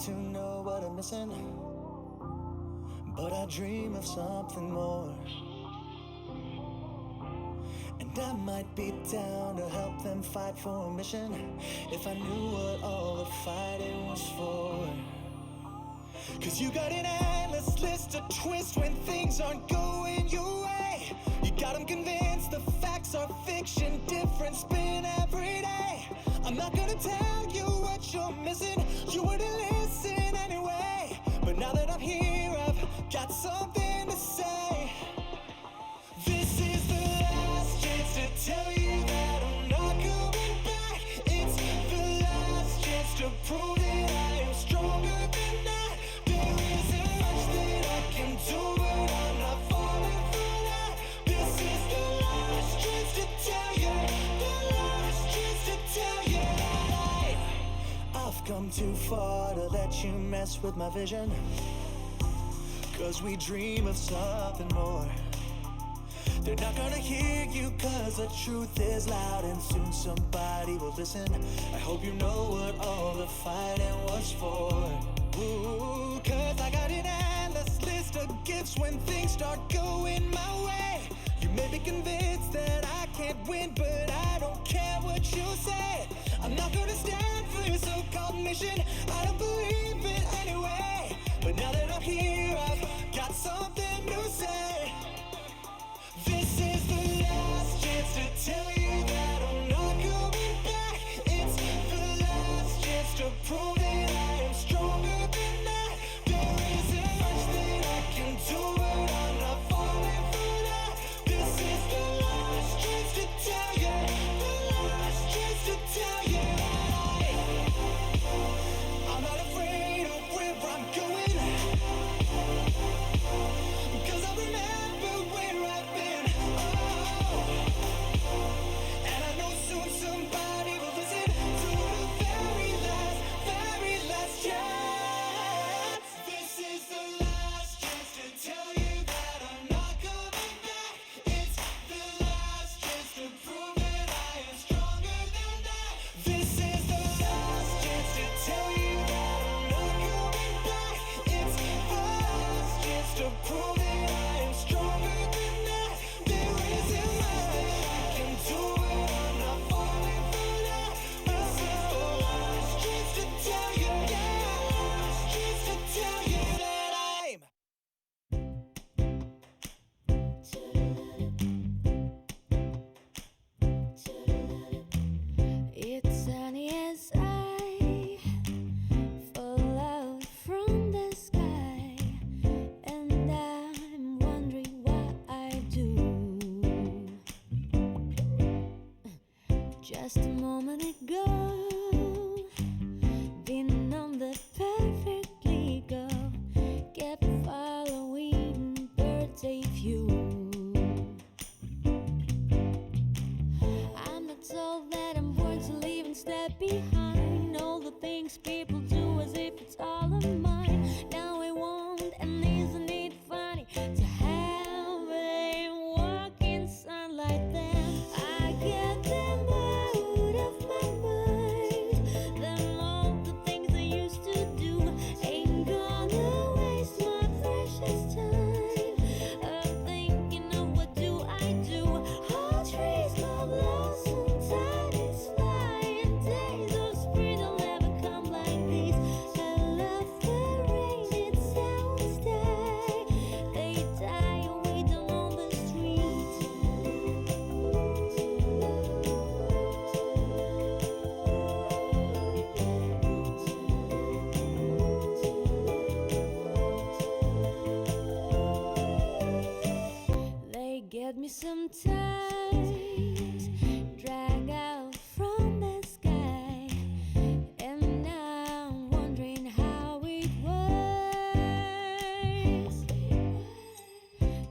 to know what I'm missing, but I dream of something more. And I might be down to help them fight for a mission if I knew what all the fighting was for. Cause you got an endless list of twists when things aren't going your way. You got them convinced the facts are fiction, different spin every day. I'm not gonna tell you what you're missing, you wouldn't listen anyway. But now that I'm here, I've got something to say. This is the last chance to tell you that I'm not coming back. It's the last chance to prove that I am stronger than that. There isn't much that I can do, but I'm not falling for that. This is the last chance to tell you, the last chance to tell you that I've come too far to let you mess with my vision. Cause we dream of something more. They're not gonna hear you cause the truth is loud, and soon somebody will listen. I hope you know what all the fighting was for. Ooh, cause I got an endless list of gifts when things start going my way. You may be convinced that I can't win, but I don't care what you say. I'm not gonna stand for your so-called mission, I don't believe it anyway. But now that I'm here, I've got something to say. This is the last chance to tell you that I'm not coming back. It's the last chance to prove that I am stronger than that. There isn't much that I can do, but I'm not falling for that. This is the last chance to tell you, the last chance to tell you that I'm not afraid of where I'm going, cause I remember where I've been. And I know soon somebody will listen to the very last chance. This is the last chance to tell you that I'm not coming back. It's the last chance to prove that I am stronger than that. This is the last chance to tell you that I'm not coming back. It's the last chance to prove that I am stronger than that. There isn't much that I can do, but I'm not falling for that. This is the last chance to tell you, yeah, last chance to tell you that I'm It's sunny as I fall out from the sky, and I'm wondering what I do. Just a moment ago, been on the perfectly go, kept following birthday view. I'm not told that I'm born to leave and step behind all the things people do as if it's all of mine. Now I won't, and isn't it funny to have a walk in sunlight? Then I get them out of my mind. Then all the things I used to do ain't gonna waste my precious time of thinking of what do I do. All trees love blossom, tide is flying, days of spring will never come like these. I love the rain, it sounds die. They die away down on the street. They get me sometimes, drag out from the sky, and now I'm wondering how it was.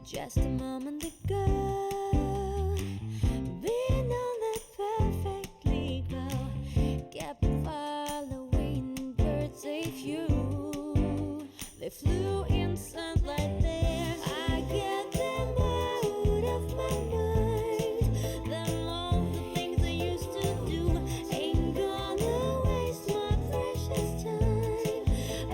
Just a moment ago, been on the perfectly go, kept following birds a few. They flew in sunlight there. I get them out of my mind. Then all the things I used to do ain't gonna waste my precious time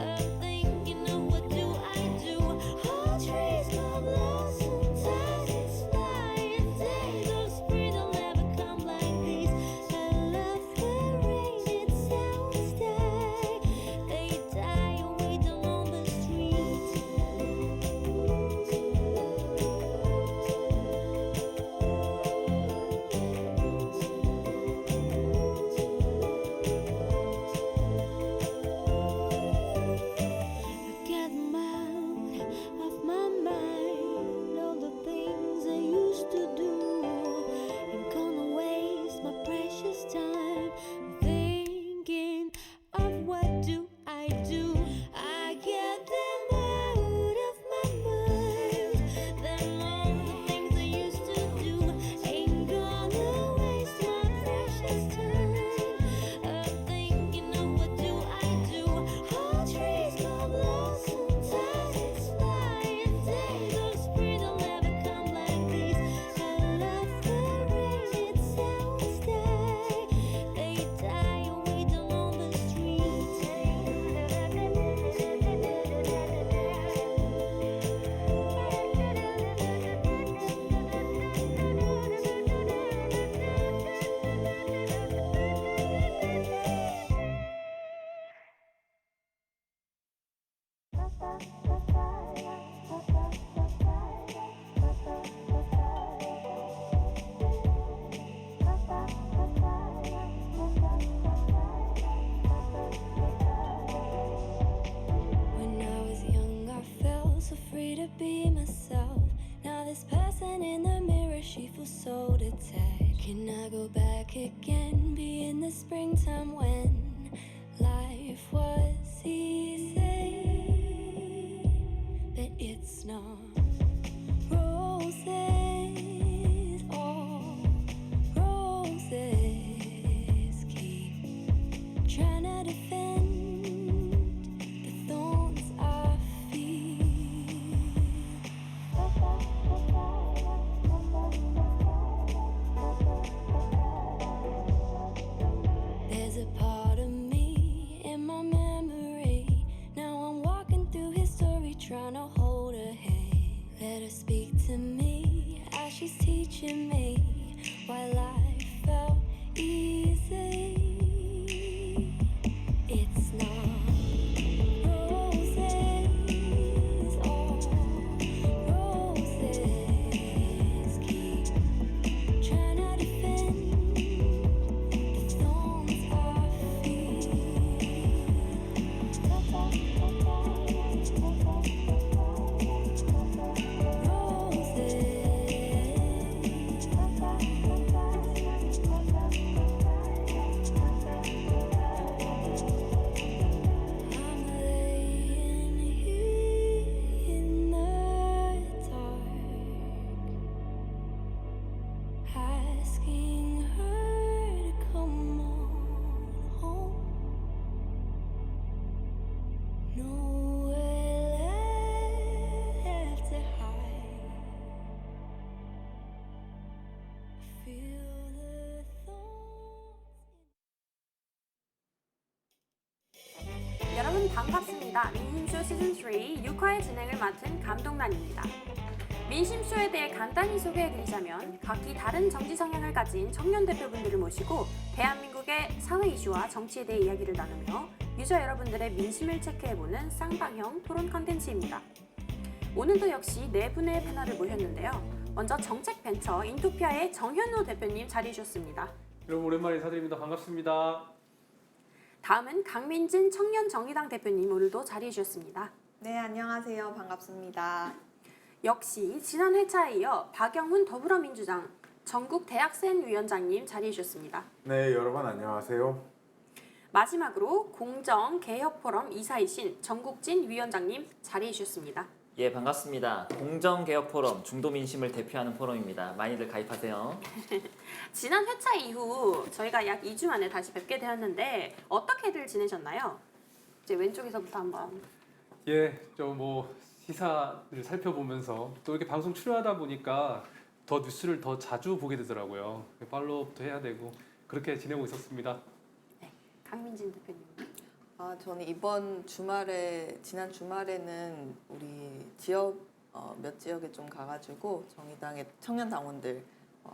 to be myself. Now this person in the mirror, she feels so detached. Can I go back again, be in the springtime when life was easy? But it's not. Roses, all roses, keep trying to defend the thorns I feel. There's a part of me in my memory. Now I'm walking through history, trying to hold her hand. Let her speak to me as she's teaching me why life felt easy. It's not roses, all roses, keep trying to defend the thorns I I'm laying here in the dark, asking her to come on home. Nowhere left to hide. Feel the thorns. 여러분 반갑습니다. 민심쇼 시즌3 6화의 진행을 맡은 감독란입니다. 민심쇼에 대해 간단히 소개해드리자면 각기 다른 정치 성향을 가진 청년 대표분들을 모시고 대한민국의 사회 이슈와 정치에 대해 이야기를 나누며 유저 여러분들의 민심을 체크해보는 쌍방형 토론 컨텐츠입니다. 오늘도 역시 네 분의 패널을 모셨는데요. 먼저 정책벤처 인토피아의 정현우 대표님 자리해 주셨습니다. 여러분 오랜만에 인사드립니다. 반갑습니다. 다음은 강민진 청년정의당 대표님 오늘도 자리해 주셨습니다. 네, 안녕하세요. 반갑습니다. 역시 지난 회차에 이어 박영훈 더불어민주당 전국 대학생 위원장님 자리해 주셨습니다. 네, 여러분 안녕하세요. 마지막으로 공정개혁포럼 이사이신 정국진 위원장님 자리해 주셨습니다. 예, 반갑습니다. 공정개혁포럼 중도민심을 대표하는 포럼입니다. 많이들 가입하세요. 지난 회차 이후 저희가 약 2주 만에 다시 뵙게 되었는데 어떻게들 지내셨나요? 이제 왼쪽에서부터 한번. 예, 좀 뭐 시사를 살펴보면서 또 이렇게 방송 출연하다 보니까 더 뉴스를 더 자주 보게 되더라고요. 팔로우업도 해야 되고 그렇게 지내고 있었습니다. 네, 강민진 대표님. 저는 지난 주말에는 우리 몇 지역에 좀 가가지고 정의당의 청년 당원들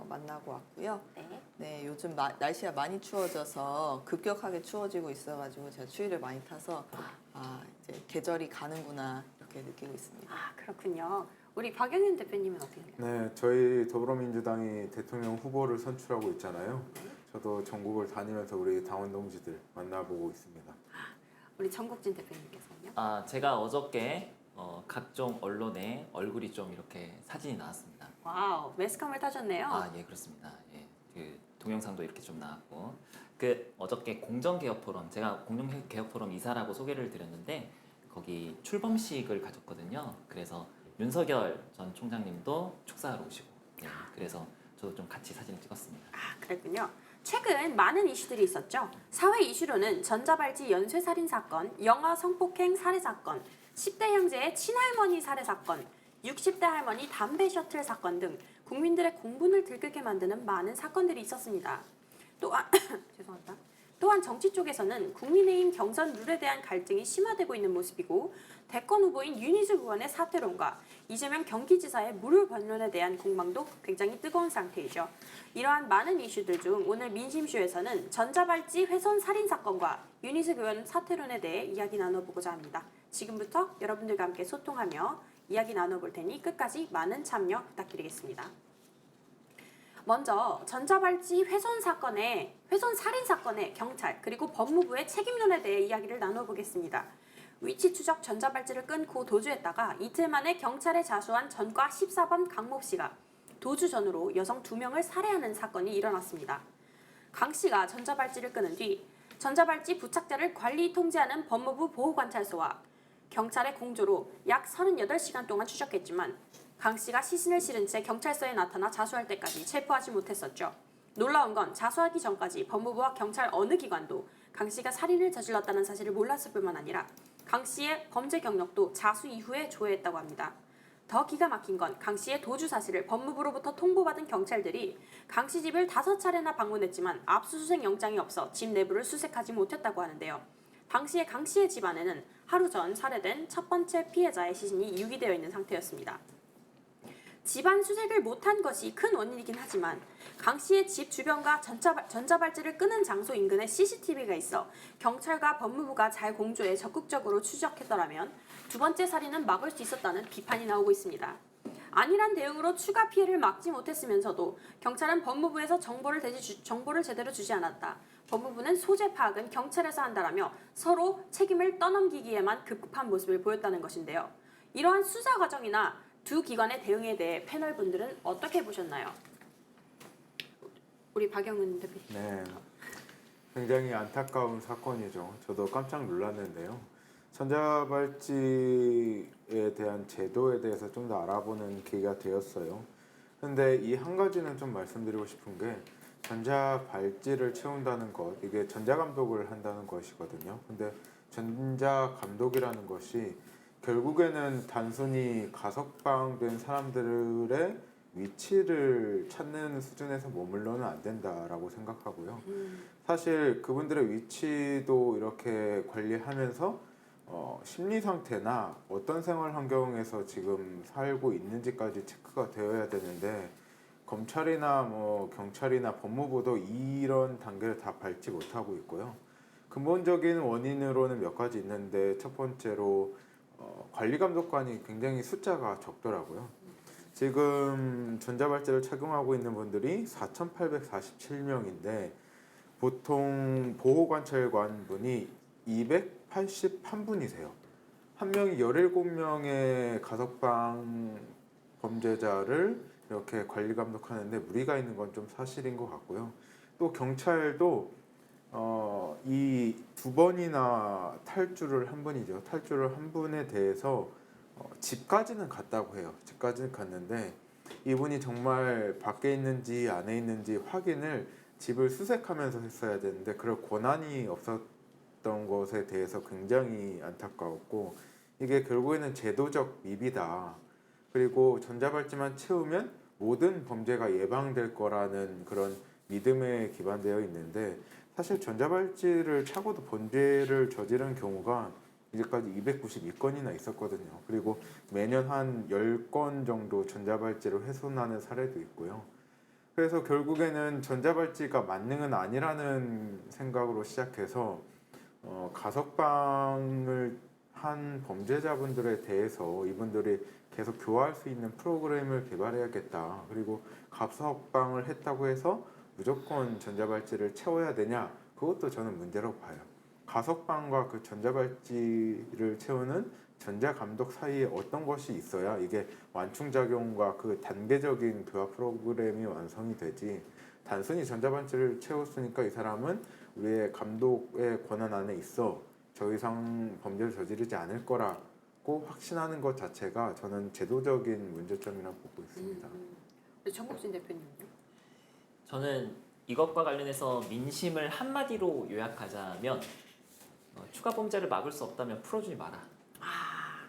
만나고 왔고요. 네. 네, 요즘 날씨가 많이 추워져서 급격하게 추워지고 있어가지고 제가 추위를 많이 타서 이제 계절이 가는구나 이렇게 느끼고 있습니다. 아, 그렇군요. 우리 박영윤 대표님은 어떻게 돼요? 네, 저희 더불어민주당이 대통령 후보를 선출하고 있잖아요. 저도 전국을 다니면서 우리 당원 동지들 만나보고 있습니다. 우리 정국진 대표님께서는요? 제가 어저께 각종 언론에 얼굴이 좀 이렇게 사진이 나왔습니다. 와우, 매스컴을 타셨네요. 예, 그렇습니다. 예, 그 동영상도 이렇게 좀 나왔고, 어저께 공정개혁포럼, 제가 공정개혁포럼 이사라고 소개를 드렸는데 거기 출범식을 가졌거든요. 그래서 윤석열 전 총장님도 축사하러 오시고, 네, 그래서 저도 좀 같이 사진을 찍었습니다. 아, 그랬군요. 최근 많은 이슈들이 있었죠. 사회 이슈로는 전자발찌 연쇄살인 사건, 영아 성폭행 살해 사건, 10대 형제의 친할머니 살해 사건, 60대 할머니 담배 셔틀 사건 등 국민들의 공분을 들끓게 만드는 많은 사건들이 있었습니다. 또한 죄송합니다. 또한 정치 쪽에서는 국민의힘 경선 룰에 대한 갈등이 심화되고 있는 모습이고 대권 후보인 윤희숙 의원의 사퇴론과 이재명 경기지사의 무료 변론에 대한 공방도 굉장히 뜨거운 상태이죠. 이러한 많은 이슈들 중 오늘 민심쇼에서는 전자발찌 훼손 살인 사건과 윤희숙 의원 사퇴론에 대해 이야기 나눠보고자 합니다. 지금부터 여러분들과 함께 소통하며 이야기 나눠볼 테니 끝까지 많은 참여 부탁드리겠습니다. 먼저 전자발찌 훼손 살인 사건의 경찰 그리고 법무부의 책임론에 대해 이야기를 나눠보겠습니다. 위치 추적 전자발찌를 끊고 도주했다가 이틀 만에 경찰에 자수한 전과 14번 강모 씨가 도주 전후로 여성 2명을 살해하는 사건이 일어났습니다. 강 씨가 전자발찌를 끊은 뒤 전자발찌 부착자를 관리 통제하는 법무부 보호관찰소와 경찰의 공조로 약 38시간 동안 추적했지만 강 씨가 시신을 실은 채 경찰서에 나타나 자수할 때까지 체포하지 못했었죠. 놀라운 건 자수하기 전까지 법무부와 경찰 어느 기관도 강 씨가 살인을 저질렀다는 사실을 몰랐을 뿐만 아니라 강 씨의 범죄 경력도 자수 이후에 조회했다고 합니다. 더 기가 막힌 건 강 씨의 도주 사실을 법무부로부터 통보받은 경찰들이 강 씨 집을 5차례나 방문했지만 압수수색 영장이 없어 집 내부를 수색하지 못했다고 하는데요. 당시에 강 씨의 집 안에는 하루 전 살해된 첫 번째 피해자의 시신이 유기되어 있는 상태였습니다. 집안 수색을 못한 것이 큰 원인이긴 하지만 강 씨의 집 주변과 전자발찌를 끄는 장소 인근에 CCTV가 있어 경찰과 법무부가 잘 공조해 적극적으로 추적했더라면 두 번째 살인은 막을 수 있었다는 비판이 나오고 있습니다. 안일한 대응으로 추가 피해를 막지 못했으면서도 경찰은 법무부에서 정보를 제대로 주지 않았다. 법무부는 소재 파악은 경찰에서 한다라며 서로 책임을 떠넘기기에만 급급한 모습을 보였다는 것인데요. 이러한 수사 과정이나 두 기관의 대응에 대해 패널 분들은 어떻게 보셨나요? 우리 박영은 대표님. 네, 굉장히 안타까운 사건이죠. 저도 깜짝 놀랐는데요. 전자발찌에 대한 제도에 대해서 좀 더 알아보는 계기가 되었어요. 근데 이 한 가지는 좀 말씀드리고 싶은 게 전자발찌를 채운다는 것, 이게 전자감독을 한다는 것이거든요. 근데 전자감독이라는 것이 결국에는 단순히 가석방된 사람들의 위치를 찾는 수준에서 머물러는 안 된다라고 생각하고요. 사실 그분들의 위치도 이렇게 관리하면서 심리 상태나 어떤 생활 환경에서 지금 살고 있는지까지 체크가 되어야 되는데 검찰이나 경찰이나 법무부도 이런 단계를 다 밟지 못하고 있고요. 근본적인 원인으로는 몇 가지 있는데 첫 번째로 관리감독관이 굉장히 숫자가 적더라고요. 지금 전자발찌를 착용하고 있는 분들이 4,847명인데 보통 보호관찰관 분이 281분이세요. 한 명이 17명의 가석방 범죄자를 이렇게 관리감독하는데 무리가 있는 건 좀 사실인 것 같고요. 또 경찰도 이 2번이나 탈주를 한 분이죠. 탈주를 한 분에 대해서 집까지는 갔다고 해요. 집까지는 갔는데 이분이 정말 밖에 있는지 안에 있는지 확인을 집을 수색하면서 했어야 되는데 그럴 권한이 없었던 것에 대해서 굉장히 안타까웠고 이게 결국에는 제도적 미비다. 그리고 전자발찌만 채우면 모든 범죄가 예방될 거라는 그런 믿음에 기반되어 있는데 사실 전자발찌를 차고도 범죄를 저지른 경우가 이제까지 292건이나 있었거든요. 그리고 매년 한 10건 정도 전자발찌를 훼손하는 사례도 있고요. 그래서 결국에는 전자발찌가 만능은 아니라는 생각으로 시작해서 가석방을 한 범죄자분들에 대해서 이분들이 계속 교화할 수 있는 프로그램을 개발해야겠다. 그리고 가석방을 했다고 해서 무조건 전자발찌를 채워야 되냐? 그것도 저는 문제라고 봐요. 가석방과 그 전자발찌를 채우는 전자감독 사이에 어떤 것이 있어야 이게 완충작용과 그 단계적인 교화 프로그램이 완성이 되지 단순히 전자발찌를 채웠으니까 이 사람은 우리의 감독의 권한 안에 있어 더 이상 범죄를 저지르지 않을 거라고 확신하는 것 자체가 저는 제도적인 문제점이라고 보고 있습니다. 정국진 대표님은요? 저는 이것과 관련해서 민심을 한마디로 요약하자면 추가 범죄를 막을 수 없다면 풀어주지 마라.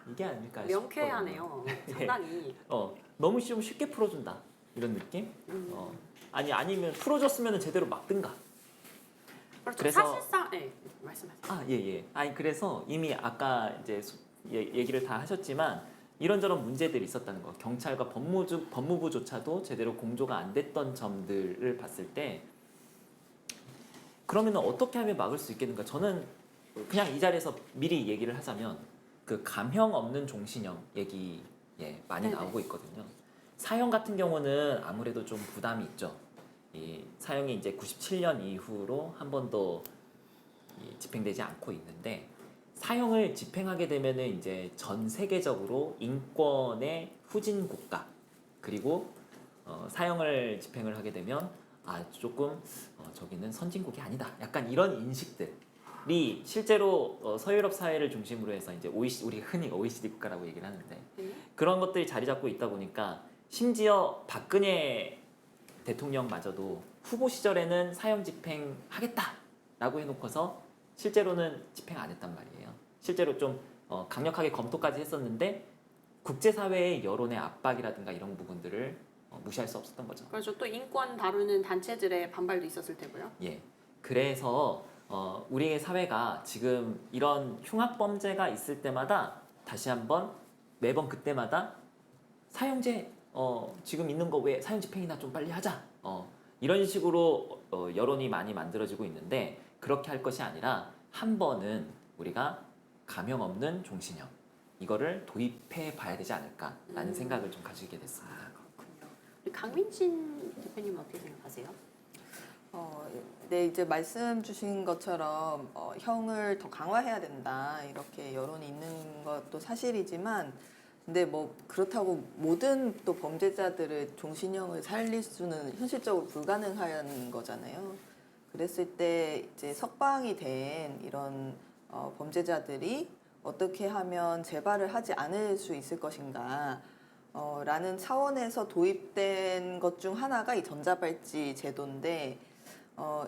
이게 아닐까 싶거든요. 명쾌하네요. 상당히. 너무 좀 쉽게 풀어준다 이런 느낌? 아니면 풀어줬으면 제대로 막든가. 그렇죠. 그래서- 사실상 말씀하세요. 예. 그래서 이미 아까 이제 얘기를 다 하셨지만 이런저런 문제들이 있었다는 거. 경찰과 법무부조차도 제대로 공조가 안 됐던 점들을 봤을 때 그러면 어떻게 하면 막을 수 있겠는가? 저는 그냥 이 자리에서 미리 얘기를 하자면 그 감형 없는 종신형 얘기 많이 네네. 나오고 있거든요. 사형 같은 경우는 아무래도 좀 부담이 있죠. 이 사형이 이제 97년 이후로 한 번도 집행되지 않고 있는데 사형을 집행하게 되면은 이제 전 세계적으로 인권의 후진 국가 그리고 사형을 집행을 하게 되면 조금 저기는 선진국이 아니다. 약간 이런 인식들이 실제로 서유럽 사회를 중심으로 해서 이제 우리 흔히 OECD 국가라고 얘기를 하는데 그런 것들이 자리 잡고 있다 보니까 심지어 박근혜 대통령마저도 후보 시절에는 사형 집행하겠다라고 해놓고서 실제로는 집행 안 했단 말이에요. 실제로 좀 강력하게 검토까지 했었는데 국제사회의 여론의 압박이라든가 이런 부분들을 무시할 수 없었던 거죠. 그렇죠. 또 인권 다루는 단체들의 반발도 있었을 테고요. 예. 그래서 우리의 사회가 지금 이런 흉악범죄가 있을 때마다 다시 한번 매번 그때마다 사형제 지금 있는 거 왜 사형 집행이나 좀 빨리 하자. 이런 식으로 여론이 많이 만들어지고 있는데 그렇게 할 것이 아니라 한 번은 우리가 감형 없는 종신형 이거를 도입해 봐야 되지 않을까라는 생각을 좀 가지게 됐습니다. 그렇군요. 우리 강민진 대표님 어떻게 생각하세요? 네, 이제 말씀 주신 것처럼 형을 더 강화해야 된다 이렇게 여론이 있는 것도 사실이지만 근데 뭐 그렇다고 모든 또 범죄자들을 종신형을 살릴 수는 현실적으로 불가능한 거잖아요. 그랬을 때 이제 석방이 된 이런 범죄자들이 어떻게 하면 재발을 하지 않을 수 있을 것인가 라는 차원에서 도입된 것 중 하나가 이 전자발찌 제도인데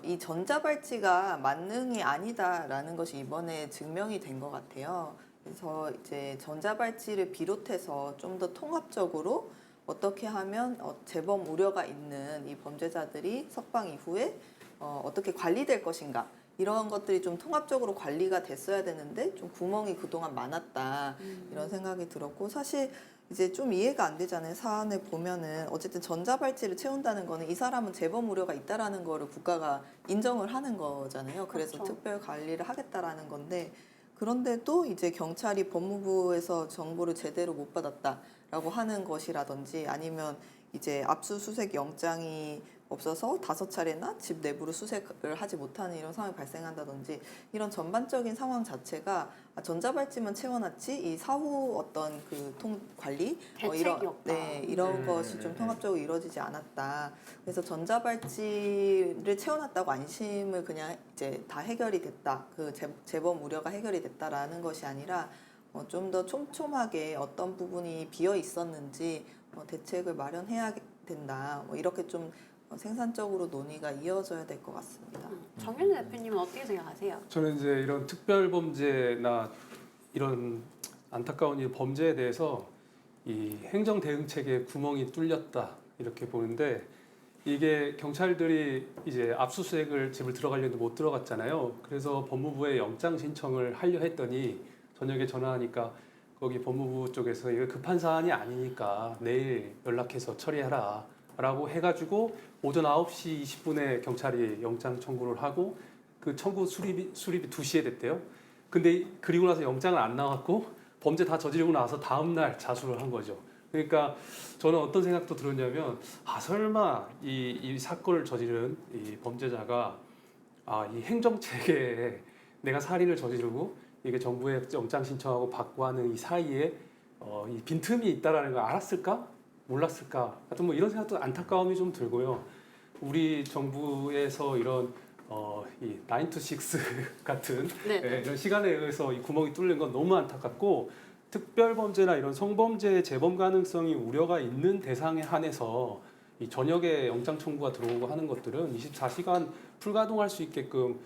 이 전자발찌가 만능이 아니다라는 것이 이번에 증명이 된 것 같아요. 그래서 이제 전자발찌를 비롯해서 좀 더 통합적으로 어떻게 하면 재범 우려가 있는 이 범죄자들이 석방 이후에 어떻게 관리될 것인가 이런 것들이 좀 통합적으로 관리가 됐어야 되는데 좀 구멍이 그동안 많았다 이런 생각이 들었고 사실 이제 좀 이해가 안 되잖아요. 사안을 보면은 어쨌든 전자발찌를 채운다는 거는 이 사람은 재범 우려가 있다라는 거를 국가가 인정을 하는 거잖아요. 그래서 그렇죠. 특별 관리를 하겠다라는 건데 그런데도 이제 경찰이 법무부에서 정보를 제대로 못 받았다라고 하는 것이라든지 아니면 이제 압수수색 영장이 없어서 5차례나 집 내부로 수색을 하지 못하는 이런 상황이 발생한다든지 이런 전반적인 상황 자체가 전자발찌만 채워놨지 이 사후 어떤 그 관리 대책이 없다. 이런 것이 좀 통합적으로 이루어지지 않았다. 그래서 전자발찌를 채워놨다고 안심을 그냥 이제 다 해결이 됐다. 그 재범 우려가 해결이 됐다라는 것이 아니라 좀 더 촘촘하게 어떤 부분이 비어 있었는지 대책을 마련해야 된다. 이렇게 좀 생산적으로 논의가 이어져야 될 것 같습니다. 정현우 대표님은 어떻게 생각하세요? 저는 이제 이런 특별 범죄나 이런 안타까운 이 범죄에 대해서 이 행정 대응책에 구멍이 뚫렸다 이렇게 보는데 이게 경찰들이 이제 압수수색을 집을 들어가려는데 못 들어갔잖아요. 그래서 법무부에 영장 신청을 하려 했더니 저녁에 전화하니까 거기 법무부 쪽에서 이거 급한 사안이 아니니까 내일 연락해서 처리해라 라고 해가지고 오전 9시 20분에 경찰이 영장 청구를 하고 그 청구 수립이 2시에 됐대요. 근데 그리고 나서 영장은 안 나왔고 범죄 다 저지르고 나서 다음날 자수를 한 거죠. 그러니까 저는 어떤 생각도 들었냐면 설마 이 사건을 저지른 이 범죄자가 이 행정체계에 내가 살인을 저지르고 이게 정부에 영장 신청하고 받고 하는 이 사이에 이 빈틈이 있다라는 걸 알았을까? 몰랐을까? 하여튼 뭐 이런 생각도 안타까움이 좀 들고요. 우리 정부에서 이런 이 9 to 6 같은 이런 시간에 의해서 이 구멍이 뚫린 건 너무 안타깝고 특별범죄나 이런 성범죄 재범 가능성이 우려가 있는 대상에 한해서 이 저녁에 영장 청구가 들어오고 하는 것들은 24시간 불가동할 수 있게끔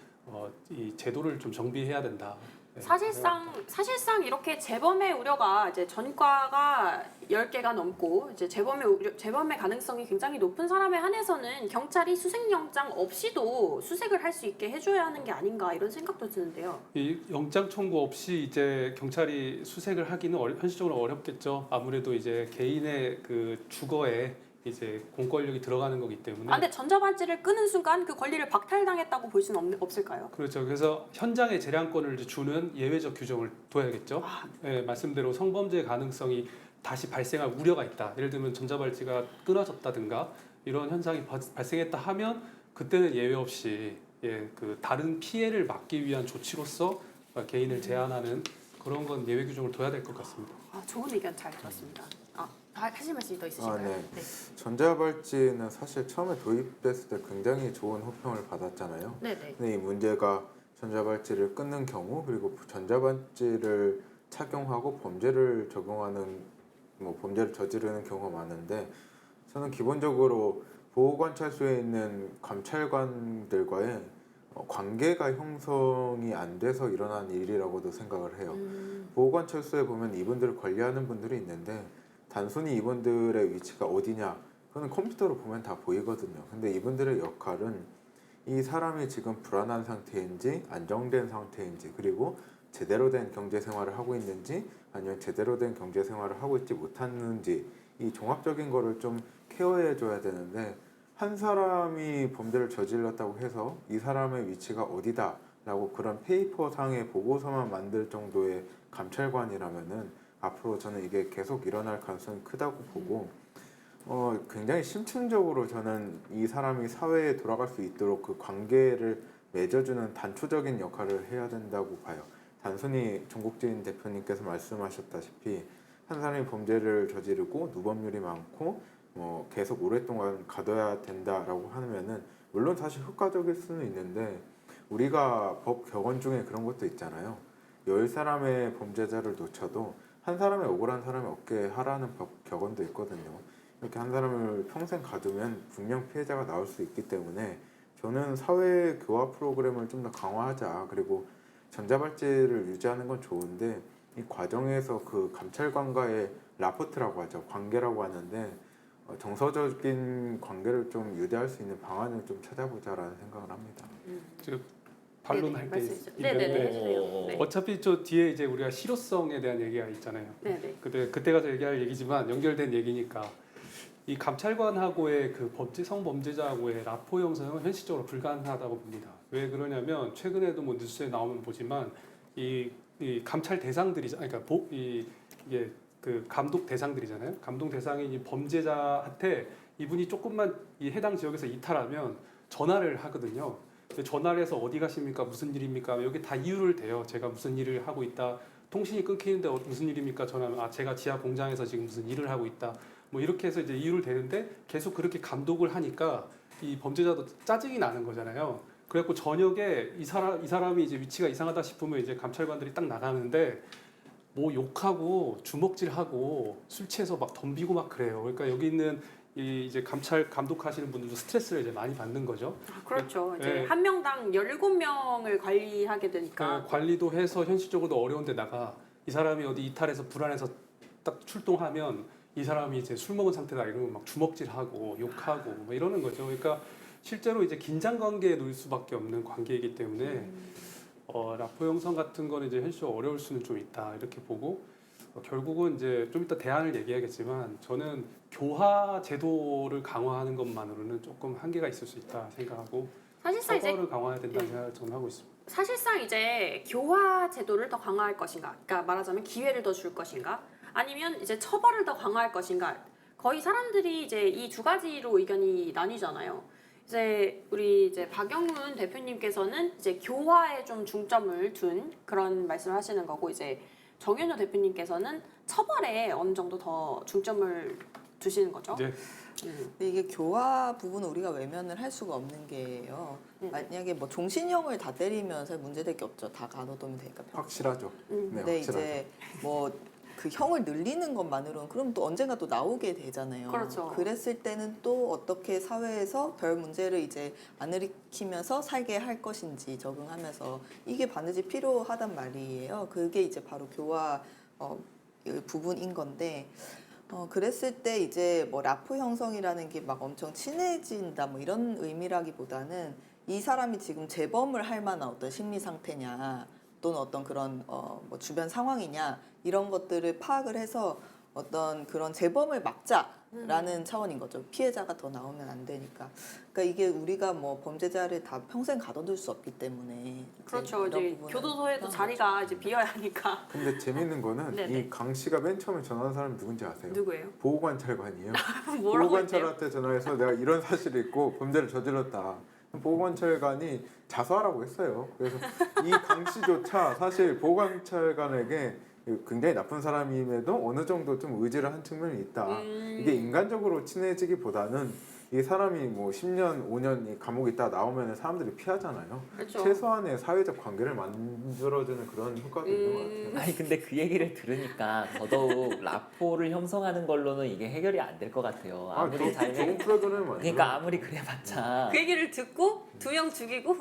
이 제도를 좀 정비해야 된다. 사실상 이렇게 재범의 우려가 이제 전과가 10개가 넘고 이제 재범의 가능성이 굉장히 높은 사람에 한해서는 경찰이 수색영장 없이도 수색을 할 수 있게 해줘야 하는 게 아닌가 이런 생각도 드는데요. 이 영장 청구 없이 이제 경찰이 수색을 하기는 현실적으로 어렵겠죠. 아무래도 이제 개인의 그 주거에 이제 공권력이 들어가는 거기 때문에. 근데 전자발찌를 끄는 순간 그 권리를 박탈당했다고 볼 수는 없을까요? 그렇죠. 그래서 현장에 재량권을 주는 예외적 규정을 둬야겠죠. 말씀대로 성범죄 가능성이 다시 발생할 우려가 있다. 예를 들면 전자발찌가 끊어졌다든가 이런 현상이 발생했다 하면 그때는 예외 없이 그 다른 피해를 막기 위한 조치로서 개인을 제한하는 그런 건 예외 규정을 둬야 될 것 같습니다. 아, 좋은 의견 잘 들었습니다. 하실 말씀이 더 있으신가요? 네. 전자발찌는 사실 처음에 도입됐을 때 굉장히 좋은 호평을 받았잖아요. 네네. 근데 이 문제가 전자발찌를 끊는 경우 그리고 전자발찌를 착용하고 범죄를 적용하는 범죄를 저지르는 경우가 많은데 저는 기본적으로 보호관찰소에 있는 감찰관들과의 관계가 형성이 안 돼서 일어난 일이라고도 생각을 해요. 보호관찰소에 보면 이분들을 관리하는 분들이 있는데 단순히 이분들의 위치가 어디냐 그건 컴퓨터로 보면 다 보이거든요. 근데 이분들의 역할은 이 사람이 지금 불안한 상태인지 안정된 상태인지 그리고 제대로 된 경제 생활을 하고 있는지 아니면 제대로 된 경제 생활을 하고 있지 못하는지 이 종합적인 거를 좀 케어해 줘야 되는데 한 사람이 범죄를 저질렀다고 해서 이 사람의 위치가 어디다 라고 그런 페이퍼상의 보고서만 만들 정도의 감찰관이라면은 앞으로 저는 이게 계속 일어날 가능성이 크다고 보고 굉장히 심층적으로 저는 이 사람이 사회에 돌아갈 수 있도록 그 관계를 맺어주는 단초적인 역할을 해야 된다고 봐요. 단순히 종국진 대표님께서 말씀하셨다시피 한 사람이 범죄를 저지르고 누범률이 많고 계속 오랫동안 가둬야 된다라고 하면은 물론 사실 효과적일 수는 있는데 우리가 법 격언 중에 그런 것도 있잖아요. 10사람의 범죄자를 놓쳐도 한 사람의 억울한 사람이 없게 하라는 법 격언도 있거든요. 이렇게 한 사람을 평생 가두면 분명 피해자가 나올 수 있기 때문에 저는 사회 교화 프로그램을 좀 더 강화하자. 그리고 전자발찌를 유지하는 건 좋은데 이 과정에서 그 감찰관과의 라포트라고 하죠. 관계라고 하는데 정서적인 관계를 좀 유지할 수 있는 방안을 좀 찾아보자라는 생각을 합니다. 지금 반론할 게 네네. 있는데 네. 어차피 저 뒤에 이제 우리가 실효성에 대한 얘기가 있잖아요. 네네. 그때 가서 얘기할 얘기지만 연결된 얘기니까 이 감찰관하고의 그 성범죄자하고의 라포 형성은 현실적으로 불가능하다고 봅니다. 왜 그러냐면 최근에도 뭐 뉴스에 나오면 보지만 이 감찰 대상들이 이게 그 감독 대상들이잖아요. 감독 대상인 이 범죄자한테 이분이 조금만 이 해당 지역에서 이탈하면 전화를 하거든요. 전화를 해서 어디 가십니까? 무슨 일입니까? 여기 다 이유를 대요. 제가 무슨 일을 하고 있다. 통신이 끊기는데 무슨 일입니까? 전화하면 제가 지하 공장에서 지금 무슨 일을 하고 있다. 뭐 이렇게 해서 이제 이유를 대는데 계속 그렇게 감독을 하니까 이 범죄자도 짜증이 나는 거잖아요. 그래갖고 저녁에 이 사람이 이제 위치가 이상하다 싶으면 이제 감찰관들이 딱 나가는데 뭐 욕하고 주먹질하고 술 취해서 막 덤비고 막 그래요. 그러니까 여기 있는 이제 감찰 감독하시는 분들도 스트레스를 이제 많이 받는 거죠. 그렇죠. 이제 네. 한 명당 17명을 관리하게 되니까. 관리도 해서 현실적으로도 어려운 데다가 이 사람이 어디 이탈해서 불안해서 딱 출동하면 이 사람이 이제 술 먹은 상태다 이러면 막 주먹질하고 욕하고 뭐 이러는 거죠. 그러니까 실제로 이제 긴장 관계에 놓일 수밖에 없는 관계이기 때문에 라포 형성 같은 거는 이제 현실적으로 어려울 수는 좀 있다 이렇게 보고 결국은 이제 좀 이따 대안을 얘기하겠지만 저는 교화 제도를 강화하는 것만으로는 조금 한계가 있을 수 있다 생각하고 사실상 이제 처벌을 강화해야 된다는 생각을 저는 하고 있습니다. 사실상 이제 교화 제도를 더 강화할 것인가, 그러니까 말하자면 기회를 더 줄 것인가, 아니면 이제 처벌을 더 강화할 것인가. 거의 사람들이 이제 이 두 가지로 의견이 나뉘잖아요. 이제 우리 이제 박영훈 대표님께서는 이제 교화에 좀 중점을 둔 그런 말씀을 하시는 거고, 이제 정윤호 대표님께서는 처벌에 어느 정도 더 중점을 두시는 거죠. 네. 근데 이게 교화 부분은 우리가 외면을 할 수가 없는 게요. 만약에 뭐 종신형을 다 때리면 사실 문제될 게 없죠. 다 가둬두면 되니까. 확실하죠. 네, 근데 확실하죠. 이제 뭐 그 형을 늘리는 것만으로는 그럼 또 언젠가 또 나오게 되잖아요. 그렇죠. 그랬을 때는 또 어떻게 사회에서 별 문제를 이제 안 일으키면서 살게 할 것인지 적응하면서 이게 반드시 필요하단 말이에요. 그게 이제 바로 교화 부분인 건데 그랬을 때 이제 뭐 라포 형성이라는 게 막 엄청 친해진다 뭐 이런 의미라기보다는 이 사람이 지금 재범을 할 만한 어떤 심리 상태냐 또는 어떤 그런 뭐 주변 상황이냐 이런 것들을 파악을 해서 어떤 그런 재범을 막자라는 차원인 거죠. 피해자가 더 나오면 안 되니까. 그러니까 이게 우리가 뭐 범죄자를 다 평생 가둬둘 수 없기 때문에 그렇죠. 이런 이제 부분은 교도소에도 그런 자리가 거죠. 이제 비어야 하니까. 근데 재밌는 거는 네네. 이 강 씨가 맨 처음에 전화한 사람이 누군지 아세요? 누구예요? 보호관찰관이에요. 뭐라고 했대요? 보호관찰한테 전화해서 내가 이런 사실이 있고 범죄를 저질렀다. 보호관찰관이 자수하라고 했어요. 그래서 이 강 씨조차 사실 보호관찰관에게 굉장히 나쁜 사람임에도 어느 정도 좀 의지를 한 측면이 있다. 이게 인간적으로 친해지기보다는 이 사람이 뭐 10년, 5년 이 감옥에 있다 나오면 사람들이 피하잖아요. 그렇죠. 최소한의 사회적 관계를 만들어주는 그런 효과도 있는 것 같아요. 아니 근데 그 얘기를 들으니까 더더욱 라포를 형성하는 걸로는 이게 해결이 안 될 것 같아요. 아무리 잘 좋은 프로그램을 만들어. 그러니까 아무리 그래봤자 그 얘기를 듣고 2명 죽이고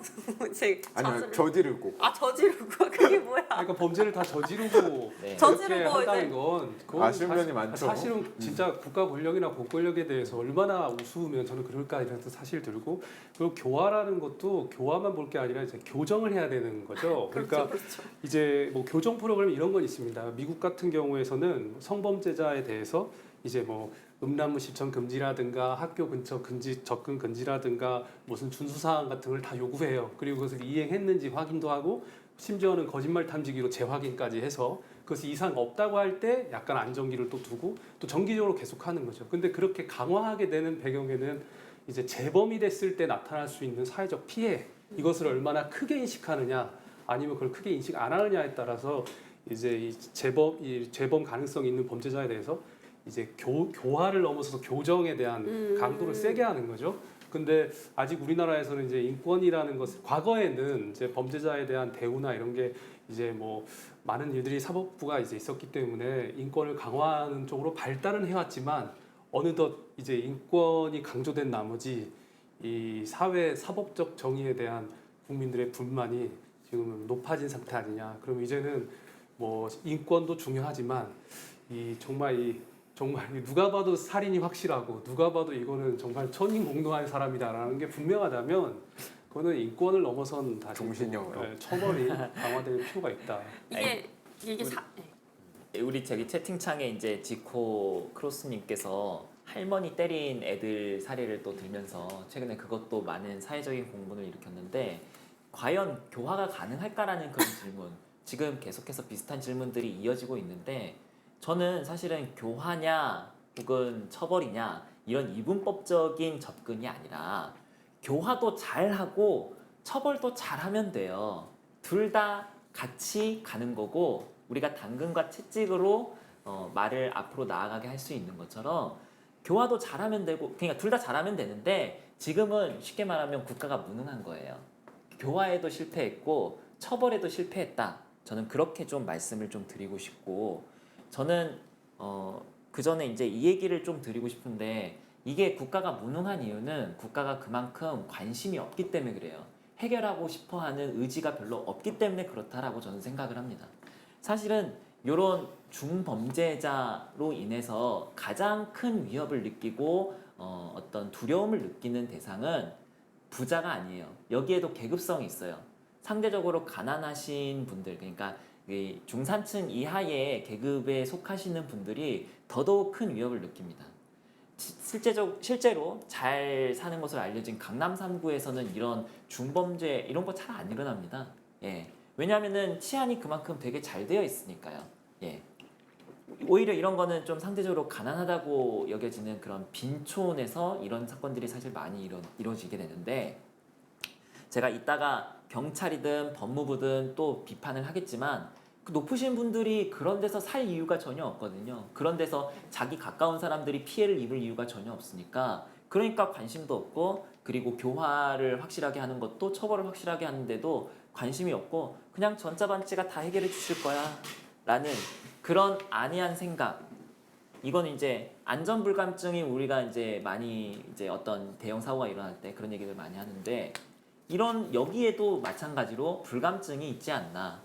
이제 아니요, 자수를- 저지르고. 저지르고 그게 뭐야? 그러니까 범죄를 다 저지르고 네. 그렇게 저지르고 한다는 이제- 건 그건 아쉬운 면이 많죠. 사실은 진짜 국가 권력이나 공권력에 대해서 얼마나 우스우면 저는 그럴까 이런 사실 들고 그리고 교화라는 것도 교화만 볼 게 아니라 이제 교정을 해야 되는 거죠. 그러니까 그렇죠. 이제 뭐 교정 프로그램 이런 건 있습니다. 미국 같은 경우에서는 성범죄자에 대해서 이제 뭐 음란물 시청 금지라든가 학교 근처 접근 금지라든가 무슨 준수사항 같은 걸 다 요구해요. 그리고 그것을 이행했는지 확인도 하고 심지어는 거짓말 탐지기로 재확인까지 해서 그것이 이상 없다고 할 때 약간 안정기를 또 두고 또 정기적으로 계속하는 거죠. 근데 그렇게 강화하게 되는 배경에는 이제 재범이 됐을 때 나타날 수 있는 사회적 피해 이것을 얼마나 크게 인식하느냐 아니면 그걸 크게 인식 안 하느냐에 따라서 이제 이 재범 가능성이 있는 범죄자에 대해서 이제 교화를 넘어서서 교정에 대한 강도를 세게 하는 거죠. 근데 아직 우리나라에서는 이제 인권이라는 것을 과거에는 이제 범죄자에 대한 대우나 이런 게 이제 뭐 많은 일들이 사법부가 이제 있었기 때문에 인권을 강화하는 쪽으로 발달은 해왔지만 어느덧 이제 인권이 강조된 나머지 이 사회 사법적 정의에 대한 국민들의 불만이 지금 높아진 상태 아니냐. 그럼 이제는 뭐 인권도 중요하지만 이 정말 누가 봐도 살인이 확실하고 누가 봐도 이거는 정말 천인공노한 사람이다라는 게 분명하다면 그거는 인권을 넘어선 다시 종신형으로. 처벌이 강화될 필요가 있다. 이게 우리 저기 채팅창에 이제 지코 크로스님께서 할머니 때린 애들 사례를 또 들면서 최근에 그것도 많은 사회적인 공분을 일으켰는데 과연 교화가 가능할까라는 그런 질문 지금 계속해서 비슷한 질문들이 이어지고 있는데 저는 사실은 교화냐 혹은 처벌이냐 이런 이분법적인 접근이 아니라 교화도 잘하고 처벌도 잘하면 돼요. 둘 다 같이 가는 거고 우리가 당근과 채찍으로 말을 앞으로 나아가게 할 수 있는 것처럼 교화도 잘하면 되고 그러니까 둘 다 잘하면 되는데 지금은 쉽게 말하면 국가가 무능한 거예요. 교화에도 실패했고 처벌에도 실패했다. 저는 그렇게 좀 말씀을 좀 드리고 싶고 저는 그 전에 이제 이 얘기를 좀 드리고 싶은데 이게 국가가 무능한 이유는 국가가 그만큼 관심이 없기 때문에 그래요. 해결하고 싶어하는 의지가 별로 없기 때문에 그렇다라고 저는 생각을 합니다. 사실은 이런 중범죄자로 인해서 가장 큰 위협을 느끼고 어떤 두려움을 느끼는 대상은 부자가 아니에요. 여기에도 계급성이 있어요. 상대적으로 가난하신 분들, 그러니까 이 중산층 이하의 계급에 속하시는 분들이 더더욱 큰 위협을 느낍니다. 실제로 잘 사는 것으로 알려진 강남 3구에서는 이런 중범죄 이런 거 잘 안 일어납니다. 예. 왜냐하면은 치안이 그만큼 되게 잘 되어 있으니까요. 예. 오히려 이런 거는 좀 상대적으로 가난하다고 여겨지는 그런 빈촌에서 이런 사건들이 사실 많이 이루어지게 되는데 제가 이따가 경찰이든 법무부든 또 비판을 하겠지만 그 높으신 분들이 그런 데서 살 이유가 전혀 없거든요. 그런 데서 자기 가까운 사람들이 피해를 입을 이유가 전혀 없으니까 그러니까 관심도 없고 그리고 교화를 확실하게 하는 것도 처벌을 확실하게 하는데도 관심이 없고 그냥 전자반찌가 다 해결해 주실 거야 라는 그런 안이한 생각. 이건 이제 안전불감증이 우리가 이제 많이 이제 어떤 대형 사고가 일어날 때 그런 얘기를 많이 하는데 이런 여기에도 마찬가지로 불감증이 있지 않나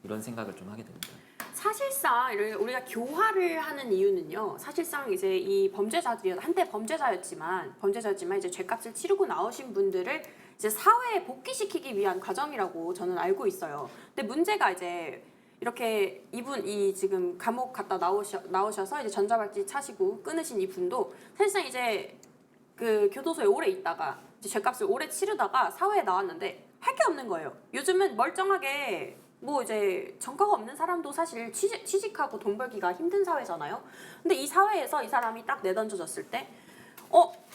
이런 생각을 좀 하게 됩니다. 사실상 우리가 교화를 하는 이유는요. 사실상 이제 이 범죄자들이 한때 범죄자였지만 이제 죄값을 치르고 나오신 분들을 이제 사회에 복귀시키기 위한 과정이라고 저는 알고 있어요. 근데 문제가 이제 이렇게 이분이 지금 감옥 갔다 나오셔서 이제 전자발찌 차시고 끊으신 이분도 사실상 이제 그 교도소에 오래 있다가 이제 죄값을 오래 치르다가 사회에 나왔는데 할 게 없는 거예요. 요즘은 멀쩡하게 뭐 이제 전과가 없는 사람도 사실 취직하고 돈 벌기가 힘든 사회잖아요. 근데 이 사회에서 이 사람이 딱 내던져졌을 때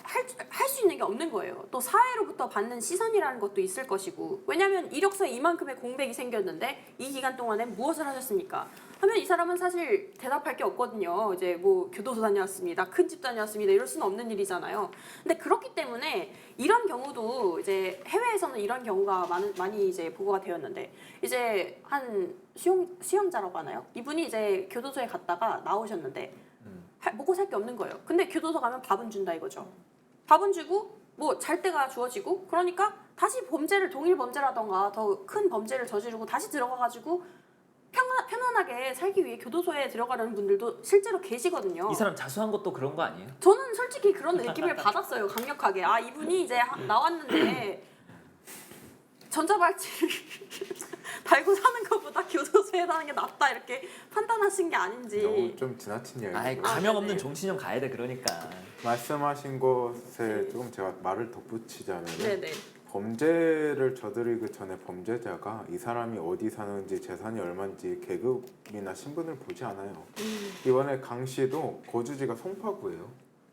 할 할 수 있는 게 없는 거예요. 또 사회로부터 받는 시선이라는 것도 있을 것이고, 왜냐하면 이력서에 이만큼의 공백이 생겼는데 이 기간 동안에 무엇을 하셨습니까? 하면 이 사람은 사실 대답할 게 없거든요. 이제 뭐 교도소 다녀왔습니다, 큰 집 다녀왔습니다, 이럴 수는 없는 일이잖아요. 근데 그렇기 때문에 이런 경우도 이제 해외에서는 이런 경우가 많이 이제 보고가 되었는데, 이제 한 수용자라고 하나요? 이분이 이제 교도소에 갔다가 나오셨는데 먹고 살 게 없는 거예요. 근데 교도소 가면 밥은 준다 이거죠. 밥은 주고 뭐 잘 때가 주어지고, 그러니까 다시 동일 범죄라던가 더 큰 범죄를 저지르고 다시 들어가가지고 편안하게 살기 위해 교도소에 들어가려는 분들도 실제로 계시거든요. 이 사람 자수한 것도 그런 거 아니에요? 저는 솔직히 그런 느낌을 받았어요. 강력하게. 아, 이분이 이제 나왔는데 전자발찌를 달고 사는 것보다 교도소에 사는 게 낫다, 이렇게 판단하신 게 아닌지. 너무 좀 지나친 아이, 이야기고 가명 네네. 없는 종신형 가야 돼. 그러니까. 말씀하신 것에 조금 제가 말을 덧붙이자면 네네. 범죄를 저지르기 전에 범죄자가 이 사람이 어디 사는지, 재산이 얼마인지, 계급이나 신분을 보지 않아요. 이번에 강 씨도 거주지가 송파구예요.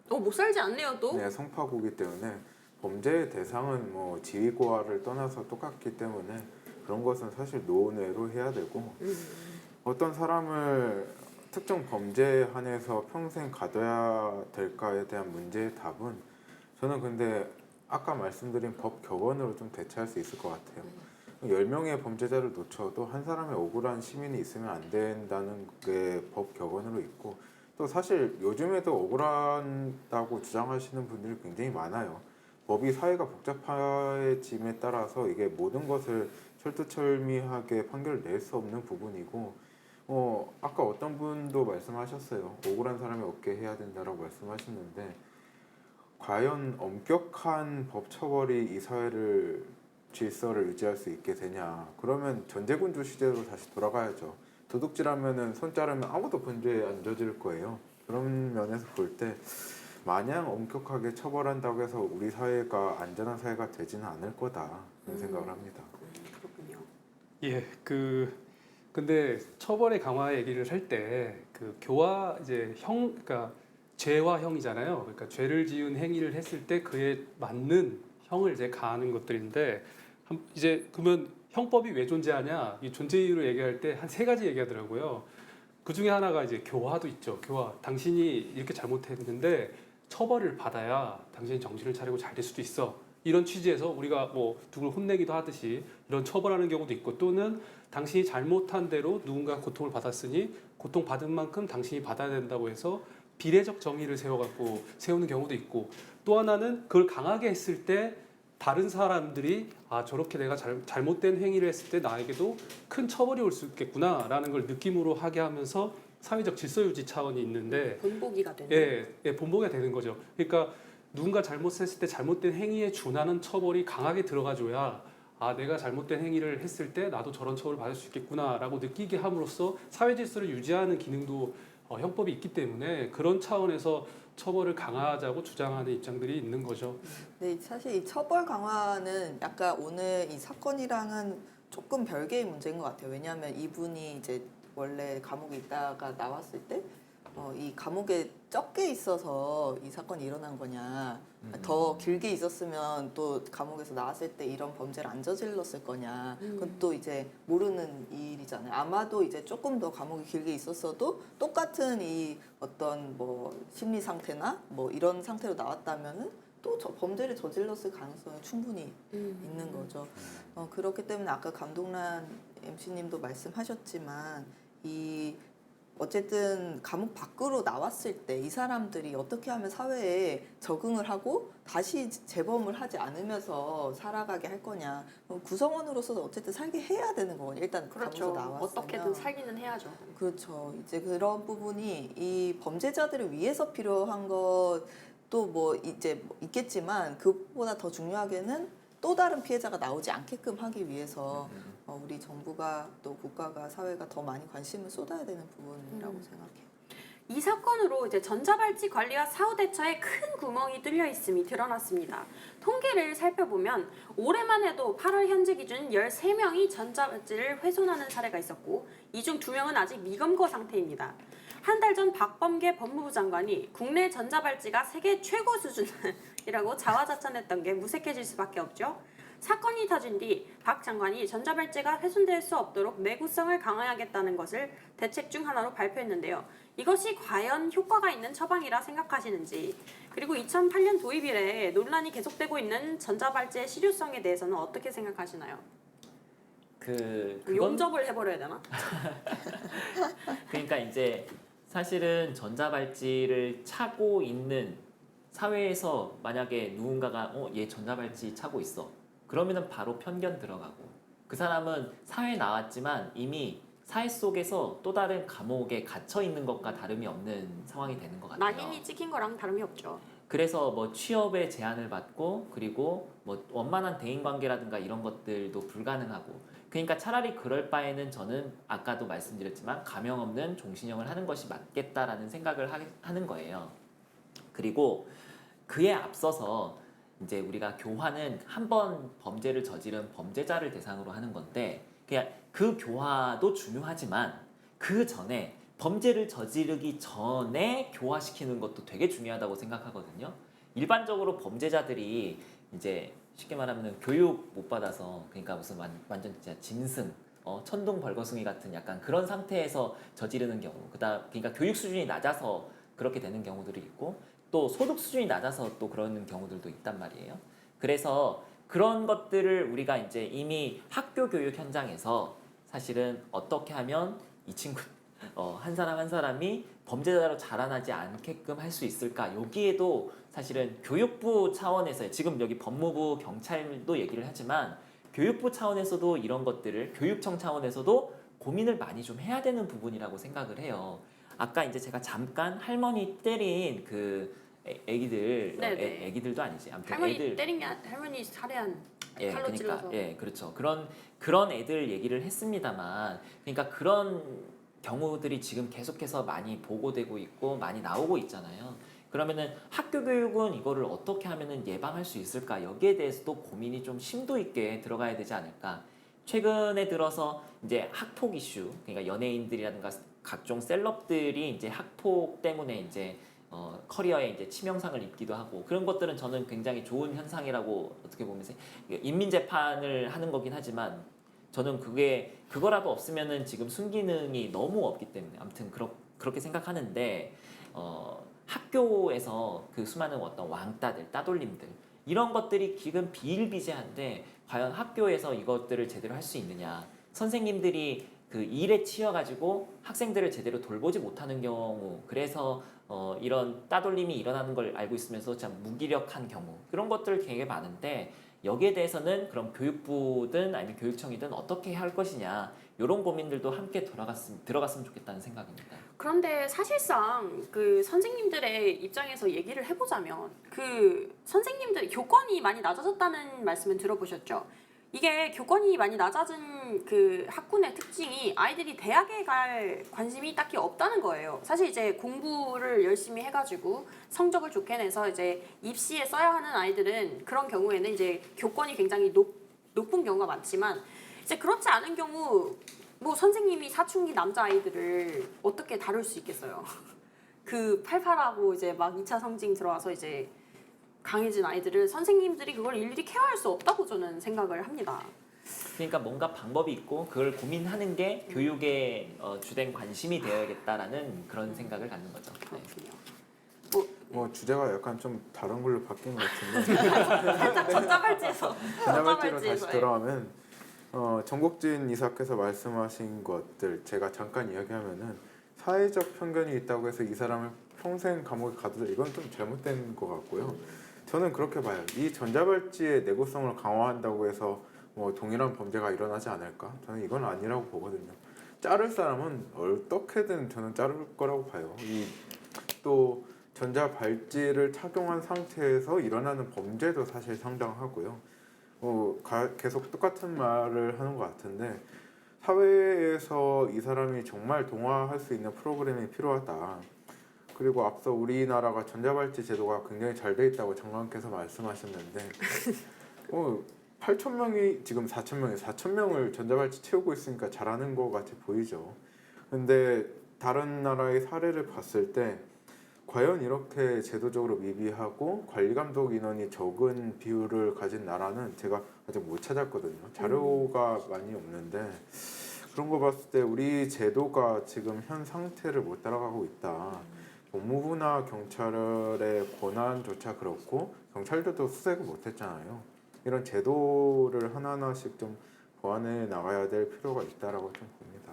못 살지 않네요 또. 네, 송파구기 때문에 범죄의 대상은 뭐 지위고하를 떠나서 똑같기 때문에 그런 것은 사실 논외로 해야 되고, 어떤 사람을 특정 범죄에 한해서 평생 가둬야 될까에 대한 문제의 답은 저는 근데 아까 말씀드린 법 격언으로 좀 대체할 수 있을 것 같아요. 10명의 범죄자를 놓쳐도 한 사람의 억울한 시민이 있으면 안 된다는 게 법 격언으로 있고, 또 사실 요즘에도 억울하다고 주장하시는 분들이 굉장히 많아요. 법이 사회가 복잡해짐에 따라서 이게 모든 것을 철두철미하게 판결을 낼 수 없는 부분이고, 아까 어떤 분도 말씀하셨어요. 억울한 사람이 없게 해야 된다라고 말씀하셨는데, 과연 엄격한 법 처벌이 이 사회를 질서를 유지할 수 있게 되냐? 그러면 전제군주 시대로 다시 돌아가야죠. 도둑질하면은 손 자르면 아무도 범죄 안 저질 거예요. 그런 면에서 볼 때 마냥 엄격하게 처벌한다고 해서 우리 사회가 안전한 사회가 되지는 않을 거다, 그런 생각을 합니다. 그렇군요. 예, 근데 처벌의 강화 얘기를 할 때 교화 이제 그러니까 죄와 형이잖아요. 그러니까 죄를 지은 행위를 했을 때 그에 맞는 형을 이제 가하는 것들인데, 이제 그러면 형법이 왜 존재하냐? 이 존재 이유를 얘기할 때 한 3가지 얘기하더라고요. 그 중에 하나가 이제 교화도 있죠. 교화. 당신이 이렇게 잘못했는데 처벌을 받아야 당신이 정신을 차리고 잘 될 수도 있어. 이런 취지에서 우리가 뭐 누굴 혼내기도 하듯이 이런 처벌하는 경우도 있고, 또는 당신이 잘못한 대로 누군가 고통을 받았으니 고통받은 만큼 당신이 받아야 된다고 해서 비례적 정의를 세우는 경우도 있고, 또 하나는 그걸 강하게 했을 때 다른 사람들이 저렇게 내가 잘못된 행위를 했을 때 나에게도 큰 처벌이 올 수 있겠구나라는 걸 느낌으로 하게 하면서 사회적 질서 유지 차원이 있는데, 본보기가 되는. 예, 본보기가 되는 거죠. 그러니까 누군가 잘못했을 때 잘못된 행위에 준하는 처벌이 강하게 들어가줘야 내가 잘못된 행위를 했을 때 나도 저런 처벌을 받을 수 있겠구나라고 느끼게 함으로써 사회 질서를 유지하는 기능도 형법이 있기 때문에 그런 차원에서 처벌을 강화하자고 주장하는 입장들이 있는 거죠. 네, 사실 이 처벌 강화는 약간 오늘 이 사건이랑은 조금 별개의 문제인 것 같아요. 왜냐하면 이분이 이제 원래 감옥에 있다가 나왔을 때 이 감옥에 적게 있어서 이 사건이 일어난 거냐, 더 길게 있었으면 또 감옥에서 나왔을 때 이런 범죄를 안 저질렀을 거냐, 그건 또 이제 모르는 일이잖아요. 아마도 이제 조금 더 감옥에 길게 있었어도 똑같은 이 어떤 뭐 심리 상태나 뭐 이런 상태로 나왔다면은 또 범죄를 저질렀을 가능성이 충분히 있는 거죠. 그렇기 때문에 아까 감동란 MC님도 말씀하셨지만 어쨌든 감옥 밖으로 나왔을 때 이 사람들이 어떻게 하면 사회에 적응을 하고 다시 재범을 하지 않으면서 살아가게 할 거냐. 구성원으로서도 어쨌든 살게 해야 되는 거거든요. 일단 그렇죠. 감옥에서 나왔으면. 어떻게든 살기는 해야죠. 그렇죠. 이제 그런 부분이 이 범죄자들을 위해서 필요한 것도 뭐 이제 있겠지만, 그것보다 더 중요하게는 또 다른 피해자가 나오지 않게끔 하기 위해서 우리 정부가 또 국가가 사회가 더 많이 관심을 쏟아야 되는 부분이라고 생각해요. 이 사건으로 이제 전자발찌 관리와 사후 대처에 큰 구멍이 뚫려 있음이 드러났습니다. 통계를 살펴보면 올해만 해도 8월 현재 기준 13명이 전자발찌를 훼손하는 사례가 있었고, 이 중 2명은 아직 미검거 상태입니다. 한 달 전 박범계 법무부 장관이 국내 전자발찌가 세계 최고 수준이라고 자화자찬했던 게 무색해질 수밖에 없죠. 사건이 터진 뒤 박 장관이 전자발찌가 훼손될 수 없도록 내구성을 강화하겠다는 것을 대책 중 하나로 발표했는데요. 이것이 과연 효과가 있는 처방이라 생각하시는지, 그리고 2008년 도입 이래 논란이 계속되고 있는 전자발찌의 실효성에 대해서는 어떻게 생각하시나요? 그건 용접을 해버려야 되나? 그러니까 이제 사실은 전자발찌를 차고 있는 사회에서 만약에 누군가가 얘 전자발찌 차고 있어. 그러면은 바로 편견 들어가고, 그 사람은 사회에 나왔지만 이미 사회 속에서 또 다른 감옥에 갇혀 있는 것과 다름이 없는 상황이 되는 것 같아요. 난임이 찍힌 거랑 다름이 없죠. 그래서 뭐 취업에 제한을 받고, 그리고 뭐 원만한 대인 관계라든가 이런 것들도 불가능하고, 그러니까 차라리 그럴 바에는 저는 아까도 말씀드렸지만 가명 없는 종신형을 하는 것이 맞겠다라는 생각을 하는 거예요. 그리고 그에 앞서서 이제 우리가 교화는 한 번 범죄를 저지른 범죄자를 대상으로 하는 건데, 그냥 그 교화도 중요하지만 그 전에 범죄를 저지르기 전에 교화시키는 것도 되게 중요하다고 생각하거든요. 일반적으로 범죄자들이 이제 쉽게 말하면 교육 못 받아서, 그러니까 무슨 완전 진짜 짐승, 천둥 벌거숭이 같은 약간 그런 상태에서 저지르는 경우, 그러니까 교육 수준이 낮아서 그렇게 되는 경우들이 있고, 또 소득 수준이 낮아서 또 그런 경우들도 있단 말이에요. 그래서 그런 것들을 우리가 이제 이미 학교 교육 현장에서 사실은 어떻게 하면 이 친구 한 사람 한 사람이 범죄자로 자라나지 않게끔 할 수 있을까? 여기에도 사실은 교육부 차원에서, 지금 여기 법무부, 경찰도 얘기를 하지만 교육부 차원에서도 이런 것들을, 교육청 차원에서도 고민을 많이 좀 해야 되는 부분이라고 생각을 해요. 아까 이제 제가 잠깐 할머니 때린 그 애기들, 애기들도 아니지, 아무튼 할머니 애들, 때린 게 할머니 살해한 칼로 그러니까, 찔러서. 그렇죠. 그런 애들 얘기를 했습니다만, 그러니까 그런 경우들이 지금 계속해서 많이 보고되고 있고 많이 나오고 있잖아요. 그러면은 학교 교육은 이거를 어떻게 하면은 예방할 수 있을까? 여기에 대해서도 고민이 좀 심도 있게 들어가야 되지 않을까? 최근에 들어서 이제 학폭 이슈, 그러니까 연예인들이라든가 각종 셀럽들이 이제 학폭 때문에 이제 커리어에 이제 치명상을 입기도 하고, 그런 것들은 저는 굉장히 좋은 현상이라고 어떻게 보면 인민 재판을 하는 거긴 하지만, 저는 그거라도 없으면은 지금 순기능이 너무 없기 때문에, 아무튼 그렇게 생각하는데, 학교에서 그 수많은 어떤 왕따들, 따돌림들, 이런 것들이 지금 비일비재한데 과연 학교에서 이것들을 제대로 할 수 있느냐? 선생님들이 그 일에 치여가지고 학생들을 제대로 돌보지 못하는 경우, 그래서 이런 따돌림이 일어나는 걸 알고 있으면서 참 무기력한 경우, 그런 것들 되게 많은데, 여기에 대해서는 그럼 교육부든 아니면 교육청이든 어떻게 할 것이냐, 이런 고민들도 함께 들어갔으면 좋겠다는 생각입니다. 그런데 사실상 그 선생님들의 입장에서 얘기를 해보자면, 그 선생님들 교권이 많이 낮아졌다는 말씀은 들어보셨죠? 이게 교권이 많이 낮아진 그 학군의 특징이 아이들이 대학에 갈 관심이 딱히 없다는 거예요. 사실 이제 공부를 열심히 해가지고 성적을 좋게 내서 이제 입시에 써야 하는 아이들은 그런 경우에는 이제 교권이 굉장히 높은 경우가 많지만, 이제 그렇지 않은 경우 뭐 선생님이 사춘기 남자 아이들을 어떻게 다룰 수 있겠어요. 그 팔팔하고 이제 막 2차 성징 들어와서 이제 강해진 아이들을 선생님들이 그걸 일일이 케어할 수 없다고 저는 생각을 합니다. 그러니까 뭔가 방법이 있고 그걸 고민하는 게 교육의 주된 관심이 되어야겠다라는 그런 생각을 갖는 거죠. 네. 그렇군요. 뭐 주제가 약간 좀 다른 걸로 바뀐 것 같은데 살짝 전자발찌에서 전자발찌로 다시 돌아오면 정국진 이사께서 말씀하신 것들 제가 잠깐 이야기하면은, 사회적 편견이 있다고 해서 이 사람을 평생 감옥에 가두자, 이건 좀 잘못된 것 같고요. 저는 그렇게 봐요. 이 전자발찌의 내구성을 강화한다고 해서 뭐 동일한 범죄가 일어나지 않을까? 저는 이건 아니라고 보거든요. 자를 사람은 어떻게든 저는 자를 거라고 봐요. 또 전자발찌를 착용한 상태에서 일어나는 범죄도 사실 상당하고요. 계속 똑같은 말을 하는 것 같은데, 사회에서 이 사람이 정말 동화할 수 있는 프로그램이 필요하다. 그리고 앞서 우리나라가 전자발찌 제도가 굉장히 잘 돼 있다고 장관께서 말씀하셨는데 8,000명이 지금 4,000명을 전자발찌 채우고 있으니까 잘하는 것 같이 보이죠. 근데 다른 나라의 사례를 봤을 때 과연 이렇게 제도적으로 미비하고 관리 감독 인원이 적은 비율을 가진 나라는 제가 아직 못 찾았거든요. 자료가 많이 없는데 그런 거 봤을 때 우리 제도가 지금 현 상태를 못 따라가고 있다. 법무부나 경찰의 권한조차 그렇고 경찰들도 수색을 못했잖아요. 이런 제도를 하나하나씩 좀 보완해 나가야 될 필요가 있다라고 좀 봅니다.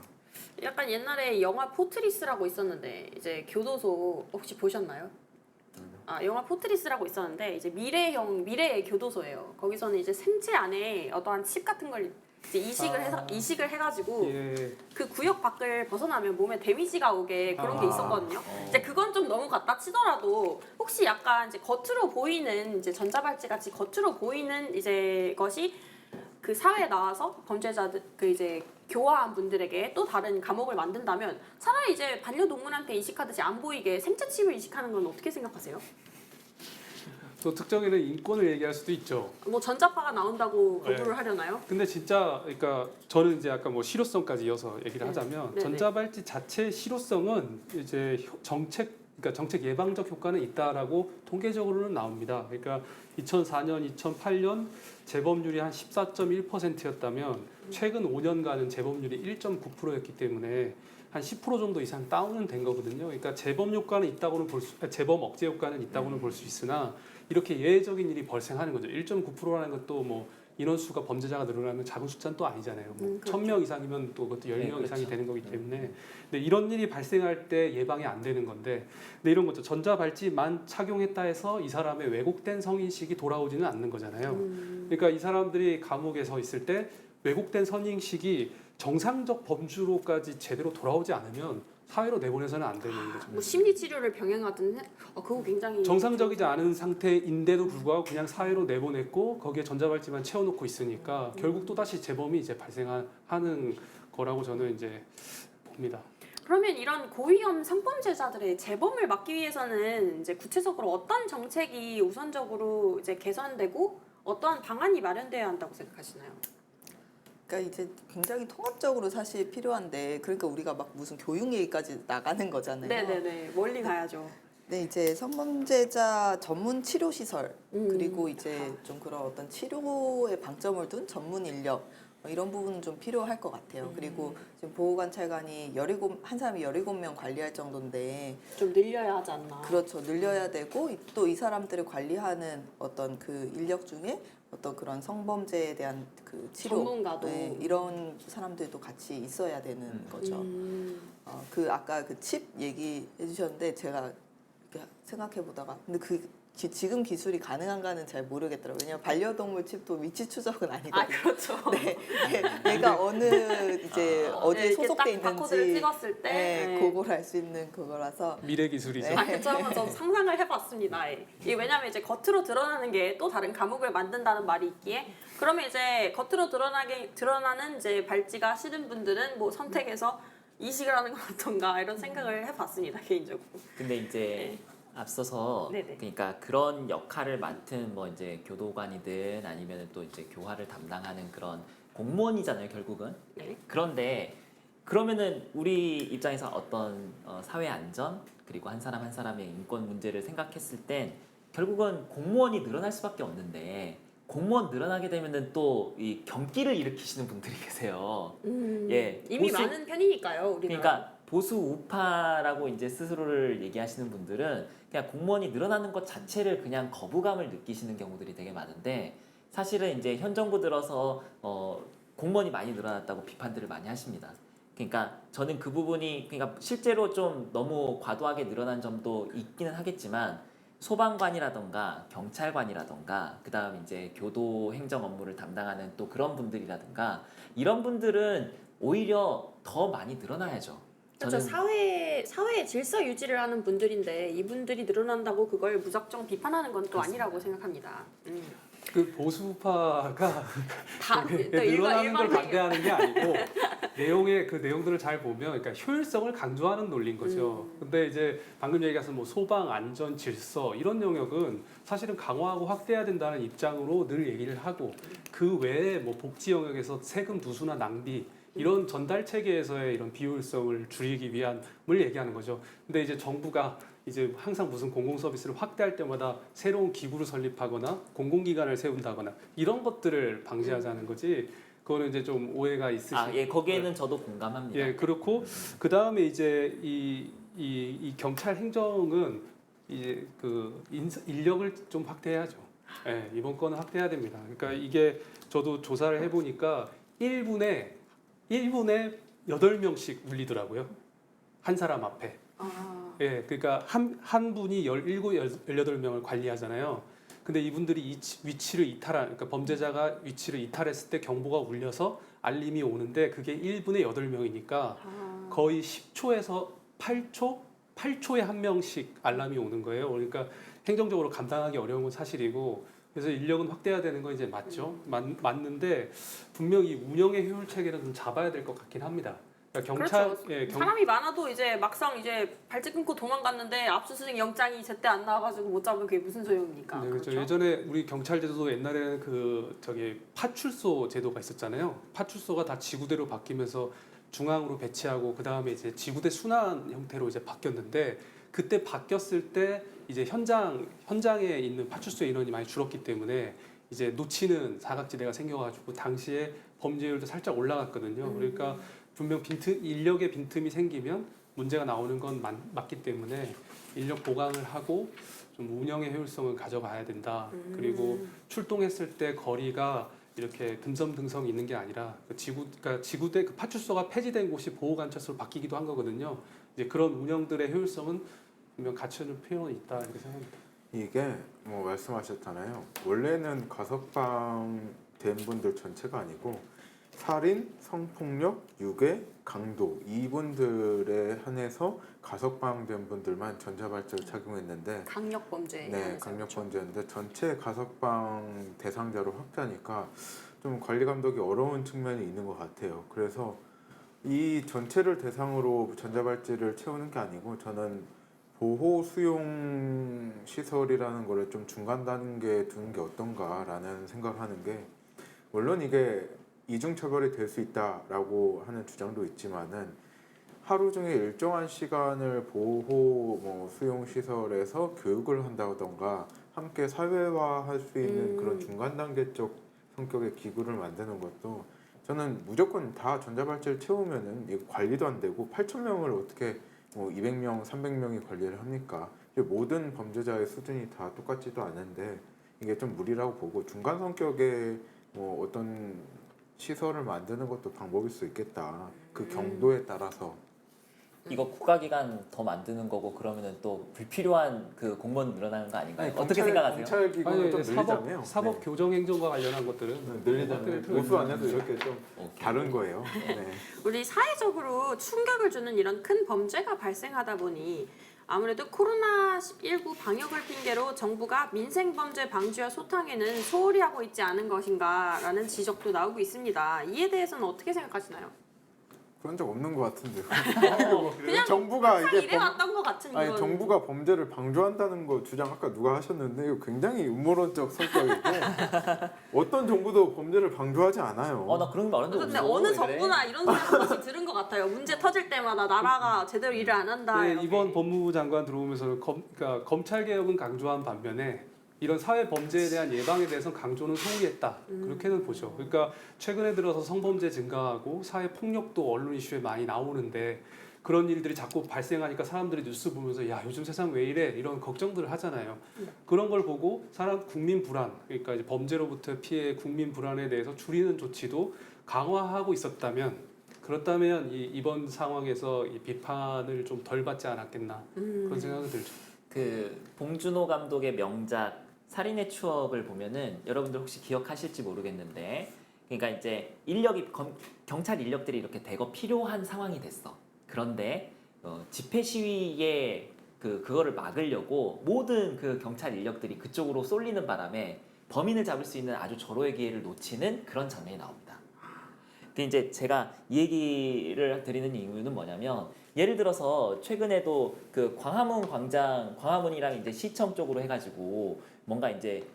약간 옛날에 영화 포트리스라고 있었는데 이제 교도소 혹시 보셨나요? 아, 영화 포트리스라고 있었는데 이제 미래의 교도소예요. 거기서는 이제 생체 안에 어떠한 칩 같은 걸 이제 이식을 해가지고 예. 그 구역 밖을 벗어나면 몸에 데미지가 오게 그런 게 있었거든요. 이제 그건 좀 너무 갖다 치더라도 혹시 약간 이제 겉으로 보이는 이제 전자발찌 같이 겉으로 보이는 이제 것이 그 사회에 나와서 범죄자들 그 이제 교화한 분들에게 또 다른 감옥을 만든다면 차라리 이제 반려동물한테 이식하듯이 안 보이게 생체 칩을 이식하는 건 어떻게 생각하세요? 또 특정인의 인권을 얘기할 수도 있죠. 뭐 전자파가 나온다고 네. 거부를 하려나요? 근데 진짜 그러니까 저는 이제 아까 뭐 실효성까지 이어서 얘기를 하자면 네네. 전자발찌 자체의 실효성은 이제 그러니까 정책 예방적 효과는 있다라고 통계적으로는 나옵니다. 그러니까 2004년, 2008년 재범률이 한 14.1%였다면 최근 5년간은 재범률이 1.9%였기 때문에 한 10% 정도 이상 다운은 된 거거든요. 그러니까 재범 효과는 있다고는 재범 억제 효과는 있다고는 볼 수 있으나 이렇게 예외적인 일이 발생하는 거죠. 1.9%라는 것도 뭐 인원수가 범죄자가 늘어나면 작은 숫자는 또 아니잖아요. 뭐 그렇죠. 1000명 이상이면 또 그것도 10명 네, 그렇죠. 이상이 되는 거기 때문에 근데 이런 일이 발생할 때 예방이 안 되는 건데 근데 이런 거죠. 전자발찌만 착용했다 해서 이 사람의 왜곡된 성인식이 돌아오지는 않는 거잖아요. 그러니까 이 사람들이 감옥에 서 있을 때 왜곡된 성인식이 정상적 범주로까지 제대로 돌아오지 않으면 사회로 내보내서는 안 되는 거죠. 뭐 심리 치료를 병행하든 그거 굉장히 정상적이지 않은 상태인데도 불구하고 그냥 사회로 내보냈고 거기에 전자발찌만 채워놓고 있으니까 결국 또 다시 재범이 이제 발생하는 거라고 저는 이제 봅니다. 그러면 이런 고위험 성범죄자들의 재범을 막기 위해서는 이제 구체적으로 어떤 정책이 우선적으로 이제 개선되고 어떠한 방안이 마련돼야 한다고 생각하시나요? 그러니까 이제 굉장히 통합적으로 사실 필요한데 그러니까 우리가 막 무슨 교육 얘기까지 나가는 거잖아요. 네네네 멀리 가야죠. 네, 이제 성범죄자 전문 치료 시설 음. 그리고 이제 좀 그런 어떤 치료에 방점을 둔 전문 인력 이런 부분은 좀 필요할 것 같아요. 그리고 지금 보호관찰관이 한 사람이 17명 관리할 정도인데 좀 늘려야 하지 않나. 그렇죠. 늘려야 되고 또 이 사람들을 관리하는 어떤 그 인력 중에 어떤 그런 성범죄에 대한 그 치료 전문가도. 네, 이런 사람들도 같이 있어야 되는 거죠. 그 아까 그 칩 얘기해 주셨는데 제가 이렇게 생각해 보다가 근데 지금 기술이 가능한가는 잘 모르겠더라고요. 왜냐면 반려동물 칩도 위치 추적은 아니거든요. 아 그렇죠. 네, 얘가 어느 이제 어디에 이렇게 소속돼 딱 바코드를 있는지 찍었을 때 네, 그걸 알 수 있는 그거라서 미래 기술이죠. 네. 아, 그쵸. 한번 좀 상상을 해봤습니다. 예. 이게 왜냐면 이제 겉으로 드러나는 게 또 다른 감옥을 만든다는 말이 있기에 그러면 이제 겉으로 드러나는 이제 발찌가 싫은 분들은 뭐 선택해서 이식을 하는 것던가 이런 생각을 해봤습니다 개인적으로. 근데 이제 앞서서 네네. 그러니까 그런 역할을 맡은 뭐 이제 교도관이든 아니면 또 이제 교화를 담당하는 그런 공무원이잖아요 결국은. 네. 그런데 그러면은 우리 입장에서 어떤 사회 안전 그리고 한 사람 한 사람의 인권 문제를 생각했을 땐 결국은 공무원이 늘어날 수밖에 없는데 공무원 늘어나게 되면은 또 이 경기를 일으키시는 분들이 계세요. 예, 이미 많은 편이니까요 우리가. 그러니까 보수 우파라고 이제 스스로를 얘기하시는 분들은 그냥 공무원이 늘어나는 것 자체를 그냥 거부감을 느끼시는 경우들이 되게 많은데 사실은 이제 현 정부 들어서 공무원이 많이 늘어났다고 비판들을 많이 하십니다. 그러니까 저는 그 부분이 그러니까 실제로 좀 너무 과도하게 늘어난 점도 있기는 하겠지만 소방관이라던가 경찰관이라던가 그다음 이제 교도 행정 업무를 담당하는 또 그런 분들이라든가 이런 분들은 오히려 더 많이 늘어나야죠. 그렇죠. 사회의 질서 유지를 하는 분들인데 이분들이 늘어난다고 그걸 무작정 비판하는 건 또 아니라고 생각합니다. 그 보수파가 다 늘어나는 걸 일반적인- 반대하는 게 아니고 그 내용들을 잘 보면 그러니까 효율성을 강조하는 논리인 거죠. 근데 이제 방금 얘기하신 뭐 소방, 안전, 질서 이런 영역은 사실은 강화하고 확대해야 된다는 입장으로 늘 얘기를 하고 그 외에 뭐 복지 영역에서 세금 누수나 낭비 이런 전달 체계에서의 이런 비효율성을 줄이기 위함을 얘기하는 거죠. 근데 이제 정부가 이제 항상 무슨 공공 서비스를 확대할 때마다 새로운 기구를 설립하거나 공공기관을 세운다거나 이런 것들을 방지하자는 거지. 그거는 이제 좀 오해가 있으시고. 예, 거기에는 저도 공감합니다. 예, 그렇고 그 다음에 이제 이 경찰 행정은 이제 그 인력을 좀 확대해야죠. 예, 이번 건은 확대해야 됩니다. 그러니까 이게 저도 조사를 해보니까 1분에 8명씩 울리더라고요. 한 사람 앞에. 예, 그러니까 한 분이 17, 18명을 관리하잖아요. 근데 이분들이 위치를 그러니까 범죄자가 위치를 이탈했을 때 경보가 울려서 알림이 오는데 그게 1분에 8명이니까 거의 10초에서 8초에 한 명씩 알람이 오는 거예요. 그러니까 행정적으로 감당하기 어려운 건 사실이고 그래서 인력은 확대해야 되는 건 이제 맞죠. 맞는데 분명히 운영의 효율 체계는 좀 잡아야 될 것 같긴 합니다. 그러니까 경찰, 그렇죠. 예, 사람이 많아도 이제 막상 이제 발짓 끊고 도망갔는데 압수수색 영장이 제때 안 나와가지고 못 잡으면 그게 무슨 소용입니까? 네, 그렇죠. 그렇죠? 예전에 우리 경찰제도도 옛날에는 그 저기 파출소 제도가 있었잖아요. 파출소가 다 지구대로 바뀌면서 중앙으로 배치하고 그 다음에 이제 지구대 순환 형태로 이제 바뀌었는데 그때 바뀌었을 때 이제 현장에 있는 파출소 인원이 많이 줄었기 때문에 이제 놓치는 사각지대가 생겨가지고 당시에 범죄율도 살짝 올라갔거든요. 그러니까 분명 인력의 빈틈이 생기면 문제가 나오는 건 맞기 때문에 인력 보강을 하고 좀 운영의 효율성을 가져가야 된다. 그리고 출동했을 때 거리가 이렇게 듬성듬성 있는 게 아니라 그러니까 지구대 그 파출소가 폐지된 곳이 보호관찰소로 바뀌기도 한 거거든요. 이제 그런 운영들의 효율성은 분명 갖춰줄 필요는 있다 이렇게 생각합니다. 이게 뭐 말씀하셨잖아요. 원래는 가석방 된 분들 전체가 아니고 살인, 성폭력, 유괴, 강도 이분들에 한해서 가석방된 분들만 전자발찌를 착용했는데 강력범죄. 네, 강력범죄였는데 전체 가석방 대상자로 확대하니까 좀 관리 감독이 어려운 측면이 있는 것 같아요. 그래서 이 전체를 대상으로 전자발찌를 채우는 게 아니고 저는 보호 수용 시설이라는 거를 좀 중간 단계에 두는 게 어떤가라는 생각을 하는 게 물론 이게 이중처벌이 될 수 있다라고 하는 주장도 있지만은 하루 중에 일정한 시간을 보호 수용 시설에서 교육을 한다던가 함께 사회화할 수 있는 그런 중간 단계적 성격의 기구를 만드는 것도 저는 무조건 다 전자발찌를 채우면은 이거 관리도 안 되고 8,000명을 어떻게 200명, 300명이 관리를 합니까? 모든 범죄자의 수준이 다 똑같지도 않은데 이게 좀 무리라고 보고 중간 성격의 어떤 시설을 만드는 것도 방법일 수 있겠다. 그 경도에 따라서. 이거 국가기관 더 만드는 거고 그러면은 또 불필요한 그 공무원 늘어나는 거 아닌가요? 아니, 어떻게 생각하세요? 경찰 기구는 좀 늘리자며요. 사법 교정 행정과 관련한 것들은 늘리자면 보수 안에도 이렇게 좀 오케이. 다른 거예요. 네. 우리 사회적으로 충격을 주는 이런 큰 범죄가 발생하다 보니 아무래도 코로나19 방역을 핑계로 정부가 민생범죄 방지와 소탕에는 소홀히 하고 있지 않은 것인가라는 지적도 나오고 있습니다. 이에 대해서는 어떻게 생각하시나요? 그런 적 없는 것 같은데요. 그냥 정부가 항상 이게 이래왔던 것 같은 아니 이건. 정부가 범죄를 방조한다는 거 주장 아까 누가 하셨는데 이거 굉장히 음모론적 성격이고 어떤 정부도 범죄를 방조하지 않아요. 나 그런 거 말한 적 근데 없어. 어느 왜 그래? 정부나 이런 소리 한 번씩 들은 것 같아요. 문제 터질 때마다 나라가 제대로 일을 안 한다. 네, 이렇게. 이번 법무부 장관 들어오면서 그러니까 검찰 개혁은 강조한 반면에 이런 사회 범죄에 대한 예방에 대해서는 강조는 소홀했다. 그렇게는 보죠. 그러니까 최근에 들어서 성범죄 증가하고 사회 폭력도 언론 이슈에 많이 나오는데 그런 일들이 자꾸 발생하니까 사람들이 뉴스 보면서 야 요즘 세상 왜 이래 이런 걱정들을 하잖아요. 그런 걸 보고 국민 불안 그러니까 이제 범죄로부터 피해 국민 불안에 대해서 줄이는 조치도 강화하고 있었다면 그렇다면 이번 상황에서 이 비판을 좀 덜 받지 않았겠나 그런 생각이 들죠. 그 봉준호 감독의 명작 살인의 추억을 보면은 여러분들 혹시 기억하실지 모르겠는데 그러니까 이제 경찰 인력들이 이렇게 대거 필요한 상황이 됐어. 그런데 집회 시위에 그거를 막으려고 모든 그 경찰 인력들이 그쪽으로 쏠리는 바람에 범인을 잡을 수 있는 아주 절호의 기회를 놓치는 그런 장면이 나옵니다. 근데 이제 제가 이 얘기를 드리는 이유는 뭐냐면 예를 들어서 최근에도 그 광화문이랑 이제 시청 쪽으로 해가지고 뭔가 이제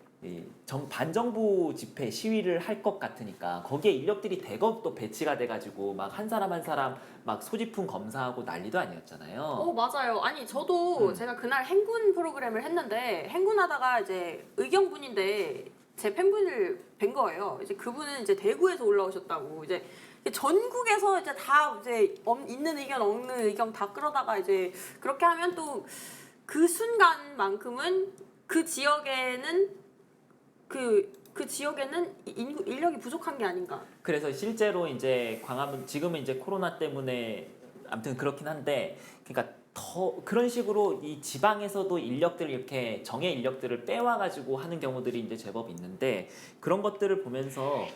반정부 집회 시위를 할 것 같으니까 거기에 인력들이 대거 또 배치가 돼가지고 막 한 사람 한 사람 막 소지품 검사하고 난리도 아니었잖아요. 맞아요. 아니 저도 제가 그날 행군 프로그램을 했는데 행군하다가 이제 의경분인데 제 팬분을 뵌 거예요. 이제 그분은 이제 대구에서 올라오셨다고 이제 전국에서 이제 다 이제 있는 의견 없는 의견 다 끌어다가 이제 그렇게 하면 또 그 순간만큼은 그 지역에는 그 지역에는 인력이 부족한 게 아닌가. 그래서 실제로 이제 광화문 지금은 이제 코로나 때문에 아무튼 그렇긴 한데 그러니까 더 그런 식으로 이 지방에서도 인력들을 이렇게 정예 인력들을 빼와 가지고 하는 경우들이 이제 제법 있는데 그런 것들을 보면서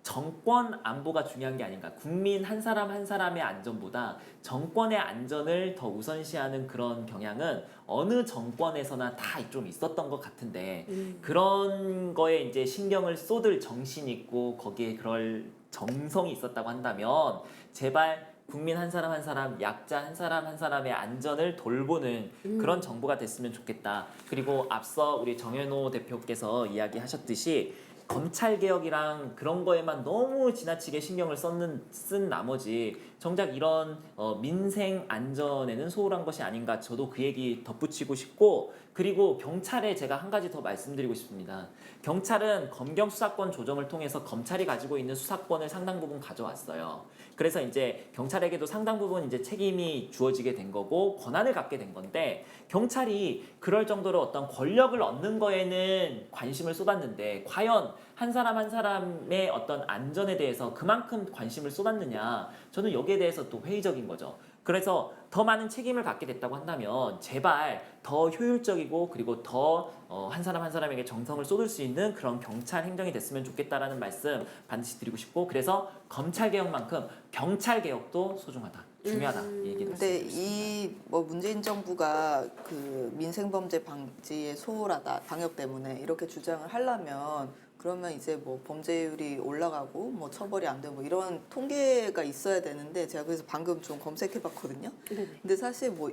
정권 안보가 중요한 게 아닌가. 국민 한 사람 한 사람의 안전보다 정권의 안전을 더 우선시하는 그런 경향은 어느 정권에서나 다 좀 있었던 것 같은데 그런 거에 이제 신경을 쏟을 정신 있고 거기에 그럴 정성이 있었다고 한다면 제발 국민 한 사람 한 사람, 약자 한 사람 한 사람의 안전을 돌보는 그런 정부가 됐으면 좋겠다. 그리고 앞서 우리 정현호 대표께서 이야기하셨듯이 검찰 개혁이랑 그런 거에만 너무 지나치게 신경을 쓴 나머지 정작 이런 민생 안전에는 소홀한 것이 아닌가 저도 그 얘기 덧붙이고 싶고 그리고 경찰에 제가 한 가지 더 말씀드리고 싶습니다. 경찰은 검경 수사권 조정을 통해서 검찰이 가지고 있는 수사권을 상당 부분 가져왔어요. 그래서 이제 경찰에게도 상당 부분 이제 책임이 주어지게 된 거고 권한을 갖게 된 건데 경찰이 그럴 정도로 어떤 권력을 얻는 거에는 관심을 쏟았는데 과연 한 사람 한 사람의 어떤 안전에 대해서 그만큼 관심을 쏟았느냐 저는 여기에 대해서 또 회의적인 거죠. 그래서 더 많은 책임을 갖게 됐다고 한다면 제발 더 효율적이고 그리고 더 한 사람 한 사람에게 정성을 쏟을 수 있는 그런 경찰 행정이 됐으면 좋겠다라는 말씀 반드시 드리고 싶고 그래서 검찰 개혁만큼 경찰 개혁도 소중하다. 중요하다. 이 얘기도 근데 말씀드리고 이 뭐 문재인 정부가 그 민생범죄 방지에 소홀하다 방역 때문에 이렇게 주장을 하려면 그러면 이제 뭐 범죄율이 올라가고 뭐 처벌이 안 되고 뭐 이런 통계가 있어야 되는데 제가 그래서 방금 좀 검색해봤거든요. 근데 사실 뭐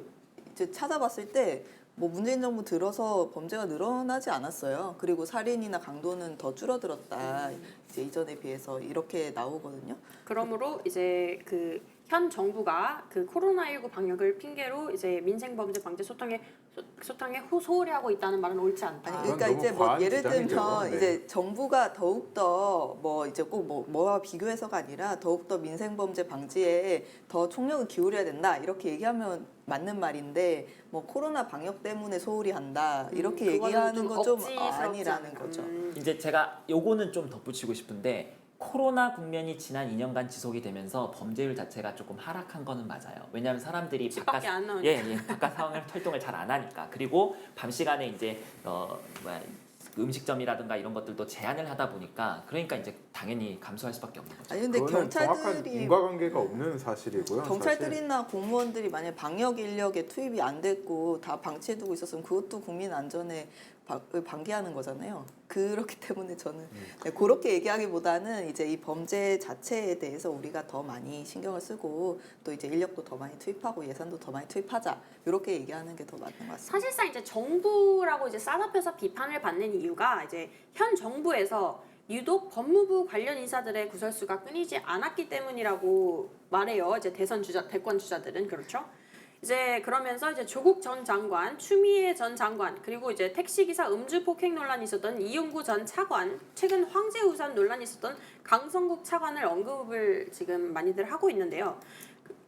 이제 찾아봤을 때 뭐 문재인 정부 들어서 범죄가 늘어나지 않았어요. 그리고 살인이나 강도는 더 줄어들었다. 이제 이전에 비해서 이렇게 나오거든요. 그러므로 이제 그 현 정부가 그 코로나19 방역을 핑계로 이제 민생범죄 방지 소통에 소홀히 하고 있다는 말은 옳지 않다. 아니 그러니까 너무 이제 뭐 과한 예를 주장이죠. 들면 네. 이제 정부가 더욱더 뭐 이제 꼭 뭐와 비교해서가 아니라 더욱더 민생범죄 방지에 더 총력을 기울여야 된다 이렇게 얘기하면 맞는 말인데 뭐 코로나 방역 때문에 소홀히 한다 이렇게 얘기하는 건 좀 아니라는 거죠. 이제 제가 요거는 좀 덧붙이고 싶은데 코로나 국면이 지난 2년간 지속이 되면서 범죄율 자체가 조금 하락한 거는 맞아요. 왜냐하면 사람들이 집 밖에 안 나오니까. 바깥 활동을 잘 안 하니까. 그리고 밤 시간에 이제 음식점이라든가 이런 것들도 제한을 하다 보니까 그러니까 이제 당연히 감소할 수밖에 없는 거죠. 아니 근데 그거는 정확한 경찰들이 인과관계가 없는 사실이고요. 경찰들이나 공무원들이 만약 방역 인력에 투입이 안 됐고 다 방치해두고 있었으면 그것도 국민 안전에 방기하는 거잖아요. 그렇기 때문에 저는 그렇게 얘기하기보다는 이제 이 범죄 자체에 대해서 우리가 더 많이 신경을 쓰고 또 이제 인력도 더 많이 투입하고 예산도 더 많이 투입하자 이렇게 얘기하는 게 더 맞는 것 같습니다. 사실상 이제 정부라고 이제 싸잡혀서 비판을 받는 이유가 이제 현 정부에서 유독 법무부 관련 인사들의 구설수가 끊이지 않았기 때문이라고 말해요. 이제 대권 주자들은 그렇죠. 이제 그러면서 이제 조국 전 장관, 추미애 전 장관, 그리고 이제 택시기사 음주 폭행 논란이 있었던 이용구 전 차관, 최근 황제 우산 논란이 있었던 강성국 차관을 언급을 지금 많이들 하고 있는데요.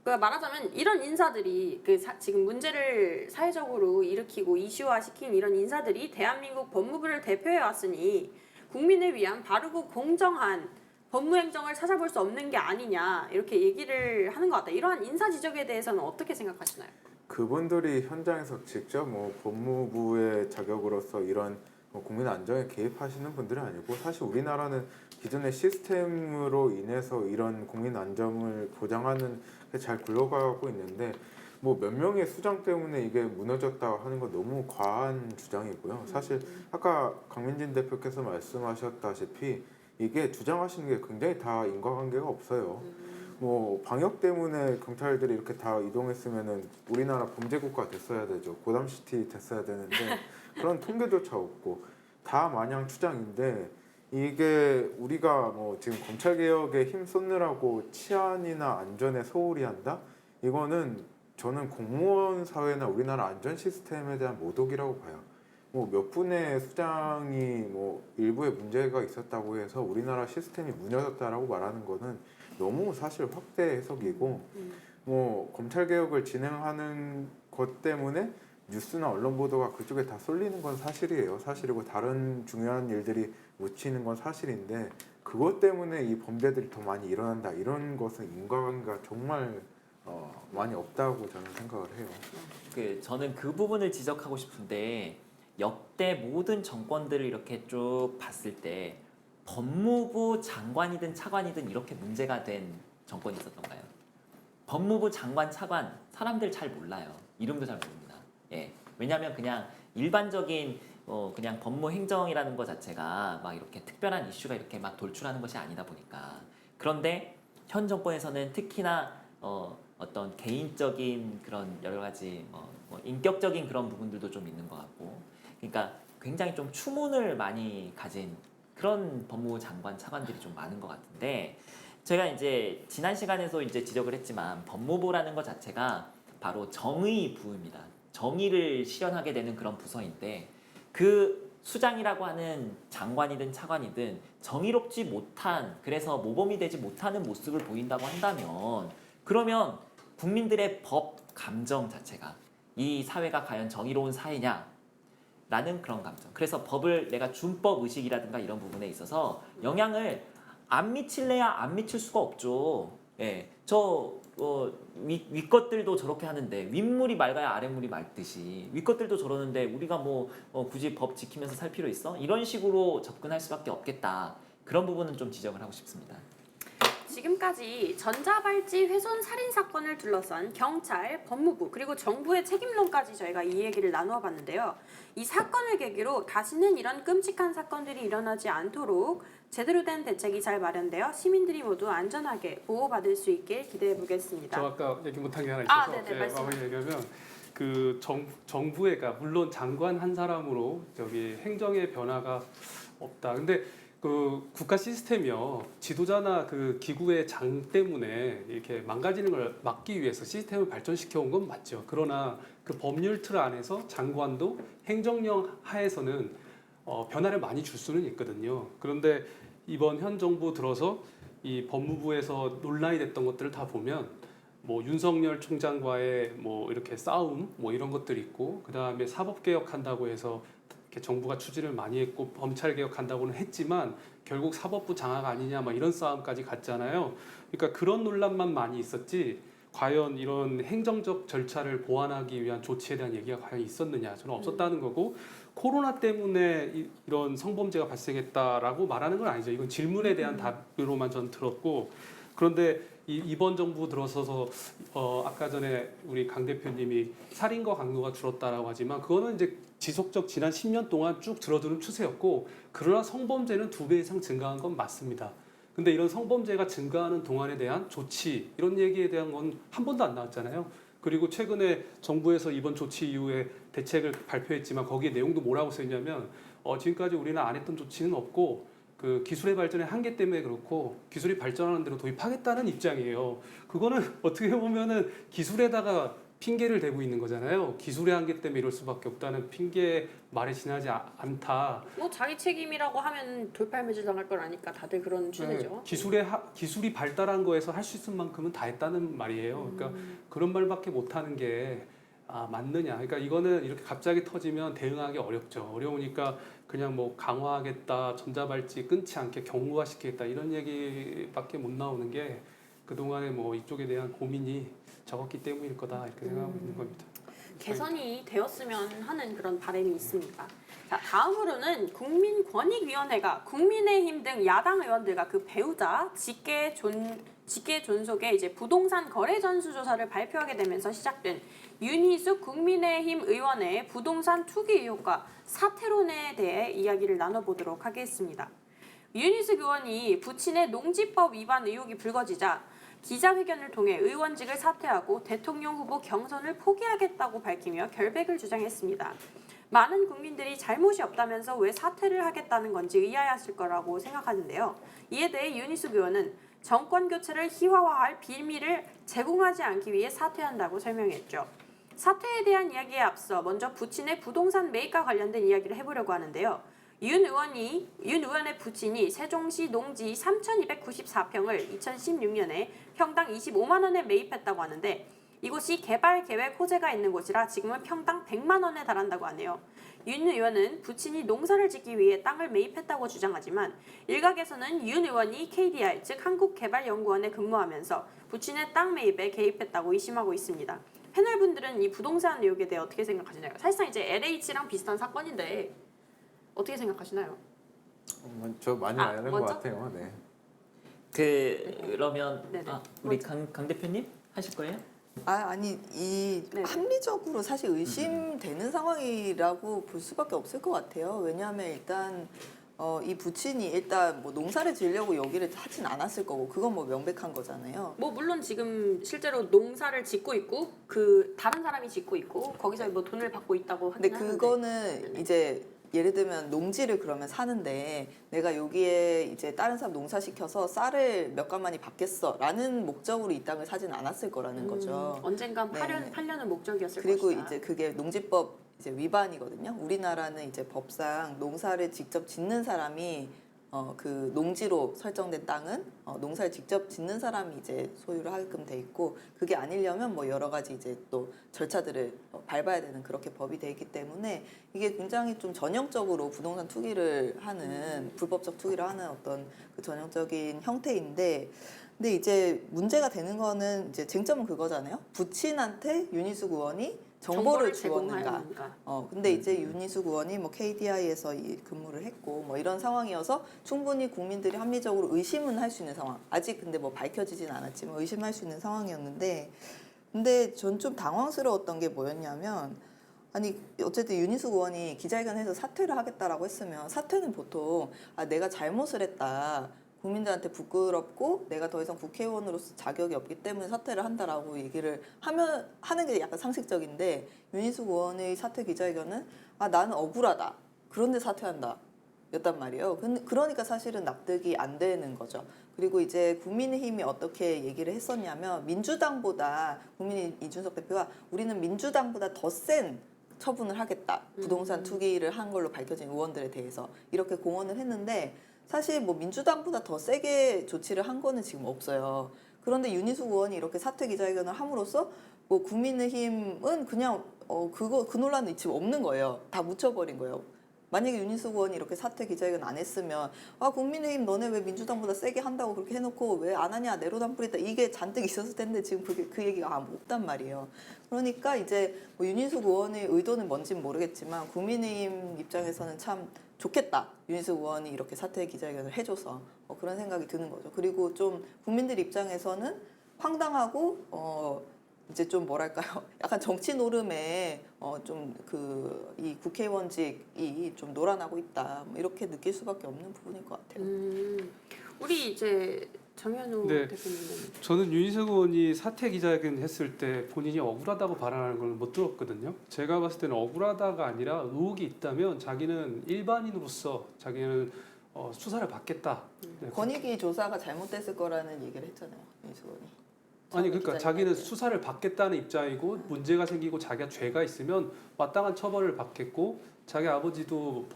말하자면 이런 인사들이 지금 문제를 사회적으로 일으키고 이슈화시킨 이런 인사들이 대한민국 법무부를 대표해 왔으니 국민을 위한 바르고 공정한 법무행정을 찾아볼 수 없는 게 아니냐 이렇게 얘기를 하는 것 같아요. 이러한 인사 지적에 대해서는 어떻게 생각하시나요? 그분들이 현장에서 직접 뭐 법무부의 자격으로서 이런 뭐 국민 안정에 개입하시는 분들이 아니고 사실 우리나라는 기존의 시스템으로 인해서 이런 국민 안정을 보장하는 게 잘 굴러가고 있는데 뭐 몇 명의 수장 때문에 이게 무너졌다 하는 건 너무 과한 주장이고요. 사실 아까 강민진 대표께서 말씀하셨다시피 이게 주장하시는 게 굉장히 다 인과관계가 없어요. 뭐 방역 때문에 경찰들이 이렇게 다 이동했으면은 우리나라 범죄국가 됐어야 되죠. 고담시티 됐어야 되는데 그런 통계조차 없고 다 마냥 추장인데 이게 우리가 뭐 지금 검찰 개혁에 힘 쏟느라고 치안이나 안전에 소홀히 한다? 이거는 저는 공무원 사회나 우리나라 안전 시스템에 대한 모독이라고 봐요. 뭐 몇 분의 수장이 뭐 일부에 문제가 있었다고 해서 우리나라 시스템이 무너졌다라고 말하는 거는 너무 사실 확대 해석이고 뭐 검찰 개혁을 진행하는 것 때문에 뉴스나 언론 보도가 그쪽에 다 쏠리는 건 사실이에요. 사실이고 다른 중요한 일들이 묻히는 건 사실인데 그것 때문에 이 범죄들이 더 많이 일어난다 이런 것은 인과관계가 정말 많이 없다고 저는 생각을 해요. 저는 그 부분을 지적하고 싶은데 역대 모든 정권들을 이렇게 쭉 봤을 때 법무부 장관이든 차관이든 이렇게 문제가 된 정권이 있었던가요? 법무부 장관, 차관 사람들 잘 몰라요. 이름도 잘 모릅니다. 예. 왜냐하면 그냥 일반적인 그냥 법무행정이라는 것 자체가 막 이렇게 특별한 이슈가 이렇게 막 돌출하는 것이 아니다 보니까. 그런데 현 정권에서는 특히나 어떤 개인적인 그런 여러 가지 뭐 인격적인 그런 부분들도 좀 있는 것 같고, 그러니까 굉장히 좀 추문을 많이 가진 그런 법무부 장관, 차관들이 좀 많은 것 같은데, 제가 이제 지난 시간에도 이제 지적을 했지만 법무부라는 것 자체가 바로 정의 부입니다. 정의를 실현하게 되는 그런 부서인데 그 수장이라고 하는 장관이든 차관이든 정의롭지 못한, 그래서 모범이 되지 못하는 모습을 보인다고 한다면 그러면 국민들의 법 감정 자체가 이 사회가 과연 정의로운 사회냐 라는 그런 감정. 그래서 법을 내가 준법 의식이라든가 이런 부분에 있어서 영향을 안 미칠래야 안 미칠 수가 없죠. 예, 윗것들도 저렇게 하는데 윗물이 맑아야 아랫물이 맑듯이 윗것들도 저러는데 우리가 뭐 굳이 법 지키면서 살 필요 있어? 이런 식으로 접근할 수밖에 없겠다. 그런 부분은 좀 지적을 하고 싶습니다. 지금까지 전자발찌 훼손 살인 사건을 둘러싼 경찰, 법무부 그리고 정부의 책임론까지 저희가 이 얘기를 나누어 봤는데요. 이 사건을 계기로 다시는 이런 끔찍한 사건들이 일어나지 않도록 제대로 된 대책이 잘 마련되어 시민들이 모두 안전하게 보호받을 수 있길 기대해 보겠습니다. 저 아까 얘기 못한 게 하나 있어서 네네, 말씀하세요. 마무리 얘기하면 그 정부가 물론 장관 한 사람으로 행정의 변화가 없다. 근데 그 국가 시스템이요, 지도자나 그 기구의 장 때문에 이렇게 망가지는 걸 막기 위해서 시스템을 발전시켜 온 건 맞죠. 그러나 그 법률 틀 안에서 장관도 행정령 하에서는 변화를 많이 줄 수는 있거든요. 그런데 이번 현 정부 들어서 이 법무부에서 논란이 됐던 것들을 다 보면 뭐 윤석열 총장과의 뭐 이렇게 싸움 뭐 이런 것들이 있고, 그 다음에 사법 개혁한다고 해서 이렇게 정부가 추진을 많이 했고 검찰 개혁한다고는 했지만 결국 사법부 장악 아니냐 막 이런 싸움까지 갔잖아요. 그러니까 그런 논란만 많이 있었지 과연 이런 행정적 절차를 보완하기 위한 조치에 대한 얘기가 과연 있었느냐, 저는 없었다는 거고, 코로나 때문에 이런 성범죄가 발생했다라고 말하는 건 아니죠. 이건 질문에 대한 답으로만 전 들었고, 그런데 이번 정부 들어서서 아까 전에 우리 강 대표님이 살인과 강도가 줄었다라고 하지만 그거는 이제 지속적 지난 10년 동안 쭉 줄어드는 추세였고, 그러나 성범죄는 2배 이상 증가한 건 맞습니다. 근데 이런 성범죄가 증가하는 동안에 대한 조치, 이런 얘기에 대한 건 한 번도 안 나왔잖아요. 그리고 최근에 정부에서 이번 조치 이후에 대책을 발표했지만 거기에 내용도 뭐라고 써있냐면 지금까지 우리는 안 했던 조치는 없고 그 기술의 발전의 한계 때문에 그렇고 기술이 발전하는 대로 도입하겠다는 입장이에요. 그거는 어떻게 보면은 기술에다가 핑계를 대고 있는 거잖아요. 기술의 한계 때문에 이럴 수밖에 없다는 핑계 말에 지나지 않다. 뭐 자기 책임이라고 하면 돌팔매질 당할 걸 아니까 다들 그런 추세죠. 기술이 발달한 거에서 할 수 있을 만큼은 다 했다는 말이에요. 그러니까 그런 말밖에 못 하는 게 맞느냐. 그러니까 이거는 이렇게 갑자기 터지면 대응하기 어렵죠. 어려우니까 그냥 뭐 강화하겠다, 전자발찌 끊지 않게 경무화시키겠다 이런 얘기밖에 못 나오는 게 그동안에 뭐 이쪽에 대한 고민이 적었기 때문일 거다 이렇게 생각하고 있는 겁니다. 개선이 되었으면 하는 그런 바람이 있습니다. 자, 다음으로는 국민권익위원회가 국민의힘 등 야당 의원들과 그 배우자 직계 존속의 이제 부동산 거래 전수 조사를 발표하게 되면서 시작된 윤희숙 국민의힘 의원의 부동산 투기 의혹과 사퇴론에 대해 이야기를 나눠보도록 하겠습니다. 윤희숙 의원이 부친의 농지법 위반 의혹이 불거지자 기자회견을 통해 의원직을 사퇴하고 대통령 후보 경선을 포기하겠다고 밝히며 결백을 주장했습니다. 많은 국민들이 잘못이 없다면서 왜 사퇴를 하겠다는 건지 의아해하실 거라고 생각하는데요. 이에 대해 윤희숙 의원은 정권 교체를 희화화할 빌미를 제공하지 않기 위해 사퇴한다고 설명했죠. 사퇴에 대한 이야기에 앞서 먼저 부친의 부동산 매입과 관련된 이야기를 해보려고 하는데요. 윤 의원의 부친이 세종시 농지 3,294평을 2016년에 평당 25만 원에 매입했다고 하는데 이곳이 개발 계획 호재가 있는 곳이라 지금은 평당 100만 원에 달한다고 하네요. 윤 의원은 부친이 농사를 짓기 위해 땅을 매입했다고 주장하지만 일각에서는 윤 의원이 KDR 즉 한국개발연구원에 근무하면서 부친의 땅 매입에 개입했다고 의심하고 있습니다. 패널 분들은 이 부동산 의혹에 대해 어떻게 생각하시나요? 사실상 이제 LH랑 비슷한 사건인데 어떻게 생각하시나요? 저 많이 아는 것 먼저? 같아요. 네. 그러면 네네. 우리 강 대표님 하실 거예요? 아니 이 네. 합리적으로 사실 의심되는 상황이라고 볼 수밖에 없을 것 같아요. 왜냐하면 일단 이 부친이 일단 뭐 농사를 지으려고 여기를 하진 않았을 거고 그건 뭐 명백한 거잖아요. 뭐 물론 지금 실제로 농사를 짓고 있고 그 다른 사람이 짓고 있고 거기서 뭐 돈을 받고 있다고 근데 하긴 하는데 그거는 네네. 이제 예를 들면 농지를 그러면 사는데 내가 여기에 이제 다른 사람 농사 시켜서 쌀을 몇 가마니 받겠어라는 목적으로 이 땅을 사진 않았을 거라는 거죠. 언젠간 네. 팔려는 목적이었을 그리고 것이다. 이제 그게 농지법 이제 위반이거든요. 우리나라는 이제 법상 농사를 직접 짓는 사람이 그 농지로 설정된 땅은 농사를 직접 짓는 사람이 이제 소유를 하게끔 돼 있고 그게 아니려면 뭐 여러 가지 이제 또 절차들을 밟아야 되는 그렇게 법이 돼 있기 때문에 이게 굉장히 좀 전형적으로 부동산 투기를 하는 불법적 투기를 하는 어떤 그 전형적인 형태인데 근데 이제 문제가 되는 거는 이제 쟁점은 그거잖아요. 부친한테 윤희숙 의원이 정보를 주었는가. 제공하였는가. 근데 이제 윤희숙 의원이 뭐 KDI에서 근무를 했고 뭐 이런 상황이어서 충분히 국민들이 합리적으로 의심은 할 수 있는 상황. 아직 근데 뭐 밝혀지진 않았지만 의심할 수 있는 상황이었는데 근데 전 좀 당황스러웠던 게 뭐였냐면 아니 어쨌든 윤희숙 의원이 기자회견에서 사퇴를 하겠다라고 했으면 사퇴는 보통 내가 잘못을 했다. 국민들한테 부끄럽고 내가 더 이상 국회의원으로서 자격이 없기 때문에 사퇴를 한다라고 얘기를 하는 게 약간 상식적인데 윤희숙 의원의 사퇴 기자회견은 나는 억울하다. 그런데 사퇴한다. 였단 말이에요. 그러니까 사실은 납득이 안 되는 거죠. 그리고 이제 국민의힘이 어떻게 얘기를 했었냐면 민주당보다 국민의힘 이준석 대표가 우리는 민주당보다 더 센 처분을 하겠다. 부동산 투기를 한 걸로 밝혀진 의원들에 대해서 이렇게 공언을 했는데 사실 뭐 민주당보다 더 세게 조치를 한 거는 지금 없어요. 그런데 윤희숙 의원이 이렇게 사퇴 기자회견을 함으로써 뭐 국민의힘은 그냥 그 논란은 지금 없는 거예요. 다 묻혀버린 거예요. 만약에 윤희숙 의원이 이렇게 사퇴 기자회견 안 했으면 국민의힘 너네 왜 민주당보다 세게 한다고 그렇게 해놓고 왜 안 하냐 내로남불이다 이게 잔뜩 있었을 텐데 지금 그 얘기가 없단 말이에요. 그러니까 이제 뭐 윤희숙 의원의 의도는 뭔지는 모르겠지만 국민의힘 입장에서는 참 좋겠다. 윤희숙 의원이 이렇게 사퇴 기자회견을 해줘서 그런 생각이 드는 거죠. 그리고 좀 국민들 입장에서는 황당하고 이제 좀 뭐랄까요? 약간 정치 노름에 좀 이 국회의원직이 좀 놀아나고 있다. 뭐 이렇게 느낄 수밖에 없는 부분일 것 같아요. 우리 이제 정현우 네. 대표님은 저는 윤희숙 의원이 사퇴 기자회견 했을 때 본인이 억울하다고 발언하는 걸 못 들었거든요. 제가 봤을 때는 억울하다가 아니라 의혹이 있다면 자기는 일반인으로서 자기는 수사를 받겠다. 네. 권익위 조사가 잘못됐을 거라는 얘기를 했잖아요. 윤희숙 의원이. 아니 그러니까 자기는 기자회견 때. 수사를 받겠다는 입장이고 문제가 생기고 자기가 죄가 있으면 마땅한 처벌을 받겠고 자기 아버지도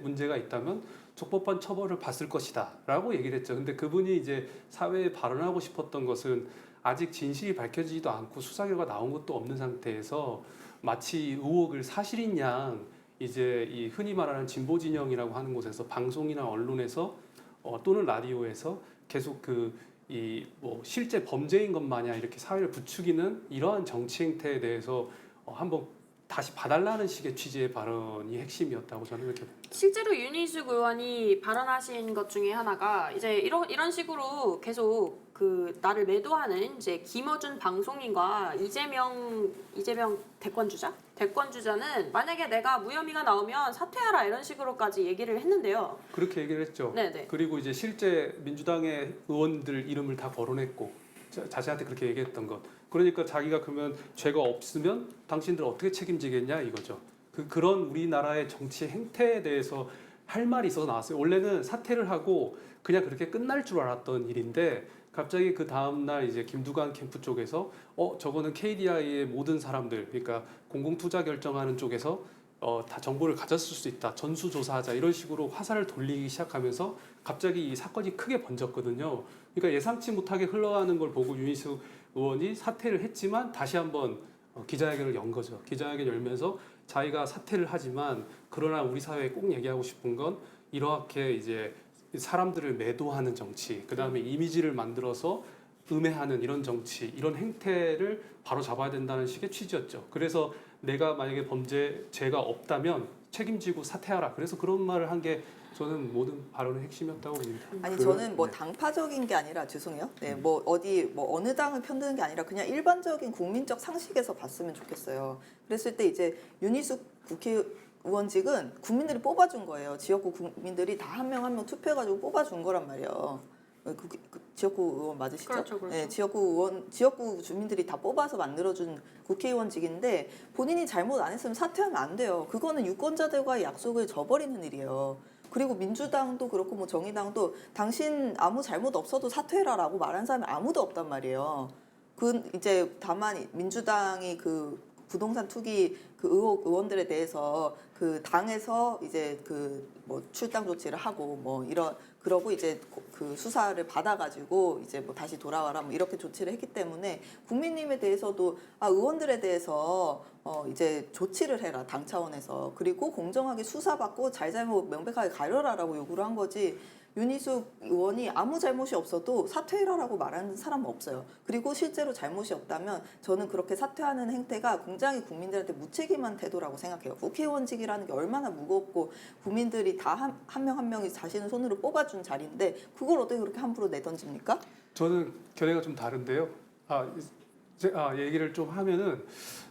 문제가 있다면 적법한 처벌을 받을 것이다라고 얘기를 했죠. 근데 그분이 이제 사회에 발언하고 싶었던 것은 아직 진실이 밝혀지지도 않고 수사 결과 나온 것도 없는 상태에서 마치 의혹을 사실인 양 이제 이 흔히 말하는 진보 진영이라고 하는 곳에서 방송이나 언론에서 또는 라디오에서 계속 뭐 실제 범죄인 것 마냥 이렇게 사회를 부추기는 이러한 정치 행태에 대해서 한번 다시 봐달라는 식의 취지의 발언이 핵심이었다고 저는 이렇게 봅니다. 실제로 윤희숙 의원이 발언하신 것 중에 하나가 이제 이런 식으로 계속 그 나를 매도하는 이제 김어준 방송인과 이재명 대권주자는 만약에 내가 무혐의가 나오면 사퇴하라 이런 식으로까지 얘기를 했는데요. 그렇게 얘기를 했죠. 네네. 그리고 이제 실제 민주당의 의원들 이름을 다 거론했고 자신한테 그렇게 얘기했던 것. 그러니까 자기가 그러면 죄가 없으면 당신들 어떻게 책임지겠냐 이거죠. 그런 우리나라의 정치 행태에 대해서 할 말이 있어서 나왔어요. 원래는 사퇴를 하고 그냥 그렇게 끝날 줄 알았던 일인데 갑자기 그 다음 날 이제 김두관 캠프 쪽에서 저거는 KDI의 모든 사람들, 그러니까 공공투자 결정하는 쪽에서 다 정보를 가졌을 수 있다. 전수조사하자 이런 식으로 화살을 돌리기 시작하면서 갑자기 이 사건이 크게 번졌거든요. 그러니까 예상치 못하게 흘러가는 걸 보고 윤희숙 의원이 사퇴를 했지만 다시 한번 기자회견을 연 거죠. 기자회견 열면서 자기가 사퇴를 하지만 그러나 우리 사회에 꼭 얘기하고 싶은 건 이렇게 이제 사람들을 매도하는 정치, 그 다음에 이미지를 만들어서 음해하는 이런 정치, 이런 행태를 바로 잡아야 된다는 식의 취지였죠. 그래서 내가 만약에 죄가 없다면 책임지고 사퇴하라. 그래서 그런 말을 한 게 저는 모든 발언의 핵심이었다고 봅니다. 아니 저는 뭐 당파적인 게 아니라 죄송해요. 네, 뭐 어느 당을 편드는 게 아니라 그냥 일반적인 국민적 상식에서 봤으면 좋겠어요. 그랬을 때 이제 윤희숙 국회의원직은 국민들이 뽑아준 거예요. 지역구 국민들이 다 한 명 한 명 투표해가지고 뽑아준 거란 말이에요. 지역구 의원 맞으시죠? 그렇죠, 그렇죠. 네, 지역구 주민들이 다 뽑아서 만들어준 국회의원직인데 본인이 잘못 안 했으면 사퇴하면 안 돼요. 그거는 유권자들과의 약속을 저버리는 일이에요. 그리고 민주당도 그렇고 뭐 정의당도 당신 아무 잘못 없어도 사퇴해라라고 말한 사람이 아무도 없단 말이에요. 이제 다만 민주당이 그 부동산 투기 그 의원들에 대해서 그 당에서 이제 그 뭐 출당 조치를 하고 뭐 그러고 이제 그 수사를 받아가지고 이제 뭐 다시 돌아와라 뭐 이렇게 조치를 했기 때문에 국민님에 대해서도 의원들에 대해서 이제 조치를 해라 당 차원에서 그리고 공정하게 수사받고 잘잘못 명백하게 가려라라고 요구를 한 거지. 윤희숙 의원이 아무 잘못이 없어도 사퇴해라라고 말하는 사람은 없어요. 그리고 실제로 잘못이 없다면 저는 그렇게 사퇴하는 행태가 굉장히 국민들한테 무책임한 태도라고 생각해요. 국회의원직이라는 게 얼마나 무겁고 국민들이 다 한 명 한 명이 자신의 손으로 뽑아준 자리인데 그걸 어떻게 그렇게 함부로 내던집니까? 저는 견해가 좀 다른데요. 얘기를 좀 하면은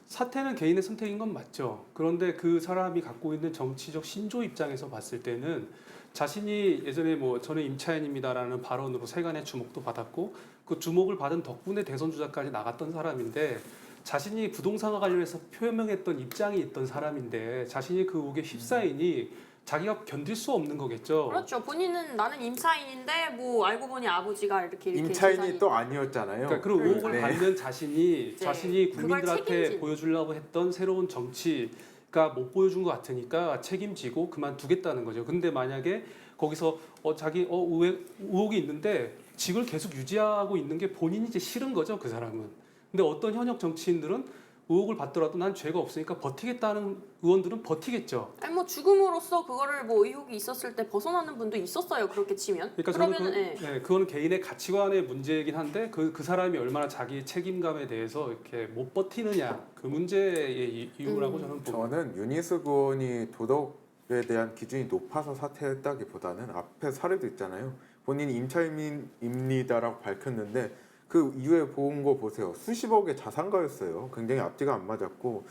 사퇴는 개인의 선택인 건 맞죠. 그런데 그 사람이 갖고 있는 정치적 신조 입장에서 봤을 때는 자신이 예전에 뭐 저는 임차인입니다라는 발언으로 세간의 주목도 받았고 그 주목을 받은 덕분에 대선 주자까지 나갔던 사람인데 자신이 부동산과 관련해서 표명했던 입장이 있던 사람인데 자신이 그 의혹에 휩싸이니 자기가 견딜 수 없는 거겠죠. 그렇죠. 본인은 나는 임차인인데 뭐 알고 보니 아버지가 이렇게 임차인이 재산이 또 아니었잖아요. 그러니까 그런 의혹을 네. 받는 자신이 그걸 국민들한테 책임진. 보여주려고 했던 새로운 정치가 못 보여준 것 같으니까 책임지고 그만두겠다는 거죠. 근데 만약에 거기서 자기 의혹이 있는데 직을 계속 유지하고 있는 게 본인이 이제 싫은 거죠, 그 사람은. 근데 어떤 현역 정치인들은 의혹을 받더라도 난 죄가 없으니까 버티겠다는 의원들은 버티겠죠. 아니 뭐 죽음으로써 그거를 뭐 의혹이 있었을 때 벗어나는 분도 있었어요. 그렇게 치면. 그러니까 저는 그거는 개인의 가치관의 문제이긴 한데 그 사람이 얼마나 자기 책임감에 대해서 이렇게 못 버티느냐 그 문제의 이유라고 저는 봅니다. 저는 윤희숙 의원이 도덕에 대한 기준이 높아서 사퇴했다기보다는 앞에 사례도 있잖아요. 본인이 임차인입니다라고 밝혔는데 그 이후에 본 거 보세요. 수십억의 자산가였어요. 굉장히 앞뒤가 안 맞았고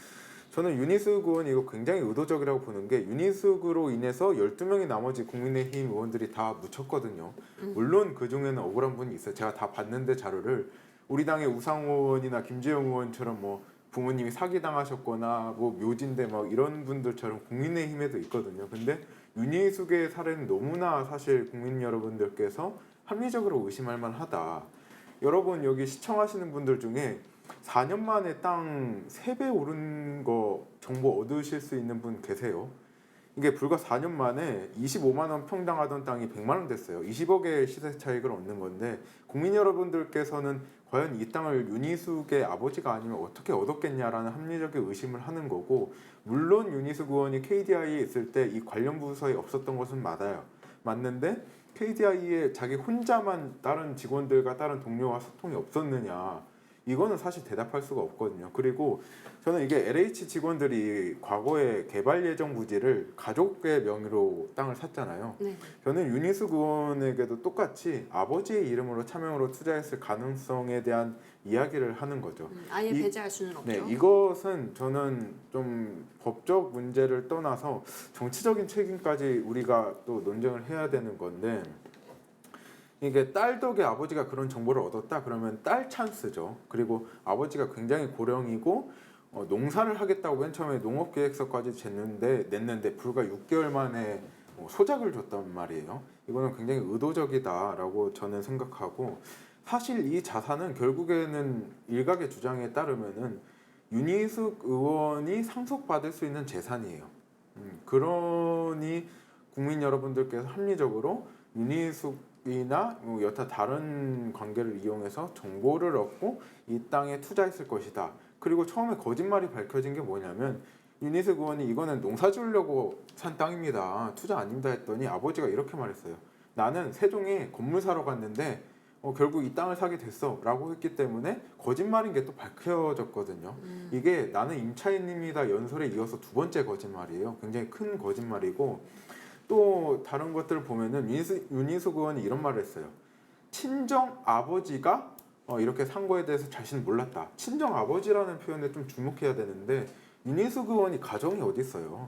저는 윤희숙 의원이 이거 굉장히 의도적이라고 보는 게 윤희숙으로 인해서 12명의 나머지 국민의힘 의원들이 다 묻혔거든요. 물론 그중에는 억울한 분이 있어요. 제가 다 봤는데 자료를 우리 당의 우상호 의원이나 김재용 의원처럼 뭐 부모님이 사기당하셨거나 뭐 묘진대 막 이런 분들처럼 국민의힘에도 있거든요. 근데 윤희숙의 사례는 너무나 사실 국민 여러분들께서 합리적으로 의심할 만하다. 여러분 여기 시청하시는 분들 중에 4년 만에 땅 3배 오른 거 정보 얻으실 수 있는 분 계세요? 이게 불과 4년 만에 25만 원 평당 하던 땅이 100만 원 됐어요. 20억의 시세 차익을 얻는 건데 국민 여러분들께서는 과연 이 땅을 윤희숙의 아버지가 아니면 어떻게 얻었겠냐라는 합리적인 의심을 하는 거고 물론 윤희숙 의원이 KDI에 있을 때 이 관련 부서에 없었던 것은 맞는데 KDI에 자기 혼자만 다른 직원들과 다른 동료와 소통이 없었느냐 이거는 사실 대답할 수가 없거든요. 그리고 저는 이게 LH 직원들이 과거에 개발 예정 부지를 가족의 명의로 땅을 샀잖아요. 네. 저는 윤희숙 의원에게도 똑같이 아버지의 이름으로 차명으로 투자했을 가능성에 대한 이야기를 하는 거죠. 아예 배제할 수는 없죠. 네, 이것은 저는 좀 법적 문제를 떠나서 정치적인 책임까지 우리가 또 논쟁을 해야 되는 건데 이게 딸 덕에 아버지가 그런 정보를 얻었다 그러면 딸 찬스죠. 그리고 아버지가 굉장히 고령이고 농사를 하겠다고 맨 처음에 농업계획서까지 냈는데 불과 6개월 만에 소작을 줬단 말이에요. 이거는 굉장히 의도적이다라고 저는 생각하고, 사실 이 자산은 결국에는 일각의 주장에 따르면은 윤희숙 의원이 상속받을 수 있는 재산이에요. 그러니 국민 여러분들께서 합리적으로 윤희숙이나 여타 다른 관계를 이용해서 정보를 얻고 이 땅에 투자했을 것이다. 그리고 처음에 거짓말이 밝혀진 게 뭐냐면, 윤희숙 의원이 이거는 농사 지으려고 산 땅입니다, 투자 아닙니다 했더니 아버지가 이렇게 말했어요. 나는 세종에 건물 사러 갔는데 결국 이 땅을 사게 됐어 라고 했기 때문에 거짓말인 게 또 밝혀졌거든요. 이게 나는 임차인입니다 연설에 이어서 두 번째 거짓말이에요. 굉장히 큰 거짓말이고, 또 다른 것들을 보면은 윤희숙 의원이 이런 말을 했어요. 친정 아버지가 이렇게 산 거에 대해서 자신은 몰랐다. 친정 아버지라는 표현에 좀 주목해야 되는데, 윤희숙 의원이 가정이 어디 있어요?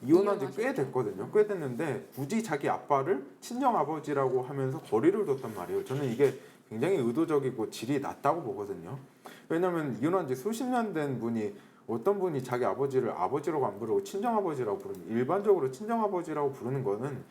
이혼한 지 꽤 됐거든요. 꽤 됐는데 굳이 자기 아빠를 친정 아버지라고 하면서 거리를 뒀단 말이에요. 저는 이게 굉장히 의도적이고 질이 낮다고 보거든요. 왜냐하면 이혼한 지 수십 년 된 분이, 어떤 분이 자기 아버지를 아버지라고 안 부르고 친정 아버지라고 부르는, 일반적으로 친정 아버지라고 부르는 거는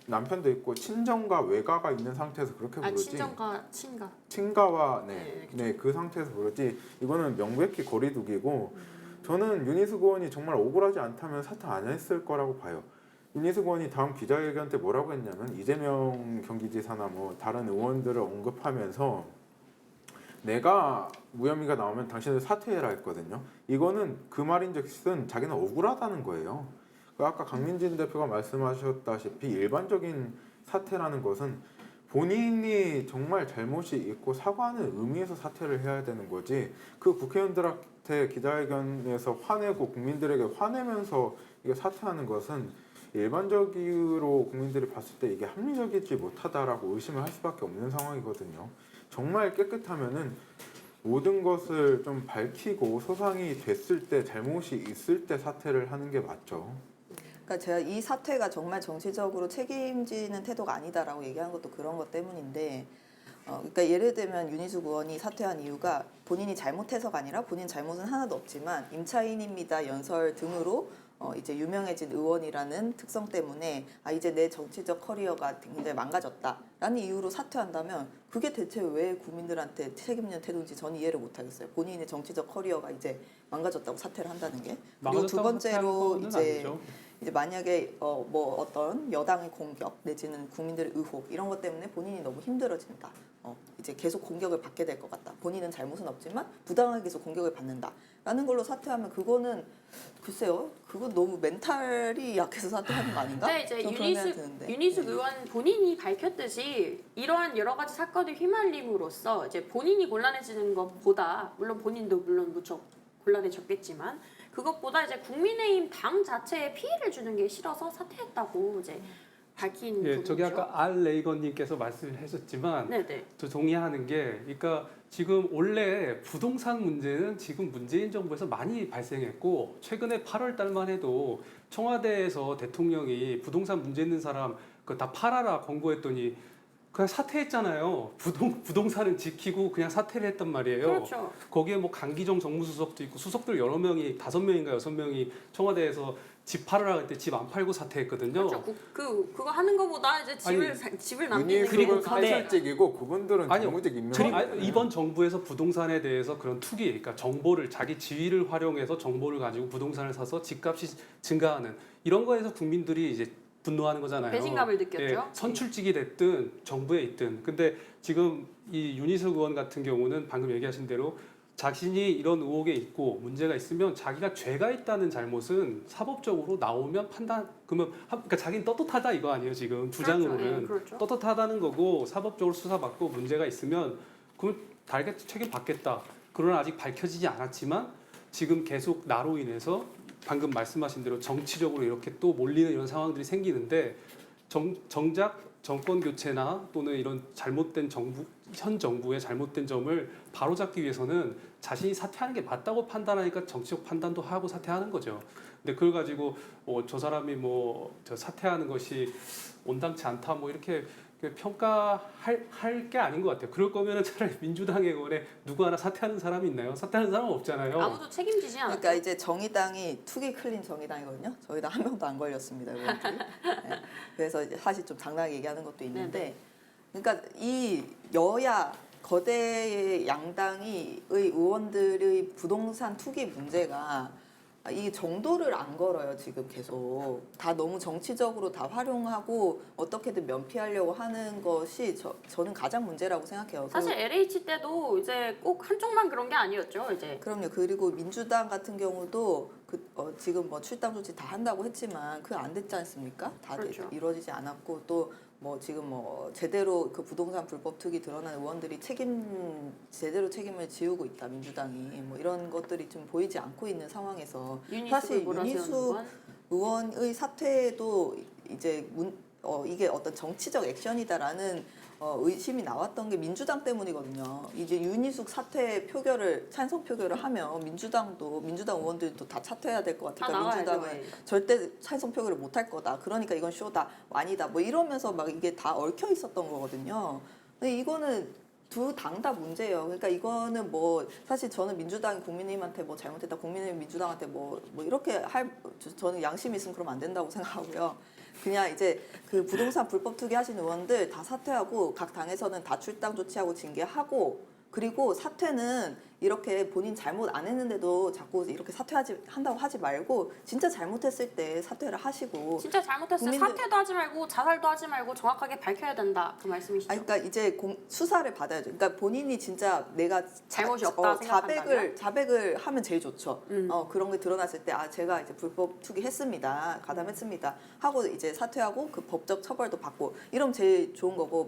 남편도 있고 친정과 외가가 있는 상태에서 그렇게 부르지. 친정과 친가. 친가와 네, 그 상태에서 부르지. 이거는 명백히 거리두기고, 저는 윤희숙 의원이 정말 억울하지 않다면 사퇴 안 했을 거라고 봐요. 윤희숙 의원이 다음 기자회견 때 뭐라고 했냐면, 이재명 경기지사나 뭐 다른 의원들을 언급하면서 내가 무혐의가 나오면 당신을 사퇴해라 했거든요. 이거는 그 말인즉슨 자기는 억울하다는 거예요. 아까 강민진 대표가 말씀하셨다시피 일반적인 사퇴라는 것은 본인이 정말 잘못이 있고 사과하는 의미에서 사퇴를 해야 되는 거지, 그 국회의원들한테 기자회견에서 화내고 국민들에게 화내면서 이게 사퇴하는 것은 일반적으로 국민들이 봤을 때 이게 합리적이지 못하다라고 의심을 할 수밖에 없는 상황이거든요. 정말 깨끗하면은 모든 것을 좀 밝히고 소상이 됐을 때, 잘못이 있을 때 사퇴를 하는 게 맞죠. 그러니까 제가 이 사태가 정말 정치적으로 책임지는 태도가 아니다라고 얘기한 것도 그런 것 때문인데, 그러니까 예를 들면 윤희숙 의원이 사퇴한 이유가 본인이 잘못해서가 아니라 본인 잘못은 하나도 없지만 임차인입니다 연설 등으로 이제 유명해진 의원이라는 특성 때문에 이제 내 정치적 커리어가 굉장히 망가졌다라는 이유로 사퇴한다면, 그게 대체 왜 국민들한테 책임있는 태도인지 저는 이해를 못하겠어요. 본인의 정치적 커리어가 이제 망가졌다고 사퇴를 한다는 게. 그리고 두 번째로 이제 만약에 뭐 어떤 여당의 공격 내지는 국민들의 의혹 이런 것 때문에 본인이 너무 힘들어진다. 이제 계속 공격을 받게 될 것 같다. 본인은 잘못은 없지만 부당하게 계속 공격을 받는다라는 걸로 사퇴하면, 그거는 글쎄요, 그건 너무 멘탈이 약해서 사퇴하는 거 아닌가? 근데 이제 윤희숙 의원 본인이 밝혔듯이 이러한 여러 가지 사건에 휘말림으로써 이제 본인이 곤란해지는 것보다, 물론 본인도 무척 곤란해졌겠지만, 그것보다 이제 국민의힘 당 자체에 피해를 주는 게 싫어서 사퇴했다고 이제 밝힌 부분이죠. 저기 아까 알 레이건님께서 말씀하셨지만, 네네. 저 동의하는 게, 그러니까 지금 원래 부동산 문제는 지금 문재인 정부에서 많이 발생했고, 최근에 8월 달만 해도 청와대에서 대통령이 부동산 문제 있는 사람 그 다 팔아라 권고했더니 그냥 사퇴했잖아요. 부동산은 지키고 그냥 사퇴를 했단 말이에요. 그렇죠. 거기에 뭐 강기정 정무수석도 있고 수석들 여러 명이 5명인가 6명이 청와대에서 집 팔으라 그때 집 안 팔고 사퇴했거든요. 그렇죠. 그거 하는 것보다 이제 집을 남기는 게 윤희숙은 더 사실직이고 그분들은 아니요. 정무직 임명이에요. 이번 정부에서 부동산에 대해서 그런 투기, 그러니까 정보를, 자기 지위를 활용해서 정보를 가지고 부동산을 사서 집값이 증가하는 이런 거에서 국민들이 이제 분노하는 거잖아요. 배신감을 느꼈죠. 예, 선출직이 됐든 정부에 있든. 근데 지금 이 윤희숙 의원 같은 경우는 방금 얘기하신 대로 자신이 이런 의혹에 있고 문제가 있으면 자기가 죄가 있다는 잘못은 사법적으로 나오면 그러니까 자기는 떳떳하다 이거 아니에요 지금 주장으로는. 그렇죠. 네, 그렇죠. 떳떳하다는 거고 사법적으로 수사받고 문제가 있으면 그럼 달게 책임 받겠다. 그러나 아직 밝혀지지 않았지만 지금 계속 나로 인해서 방금 말씀하신 대로 정치적으로 이렇게 또 몰리는 이런 상황들이 생기는데, 정작 정권 교체나 또는 이런 잘못된 현 정부의 잘못된 점을 바로잡기 위해서는 자신이 사퇴하는 게 맞다고 판단하니까 정치적 판단도 하고 사퇴하는 거죠. 근데 그걸 가지고 저 사람이 저 사퇴하는 것이 온당치 않다 뭐 이렇게 평가할 게 아닌 것 같아요. 그럴 거면 차라리 민주당 의원에 누구 하나 사퇴하는 사람이 있나요? 사퇴하는 사람은 없잖아요. 아무도 책임지지 않았죠. 그러니까 이제 정의당이 투기 클린 정의당이거든요. 저희당 한 명도 안 걸렸습니다. 의원들이. 네. 그래서 이제 사실 좀 당당하게 얘기하는 것도 있는데, 그러니까 이 여야 거대 양당의 의원들의 부동산 투기 문제가 이 정도를 안 걸어요. 지금 계속 다 너무 정치적으로 다 활용하고 어떻게든 면피하려고 하는 것이 저는 가장 문제라고 생각해요. 사실 LH 때도 이제 꼭 한쪽만 그런 게 아니었죠. 이제 그럼요. 그리고 민주당 같은 경우도 지금 뭐 출당 조치 다 한다고 했지만 그거 안 됐지 않습니까? 다 그렇죠. 이루어지지 않았고 또 뭐 지금 뭐 제대로 그 부동산 불법 투기 드러난 의원들이 제대로 책임을 지우고 있다 민주당이 뭐 이런 것들이 좀 보이지 않고 있는 상황에서 사실 윤희숙 의원의 사퇴도 이제 이게 어떤 정치적 액션이다라는 의심이 나왔던 게 민주당 때문이거든요. 이제 윤희숙 사퇴 찬성 표결을 하면 민주당 의원들도 다 사퇴해야 될 것 같으니까 민주당은 절대 찬성 표결을 못 할 거다. 그러니까 이건 쇼다, 완이다. 뭐 이러면서 막 이게 다 얽혀 있었던 거거든요. 근데 이거는 두 당 다 문제예요. 그러니까 이거는 뭐 사실 저는 민주당이 국민의힘한테 뭐 잘못했다, 국민의힘 민주당한테 뭐 이렇게 저는 양심이 있으면 그러면 안 된다고 생각하고요. 그냥 이제 그 부동산 불법 투기하신 의원들 다 사퇴하고 각 당에서는 다 출당 조치하고 징계하고 그리고 사퇴는 이렇게 본인 잘못 안 했는데도 자꾸 이렇게 한다고 하지 말고 진짜 잘못했을 때 사퇴를 하시고 진짜 잘못했으면 사퇴도 하지 말고 자살도 하지 말고 정확하게 밝혀야 된다 그 말씀이시죠? 그러니까 이제 수사를 받아야죠. 그러니까 본인이 진짜 내가 잘못이 없다 생각한다면? 자백을 하면 제일 좋죠. 그런 게 드러났을 때 제가 이제 불법 투기했습니다, 가담했습니다 하고 이제 사퇴하고 그 법적 처벌도 받고 이러면 제일 좋은 거고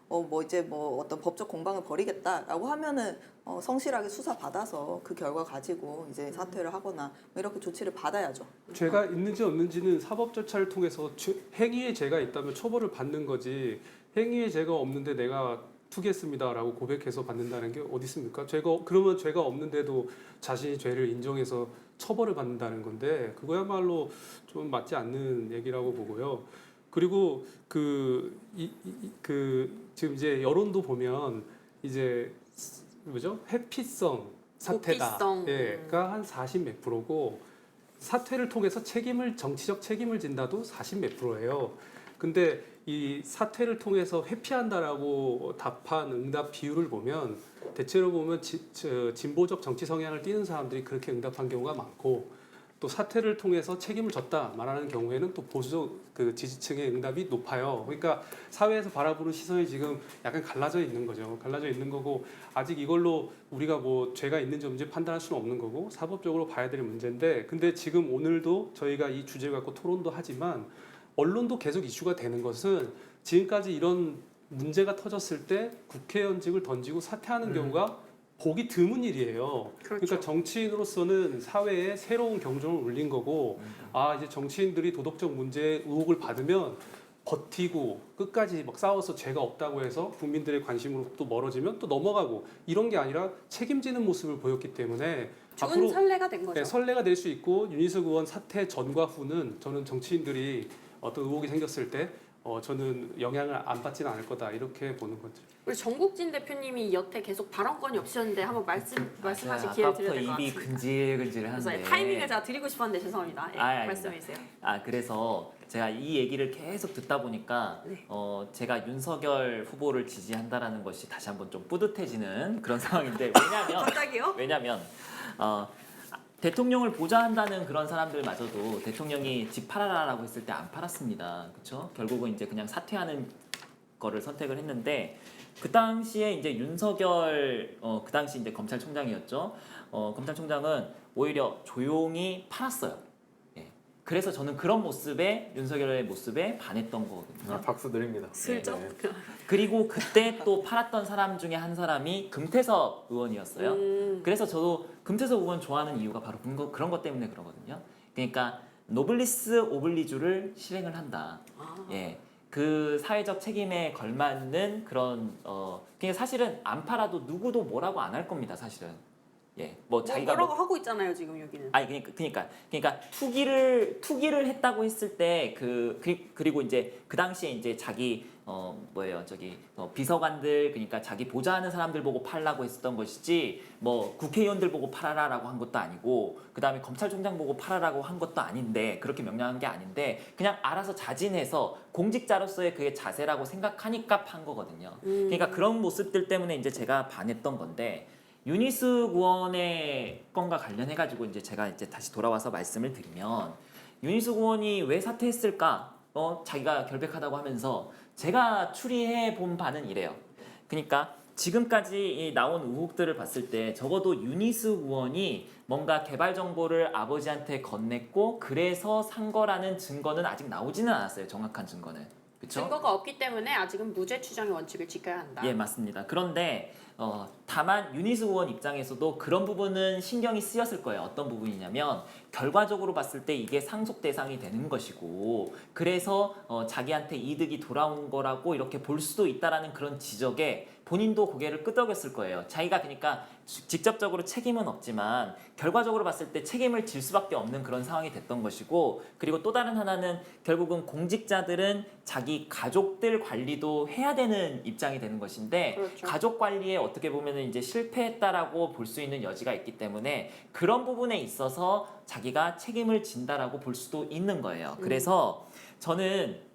뭐 이제 뭐 어떤 법적 공방을 벌이겠다라고 하면은 성실하게 수사 받아서 그 결과 가지고 이제 사퇴를 하거나 뭐 이렇게 조치를 받아야죠. 죄가 있는지 없는지는 사법 절차를 통해서 행위에 죄가 있다면 처벌을 받는 거지 행위에 죄가 없는데 내가 투기했습니다라고 고백해서 받는다는 게 어디 있습니까? 그러면 죄가 없는데도 자신이 죄를 인정해서 처벌을 받는다는 건데 그거야말로 좀 맞지 않는 얘기라고 보고요. 그리고 지금 이제 여론도 보면 이제 뭐죠? 회피성 사태다. 가 한 40 몇 프로고 사퇴를 통해서 정치적 책임을 진다도 40 몇 프로예요. 근데 이 사퇴를 통해서 회피한다라고 답한 응답 비율을 보면 대체로 보면 진보적 정치 성향을 띠는 사람들이 그렇게 응답한 경우가 많고 또 사퇴를 통해서 책임을 졌다 말하는 경우에는 또 보수적 그 지지층의 응답이 높아요. 그러니까 사회에서 바라보는 시선이 지금 약간 갈라져 있는 거죠. 갈라져 있는 거고 아직 이걸로 우리가 뭐 죄가 있는지 없는지 판단할 수는 없는 거고 사법적으로 봐야 될 문제인데 근데 지금 오늘도 저희가 이 주제를 갖고 토론도 하지만 언론도 계속 이슈가 되는 것은 지금까지 이런 문제가 터졌을 때 국회의원직을 던지고 사퇴하는 경우가 보기 드문 일이에요. 그러니까 정치인으로서는 사회에 새로운 경종을 울린 거고 이제 정치인들이 도덕적 문제의 의혹을 받으면 버티고 끝까지 막 싸워서 죄가 없다고 해서 국민들의 관심으로 또 멀어지면 또 넘어가고 이런 게 아니라 책임지는 모습을 보였기 때문에 좋은 앞으로 선례가 된 거죠. 네, 선례가 될 수 있고 윤희숙 의원 사퇴 전과 후는 저는 정치인들이 어떤 의혹이 생겼을 때 저는 영향을 안 받지는 않을 거다 이렇게 보는 거죠. 우리 정국진 대표님이 여태 계속 발언권이 없으셨는데 한번 말씀하실 기회를 아까부터 드려야 될 것 입이 같습니다. 근질근질한데 타이밍을 제가 드리고 싶었는데 죄송합니다. 말씀해 주세요. 그래서 제가 이 얘기를 계속 듣다 보니까 제가 윤석열 후보를 지지한다라는 것이 다시 한번 좀 뿌듯해지는 그런 상황인데 갑자기요? 왜냐면 대통령을 보좌한다는 그런 사람들마저도 대통령이 집 팔아라라고 했을 때 안 팔았습니다. 그렇죠? 결국은 이제 그냥 사퇴하는 거를 선택을 했는데 그 당시에 이제 윤석열 그 당시 이제 검찰총장이었죠. 검찰총장은 오히려 조용히 팔았어요. 예. 그래서 저는 그런 모습에 윤석열의 모습에 반했던 거거든요. 박수 드립니다. 슬쩍. 네. 그리고 그때 또 팔았던 사람 중에 한 사람이 금태섭 의원이었어요. 그래서 저도 금태섭 의원 좋아하는 이유가 바로 그런 것 때문에 그러거든요. 그러니까 노블리스 오블리주를 실행을 한다. 예. 그 사회적 책임에 걸맞는 그런 그러니까 사실은 안 팔아도 누구도 뭐라고 안 할 겁니다. 사실은 예, 뭐 자기가 뭐라고 하고 있잖아요 지금 여기는. 아니 그러니까 투기를 했다고 했을 때 그리고 이제 그 당시에 이제 자기 비서관들 그러니까 자기 보좌하는 사람들 보고 팔라고 했었던 것이지 뭐 국회의원들 보고 팔아라라고 한 것도 아니고 그다음에 검찰총장 보고 팔아라고 한 것도 아닌데 그렇게 명령한 게 아닌데 그냥 알아서 자진해서 공직자로서의 그의 자세라고 생각하니까 판 거거든요. 그러니까 그런 모습들 때문에 이제 제가 반했던 건데. 유니스 구원의 건과 관련해 가지고 이제 제가 이제 다시 돌아와서 말씀을 드리면 유니스 구원이 왜 사퇴했을까? 자기가 결백하다고 하면서 제가 추리해 본 바는 이래요. 그러니까 지금까지 나온 의혹들을 봤을 때 적어도 유니스 구원이 뭔가 개발 정보를 아버지한테 건넸고 그래서 산 거라는 증거는 아직 나오지는 않았어요. 정확한 증거는. 그쵸? 증거가 없기 때문에 아직은 무죄 추정의 원칙을 지켜야 한다. 예, 맞습니다. 그런데 다만 유니스 의원 입장에서도 그런 부분은 신경이 쓰였을 거예요. 어떤 부분이냐면 결과적으로 봤을 때 이게 상속 대상이 되는 것이고 그래서 자기한테 이득이 돌아온 거라고 이렇게 볼 수도 있다라는 그런 지적에 본인도 고개를 끄덕였을 거예요. 자기가 그러니까 직접적으로 책임은 없지만 결과적으로 봤을 때 책임을 질 수밖에 없는 그런 상황이 됐던 것이고 그리고 또 다른 하나는 결국은 공직자들은 자기 가족들 관리도 해야 되는 입장이 되는 것인데 그렇죠. 가족 관리에 어떻게 보면 이제 실패했다라고 볼 수 있는 여지가 있기 때문에 그런 부분에 있어서 자기가 책임을 진다라고 볼 수도 있는 거예요. 그래서 저는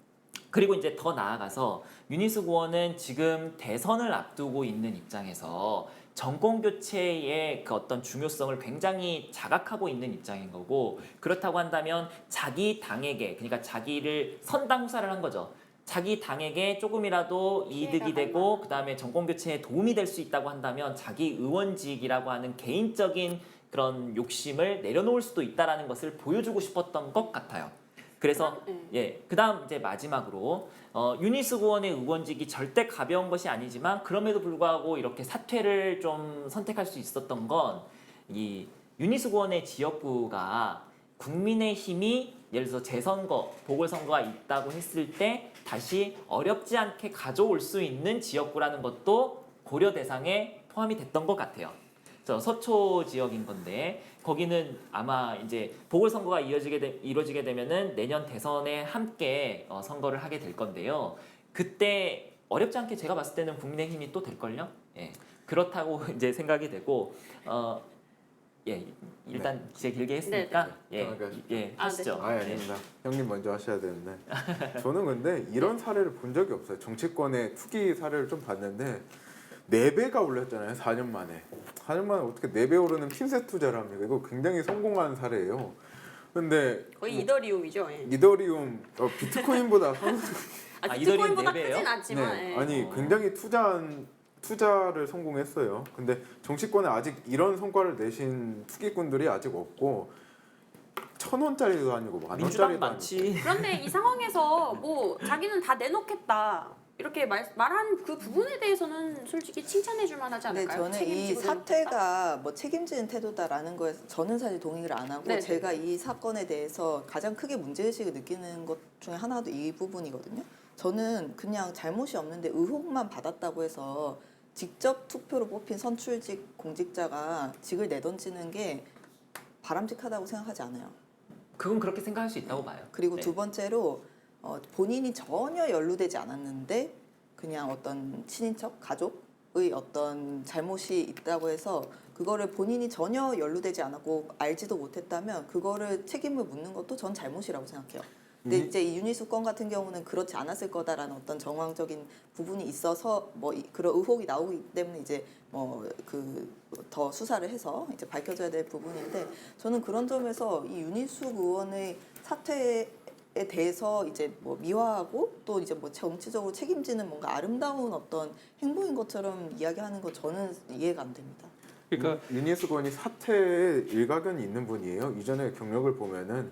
그리고 이제 더 나아가서 유니스 구원은 지금 대선을 앞두고 있는 입장에서 정권 교체의 그 어떤 중요성을 굉장히 자각하고 있는 입장인 거고 그렇다고 한다면 자기 당에게 그러니까 자기를 선당 후사를 한 거죠. 자기 당에게 조금이라도 이득이 되고 그다음에 정권 교체에 도움이 될 수 있다고 한다면 자기 의원직이라고 하는 개인적인 그런 욕심을 내려놓을 수도 있다라는 것을 보여주고 싶었던 것 같아요. 그래서 그다음 이제 마지막으로 유니스 구원의 의원직이 절대 가벼운 것이 아니지만 그럼에도 불구하고 이렇게 사퇴를 좀 선택할 수 있었던 건 이 유니스 구원의 지역구가 국민의힘이 예를 들어서 재선거, 보궐선거가 있다고 했을 때 다시 어렵지 않게 가져올 수 있는 지역구라는 것도 고려 대상에 포함이 됐던 것 같아요. 서초 지역인 건데 거기는 아마 이제 보궐선거가 이루어지게 되면은 내년 대선에 함께 선거를 하게 될 건데요. 그때 어렵지 않게 제가 봤을 때는 국민의힘이 또 될걸요. 예, 그렇다고 이제 생각이 되고 일단 제 길게 했으니까 하시죠. 아닙니다. 형님 먼저 하셔야 되는데 저는 근데 이런 사례를 본 적이 없어요. 정치권의 투기 사례를 좀 봤는데 4배가 올랐잖아요. 4년 만에. 4년 만에 어떻게 4배 오르는 핀셋 투자를 합니까? 이거 굉장히 성공한 사례예요. 근데 거의 이더리움이죠. 이더리움 비트코인보다 비트코인보다 이더리움 4배예요? 크진 않지만 네. 아니 굉장히 투자를 성공했어요. 근데 정치권에 아직 이런 성과를 내신 투기꾼들이 아직 없고 1,000원짜리도 아니고 민주당 10,000원짜리도 아니고. 많지. 그런데 이 상황에서 뭐 자기는 다 내놓겠다 이렇게 말한 그 부분에 대해서는 솔직히 칭찬해줄 만하지 근데 않을까요? 저는 이 책임지고 사태가 뭐 책임지는 태도다라는 거에 저는 사실 동의를 안 하고 네. 제가 이 사건에 대해서 가장 크게 문제의식을 느끼는 것 중에 하나도 이 부분이거든요. 저는 그냥 잘못이 없는데 의혹만 받았다고 해서 직접 투표로 뽑힌 선출직 공직자가 직을 내던지는 게 바람직하다고 생각하지 않아요. 그건 그렇게 생각할 수 있다고 봐요. 그리고 네. 두 번째로 본인이 전혀 연루되지 않았는데 그냥 어떤 친인척, 가족의 어떤 잘못이 있다고 해서 그거를 본인이 전혀 연루되지 않았고 알지도 못했다면 그거를 책임을 묻는 것도 전 잘못이라고 생각해요. 근데 이제 이 유니스 건 같은 경우는 그렇지 않았을 거다라는 어떤 정황적인 부분이 있어서 뭐 그런 의혹이 나오기 때문에 이제 뭐 더 수사를 해서 이제 밝혀져야 될 부분인데 저는 그런 점에서 이 유니스 의원의 사퇴에 대해서 이제 뭐 미화하고 또 이제 뭐 정치적으로 책임지는 뭔가 아름다운 어떤 행동인 것처럼 이야기하는 거 저는 이해가 안 됩니다. 그러니까 유니스 권이 사퇴에 일가견이 있는 분이에요. 이전에 경력을 보면은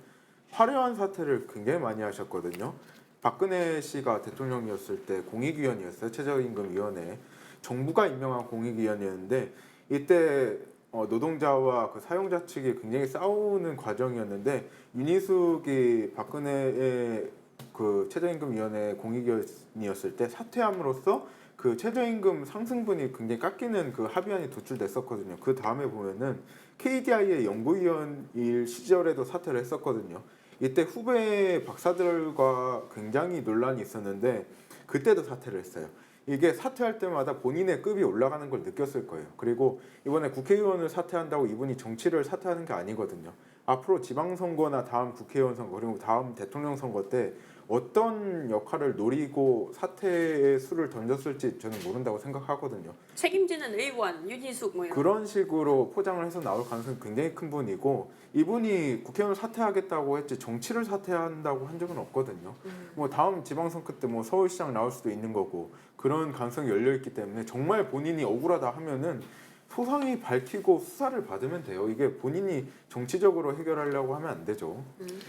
화려한 사퇴를 굉장히 많이 하셨거든요. 박근혜 씨가 대통령이었을 때 공익위원이었어요. 최저임금위원회. 정부가 임명한 공익위원이었는데 이때 노동자와 그 사용자 측이 굉장히 싸우는 과정이었는데 윤희숙이 박근혜의 그 최저임금위원회 공익위원이었을 때 사퇴함으로써 그 최저임금 상승분이 굉장히 깎이는 그 합의안이 도출됐었거든요. 그 다음에 보면은 KDI의 연구위원일 시절에도 사퇴를 했었거든요. 이때 후배 박사들과 굉장히 논란이 있었는데 그때도 사퇴를 했어요. 이게 사퇴할 때마다 본인의 급이 올라가는 걸 느꼈을 거예요. 그리고 이번에 국회의원을 사퇴한다고 이분이 정치를 사퇴하는 게 아니거든요. 앞으로 지방선거나 다음 국회의원 선거 그리고 다음 대통령 선거 때 어떤 역할을 노리고 사퇴의 수를 던졌을지 저는 모른다고 생각하거든요. 책임지는 의원 윤희숙 뭐 이런. 그런 식으로 포장을 해서 나올 가능성이 굉장히 큰 분이고 이분이 국회의원을 사퇴하겠다고 했지 정치를 사퇴한다고 한 적은 없거든요. 뭐 다음 지방선거 때 뭐 서울시장 나올 수도 있는 거고 그런 가능성이 열려 있기 때문에 정말 본인이 억울하다 하면은 소상히 밝히고 수사를 받으면 돼요. 이게 본인이 정치적으로 해결하려고 하면 안 되죠.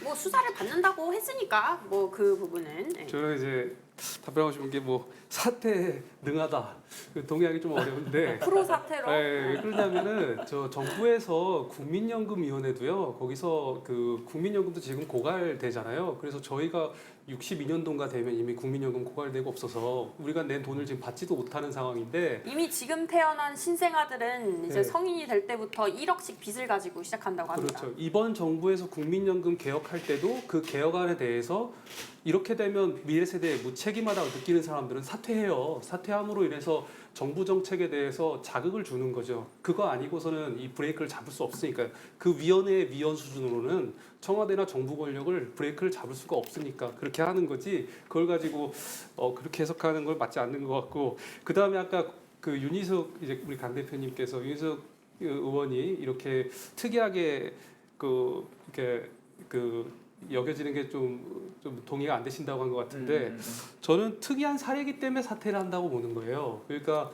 뭐 수사를 받는다고 했으니까 뭐 그 부분은. 네. 저는 이제 답변하고 싶은 게 뭐 사퇴 능하다 동의하기 좀 어려운데 프로 사태로. 네, 왜 그러냐면은 저 정부에서 국민연금위원회도요. 거기서 그 국민연금도 지금 고갈되잖아요. 그래서 저희가 62년도인가 되면 이미 국민연금 고갈되고 없어서 우리가 낸 돈을 지금 받지도 못하는 상황인데 이미 지금 태어난 신생아들은 이제 네. 성인이 될 때부터 1억씩 빚을 가지고 시작한다고 합니다. 그렇죠. 이번 정부에서 국민연금 개혁할 때도 그 개혁안에 대해서 이렇게 되면 미래 세대에 무책임하다고 느끼는 사람들은 사퇴해요. 사퇴함으로 인해서 정부 정책에 대해서 자극을 주는 거죠. 그거 아니고서는 이 브레이크를 잡을 수 없으니까요. 그 위원회의 위원 수준으로는 청와대나 정부 권력을 브레이크를 잡을 수가 없으니까 그렇게 하는 거지. 그걸 가지고 그렇게 해석하는 걸 맞지 않는 것 같고 그 다음에 아까 그 윤희숙 이제 우리 강 대표님께서 윤희숙 의원이 이렇게 특이하게 이렇게 여겨지는 게 좀 동의가 안 되신다고 한 것 같은데 저는 특이한 사례이기 때문에 사퇴를 한다고 보는 거예요. 그러니까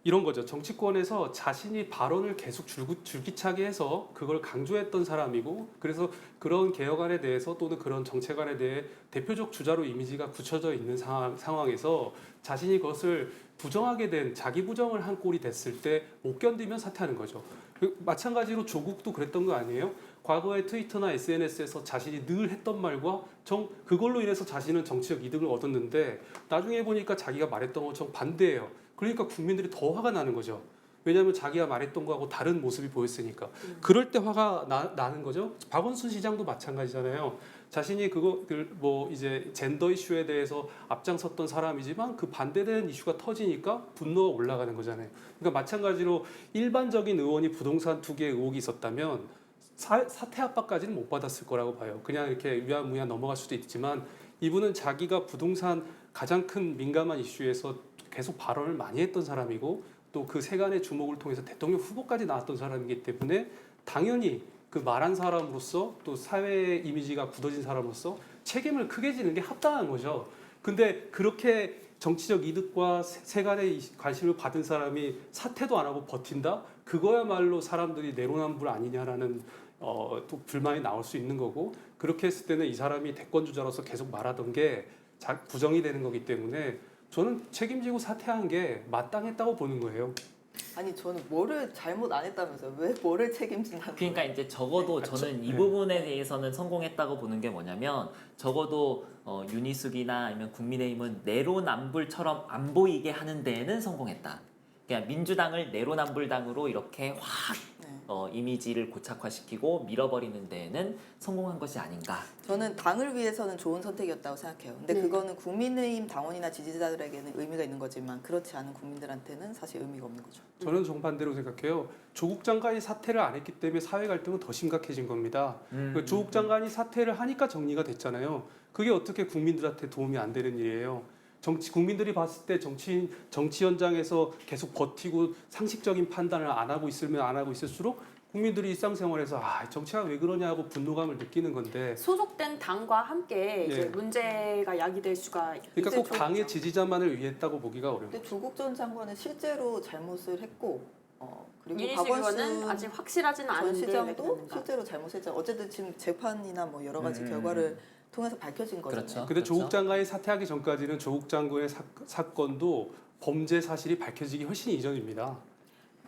이런 거죠. 정치권에서 자신이 발언을 계속 줄기차게 해서 그걸 강조했던 사람이고 그래서 그런 개혁안에 대해서 또는 그런 정책안에 대해 대표적 주자로 이미지가 굳혀져 있는 상황에서 자신이 그것을 부정하게 된 자기 부정을 한 꼴이 됐을 때 못 견디면 사퇴하는 거죠. 마찬가지로 조국도 그랬던 거 아니에요? 과거에 트위터나 SNS에서 자신이 늘 했던 말과 그걸로 인해서 자신은 정치적 이득을 얻었는데 나중에 보니까 자기가 말했던 것처럼 반대예요. 그러니까 국민들이 더 화가 나는 거죠. 왜냐하면 자기가 말했던 거하고 다른 모습이 보였으니까. 그럴 때 화가 나는 거죠. 박원순 시장도 마찬가지잖아요. 자신이 뭐 이제 젠더 이슈에 대해서 앞장섰던 사람이지만 그 반대되는 이슈가 터지니까 분노가 올라가는 거잖아요. 그러니까 마찬가지로 일반적인 의원이 부동산 투기 의혹이 있었다면 사퇴 압박까지는 못 받았을 거라고 봐요. 그냥 이렇게 유야무야 넘어갈 수도 있지만 이분은 자기가 부동산 가장 큰 민감한 이슈에서 계속 발언을 많이 했던 사람이고 또 그 세간의 주목을 통해서 대통령 후보까지 나왔던 사람이기 때문에 당연히 그 말한 사람으로서 또 사회 이미지가 굳어진 사람으로서 책임을 크게 지는 게 합당한 거죠. 근데 그렇게 정치적 이득과 세간의 관심을 받은 사람이 사퇴도 안 하고 버틴다? 그거야말로 사람들이 내로남불 아니냐라는 또 불만이 나올 수 있는 거고 그렇게 했을 때는 이 사람이 대권 주자로서 계속 말하던 게 부정이 되는 거기 때문에 저는 책임지고 사퇴한 게 마땅했다고 보는 거예요. 아니 저는 뭐를 잘못 안 했다면서요? 왜 뭐를 책임진다는 그러니까 이제 적어도 저는 이 부분에 대해서는 성공했다고 보는 게 뭐냐면 적어도 윤희숙이나 아니면 국민의힘은 내로남불처럼 안 보이게 하는 데에는 성공했다. 그냥 민주당을 내로남불당으로 이렇게 확 이미지를 고착화시키고 밀어버리는 데에는 성공한 것이 아닌가. 저는 당을 위해서는 좋은 선택이었다고 생각해요. 근데 그거는 국민의힘 당원이나 지지자들에게는 의미가 있는 거지만 그렇지 않은 국민들한테는 사실 의미가 없는 거죠. 저는 정반대로 생각해요. 조국 장관이 사퇴를 안 했기 때문에 사회 갈등은 더 심각해진 겁니다. 조국 장관이 사퇴를 하니까 정리가 됐잖아요. 그게 어떻게 국민들한테 도움이 안 되는 일이에요. 국민들이 봤을 때 정치 현장에서 계속 버티고 상식적인 판단을 안 하고 있으면 안 하고 있을수록 국민들이 일상생활에서 정치가 왜 그러냐고 분노감을 느끼는 건데 소속된 당과 함께 이제 문제가 야기될 수가 그러니까 꼭 있죠. 당의 지지자만을 위했다고 보기가 어려워요. 근데 조국 전 장관은 실제로 잘못을 했고 그리고 윤희숙 의원은 박원순 아직 확실하지는 전 않은데 시장도 실제로 잘못했잖아요. 어쨌든 지금 재판이나 뭐 여러 가지 결과를 통해서 밝혀진 거잖아요. 그렇죠. 근데 조국 장관이 사퇴하기 전까지는 조국 장관의 사건도 범죄 사실이 밝혀지기 훨씬 이전입니다.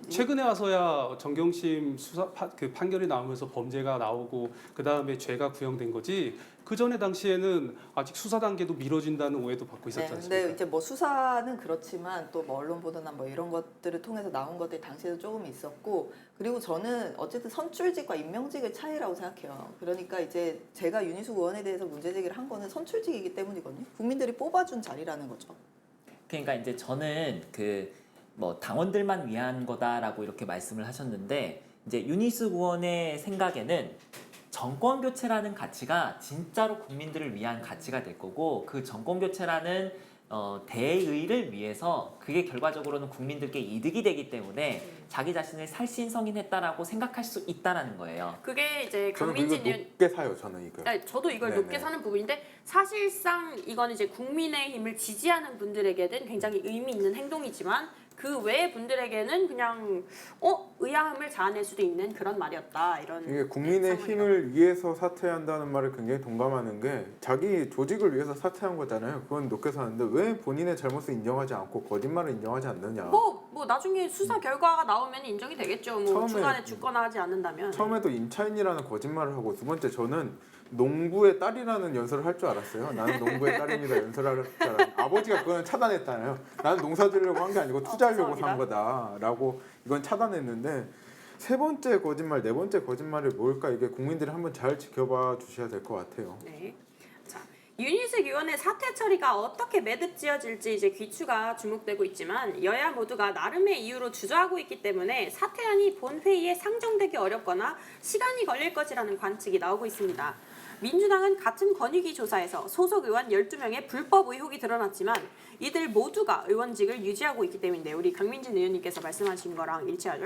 최근에 와서야 정경심 수사 판결이 나오면서 범죄가 나오고 그 다음에 죄가 구형된 거지. 그 전에 당시에는 아직 수사 단계도 미뤄진다는 오해도 받고 있었지 네, 않습니까? 근데 이제 뭐 수사는 그렇지만 또 뭐 언론 보도나 뭐 이런 것들을 통해서 나온 것들이 당시에도 조금 있었고, 그리고 저는 어쨌든 선출직과 임명직의 차이라고 생각해요. 그러니까 이제 제가 윤희숙 의원에 대해서 문제 제기를 한 거는 선출직이기 때문이거든요. 국민들이 뽑아준 자리라는 거죠. 그러니까 이제 저는 그 뭐 당원들만 위한 거다라고 이렇게 말씀을 하셨는데, 이제 윤희숙 의원의 생각에는 정권 교체라는 가치가 진짜로 국민들을 위한 가치가 될 거고, 그 정권 교체라는 대의를 위해서 그게 결과적으로는 국민들께 이득이 되기 때문에 자기 자신을 살신성인했다라고 생각할 수 있다라는 거예요. 그게 이제 저는 강민진 이거 의원 높게 사요. 저는 이거. 네, 저도 이걸 네네. 높게 사는 부분인데 사실상 이건 이제 국민의힘을 지지하는 분들에게는 굉장히 의미 있는 행동이지만 그 외의 분들에게는 그냥 의아함을 자아낼 수도 있는 그런 말이었다 이런. 이게 국민의 상황이라고. 힘을 위해서 사퇴한다는 말을 굉장히 동감하는 게 자기 조직을 위해서 사퇴한 거잖아요. 그건 높게 사는데 왜 본인의 잘못을 인정하지 않고 거짓말을 인정하지 않느냐. 뭐 나중에 수사 결과가 나오면 인정이 되겠죠. 뭐 처음에 중간에 죽거나 하지 않는다면. 처음에도 임차인이라는 거짓말을 하고, 두 번째 저는 농부의 딸이라는 연설을 할 줄 알았어요. 나는 농부의 딸입니다. 연설을 할 줄 알았는데 아버지가 그건 차단했잖아요. 나는 농사 지으려고 한 게 아니고 투자하려고 산 거다라고 이건 차단했는데, 세 번째 거짓말, 네 번째 거짓말이 뭘까, 이게 국민들이 한번 잘 지켜봐 주셔야 될 것 같아요. 네. 자, 윤희숙 의원의 사퇴 처리가 어떻게 매듭지어질지 이제 귀추가 주목되고 있지만 여야 모두가 나름의 이유로 주저하고 있기 때문에 사퇴안이 본회의에 상정되기 어렵거나 시간이 걸릴 것이라는 관측이 나오고 있습니다. 민주당은 같은 권익위 조사에서 소속 의원 12명의 불법 의혹이 드러났지만 이들 모두가 의원직을 유지하고 있기 때문인데 우리 강민진 의원님께서 말씀하신 거랑 일치하죠?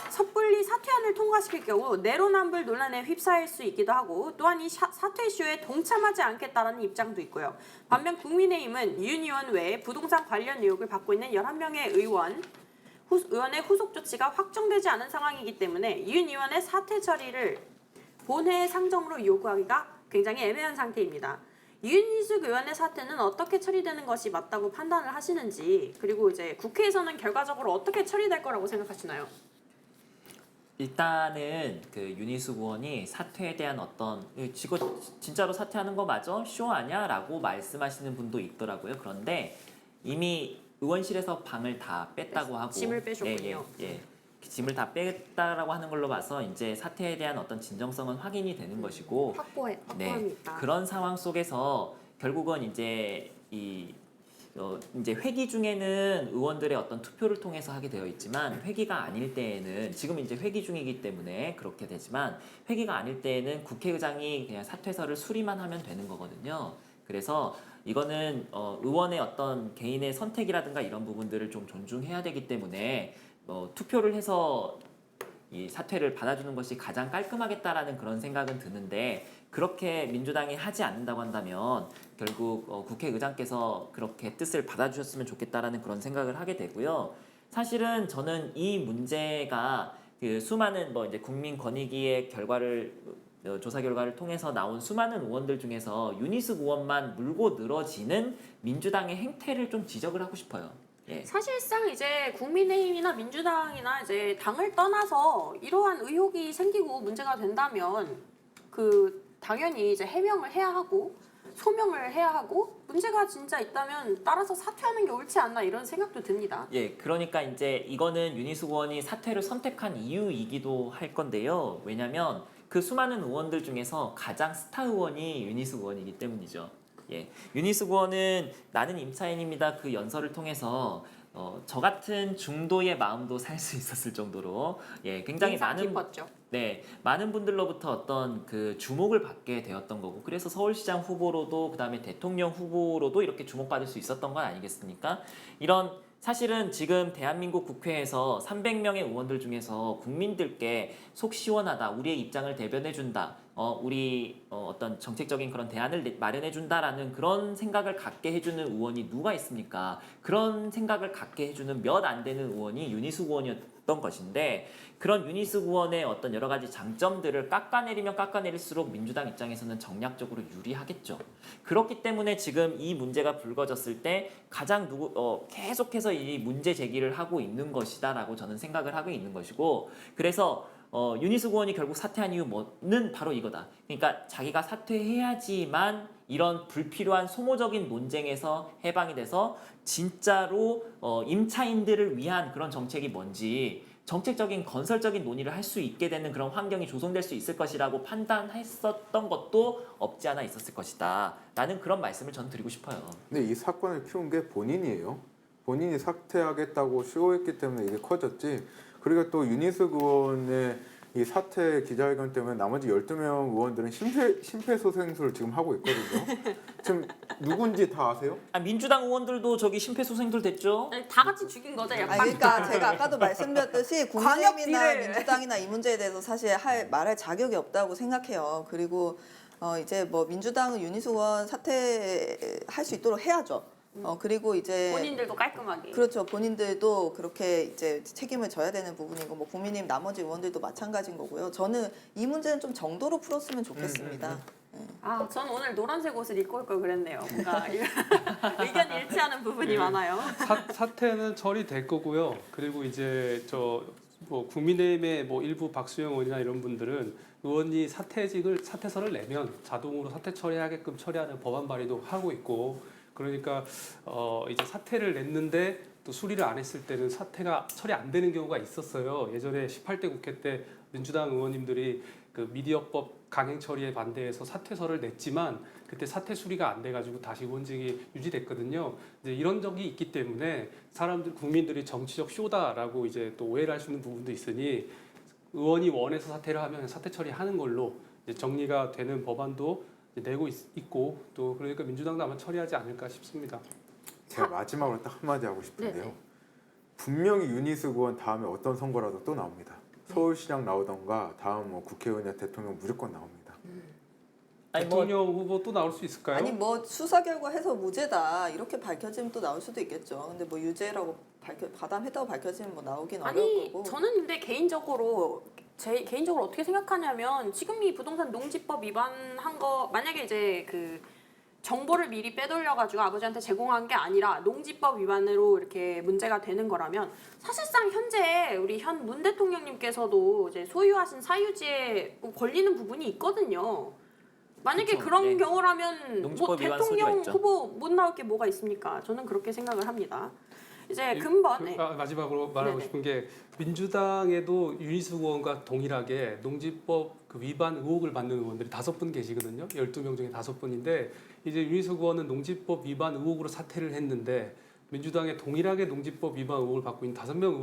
섣불리 사퇴안을 통과시킬 경우 내로남불 논란에 휩싸일 수 있기도 하고, 또한 이 사퇴 쇼에 동참하지 않겠다라는 입장도 있고요. 반면 국민의힘은 윤 의원 외에 부동산 관련 의혹을 받고 있는 11명의 의원의 후속 조치가 확정되지 않은 상황이기 때문에 윤 의원의 사퇴 처리를 본회의 상정으로 요구하기가 굉장히 애매한 상태입니다. 윤희숙 의원의 사퇴는 어떻게 처리되는 것이 맞다고 판단을 하시는지, 그리고 이제 국회에서는 결과적으로 어떻게 처리될 거라고 생각하시나요? 일단은 그 윤희숙 의원이 사퇴에 대한 어떤 지금 진짜로 사퇴하는 거 맞아? 쇼 아니야? 라고 말씀하시는 분도 있더라고요. 그런데 이미 의원실에서 방을 다 뺐다고 하고 짐을 빼셨군요. 예. 짐을 다 뺐다라고 하는 걸로 봐서 이제 사퇴에 대한 어떤 진정성은 확인이 되는 것이고, 확보합니다. 그런 상황 속에서 결국은 이제 이제 회기 중에는 의원들의 어떤 투표를 통해서 하게 되어 있지만, 회기가 아닐 때에는, 지금 이제 회기 중이기 때문에 그렇게 되지만, 회기가 아닐 때에는 국회의장이 그냥 사퇴서를 수리만 하면 되는 거거든요. 그래서 이거는 의원의 어떤 개인의 선택이라든가 이런 부분들을 좀 존중해야 되기 때문에 투표를 해서 이 사퇴를 받아주는 것이 가장 깔끔하겠다라는 그런 생각은 드는데, 그렇게 민주당이 하지 않는다고 한다면 결국 국회의장께서 그렇게 뜻을 받아주셨으면 좋겠다라는 그런 생각을 하게 되고요. 사실은 저는 이 문제가 그 수많은 이제 국민권익위의 조사 결과를 통해서 나온 수많은 의원들 중에서 윤희숙 의원만 물고 늘어지는 민주당의 행태를 좀 지적을 하고 싶어요. 예. 사실상 이제 국민의힘이나 민주당이나 이제 당을 떠나서 이러한 의혹이 생기고 문제가 된다면 당연히 이제 해명을 해야 하고 소명을 해야 하고, 문제가 진짜 있다면 따라서 사퇴하는 게 옳지 않나 이런 생각도 듭니다. 예, 그러니까 이제 이거는 윤희숙 의원이 사퇴를 선택한 이유이기도 할 건데요. 왜냐하면 그 수많은 의원들 중에서 가장 스타 의원이 윤희숙 의원이기 때문이죠. 예, 윤희숙 의원은 나는 임차인입니다. 그 연설을 통해서 저 같은 중도의 마음도 살 수 있었을 정도로 굉장히 많은 분들로부터 어떤 그 주목을 받게 되었던 거고, 그래서 서울시장 후보로도 그다음에 대통령 후보로도 이렇게 주목받을 수 있었던 건 아니겠습니까? 사실은 지금 대한민국 국회에서 300명의 의원들 중에서 국민들께 속 시원하다, 우리의 입장을 대변해준다, 우리 어떤 정책적인 그런 대안을 마련해준다라는 그런 생각을 갖게 해주는 의원이 누가 있습니까? 그런 생각을 갖게 해주는 몇 안 되는 의원이 윤희숙 의원이었던 것인데, 그런 윤희숙 의원의 어떤 여러 가지 장점들을 깎아내리면 깎아내릴수록 민주당 입장에서는 정략적으로 유리하겠죠. 그렇기 때문에 지금 이 문제가 불거졌을 때 가장 계속해서 이 문제 제기를 하고 있는 것이다라고 저는 생각을 하고 있는 것이고, 그래서 윤희숙 의원이 결국 사퇴한 이유는 바로 이거다. 그러니까 자기가 사퇴해야지만 이런 불필요한 소모적인 논쟁에서 해방이 돼서 진짜로 임차인들을 위한 그런 정책이 뭔지 정책적인 건설적인 논의를 할 수 있게 되는 그런 환경이 조성될 수 있을 것이라고 판단했었던 것도 없지 않아 있었을 것이다. 라는 그런 말씀을 저는 드리고 싶어요. 근데 이 사건을 키운 게 본인이에요. 본인이 사퇴하겠다고 쇼했기 때문에 이게 커졌지. 그리고 또 윤희숙 의원의 이 사퇴 기자회견 때문에 나머지 12명 의원들은 심폐소생술을 지금 하고 있거든요. 지금 누군지 다 아세요? 민주당 의원들도 저기 심폐소생술 됐죠? 아니, 다 같이 죽인 거죠, 약간. 그러니까 제가 아까도 말씀드렸듯이 광역 국민의힘이나 딜을. 민주당이나 이 문제에 대해서 사실 말할 자격이 없다고 생각해요. 그리고 이제 뭐 민주당은 윤희숙 의원 사퇴할 수 있도록 해야죠. 그리고 이제 본인들도 깔끔하게. 그렇죠. 본인들도 그렇게 이제 책임을 져야 되는 부분이고 뭐 국민의힘 나머지 의원들도 마찬가지인 거고요. 저는 이 문제는 좀 정도로 풀었으면 좋겠습니다. 아, 전 오늘 노란색 옷을 입고 올 걸 그랬네요. 뭔가 의견이 일치하는 부분이 많아요. 사태는 처리될 거고요. 그리고 이제 뭐 국민의힘의 뭐 일부 박수영 의원이나 이런 분들은 의원이 사퇴서를 내면 자동으로 사퇴 처리하게끔 처리하는 법안 발의도 하고 있고, 그러니까 이제 사퇴를 냈는데 또 수리를 안 했을 때는 사퇴가 처리 안 되는 경우가 있었어요. 예전에 18대 국회 때 민주당 의원님들이 그 미디어법 강행 처리에 반대해서 사퇴서를 냈지만 그때 사퇴 수리가 안 돼가지고 다시 의원직이 유지됐거든요. 이제 이런 적이 있기 때문에 국민들이 정치적 쇼다라고 이제 또 오해를 할 수 있는 부분도 있으니 의원이 원해서 사퇴를 하면 사퇴 처리하는 걸로 이제 정리가 되는 법안도 내고 있고, 또 그러니까 민주당도 아마 처리하지 않을까 싶습니다. 제가 마지막으로 딱 한마디 하고 싶은데요. 네네. 분명히 윤희숙 의원 다음에 어떤 선거라도 또 나옵니다. 서울시장 나오던가 다음 뭐 국회의원이나 대통령 무조건 나옵니다. 아니 뭐 대통령 후보 또 나올 수 있을까요? 아니 뭐 수사 결과 해서 무죄다 이렇게 밝혀지면 또 나올 수도 있겠죠. 근데 뭐 유죄라고 가담했다고 밝혀지면 뭐 나오긴 어려울 아니, 거고. 저는 근데 개인적으로 어떻게 생각하냐면 지금 이 부동산 농지법 위반한 거 만약에 이제 그 정보를 미리 빼돌려가지고 아버지한테 제공한 게 아니라 농지법 위반으로 이렇게 문제가 되는 거라면 사실상 현재 우리 현 문 대통령님께서도 이제 소유하신 사유지에 걸리는 부분이 있거든요. 만약에 그쵸, 그런 네. 경우라면 뭐 농지법 위반 소지가 대통령 있죠. 후보 못 나올 게 뭐가 있습니까? 저는 그렇게 생각을 합니다. 이제 근본 네. 마지막으로 말하고 네네. 싶은 게 민주당에도 윤희숙 의원과 동일하게 농지법 그 위반 의혹을 받는 의원들이 5분 계시거든요. 12명 중에 5분인데 이제 윤희숙 의원은 농지법 위반 의혹으로 사퇴를 했는데 민주당에 동일하게 농지법 위반 의혹을 받고 있는 5명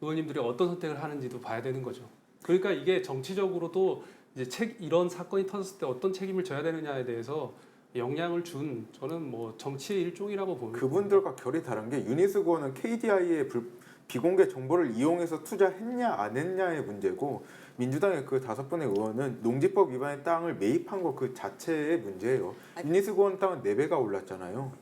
의원님들이 어떤 선택을 하는지도 봐야 되는 거죠. 그러니까 이게 정치적으로도 이제 이런 사건이 터졌을 때 어떤 책임을 져야 되느냐에 대해서 영향을 준 저는 뭐 정치의 일종이라고 봅니다. 그분들과 결이 다른 게 윤희숙 의원은 KDI의 비공개 정보를 이용해서 투자했냐 안 했냐의 문제고, 민주당의 그 5분의 의원은 농지법 위반의 땅을 매입한 것 그 자체의 문제예요. 윤희숙 의원 땅은 4배가 올랐잖아요.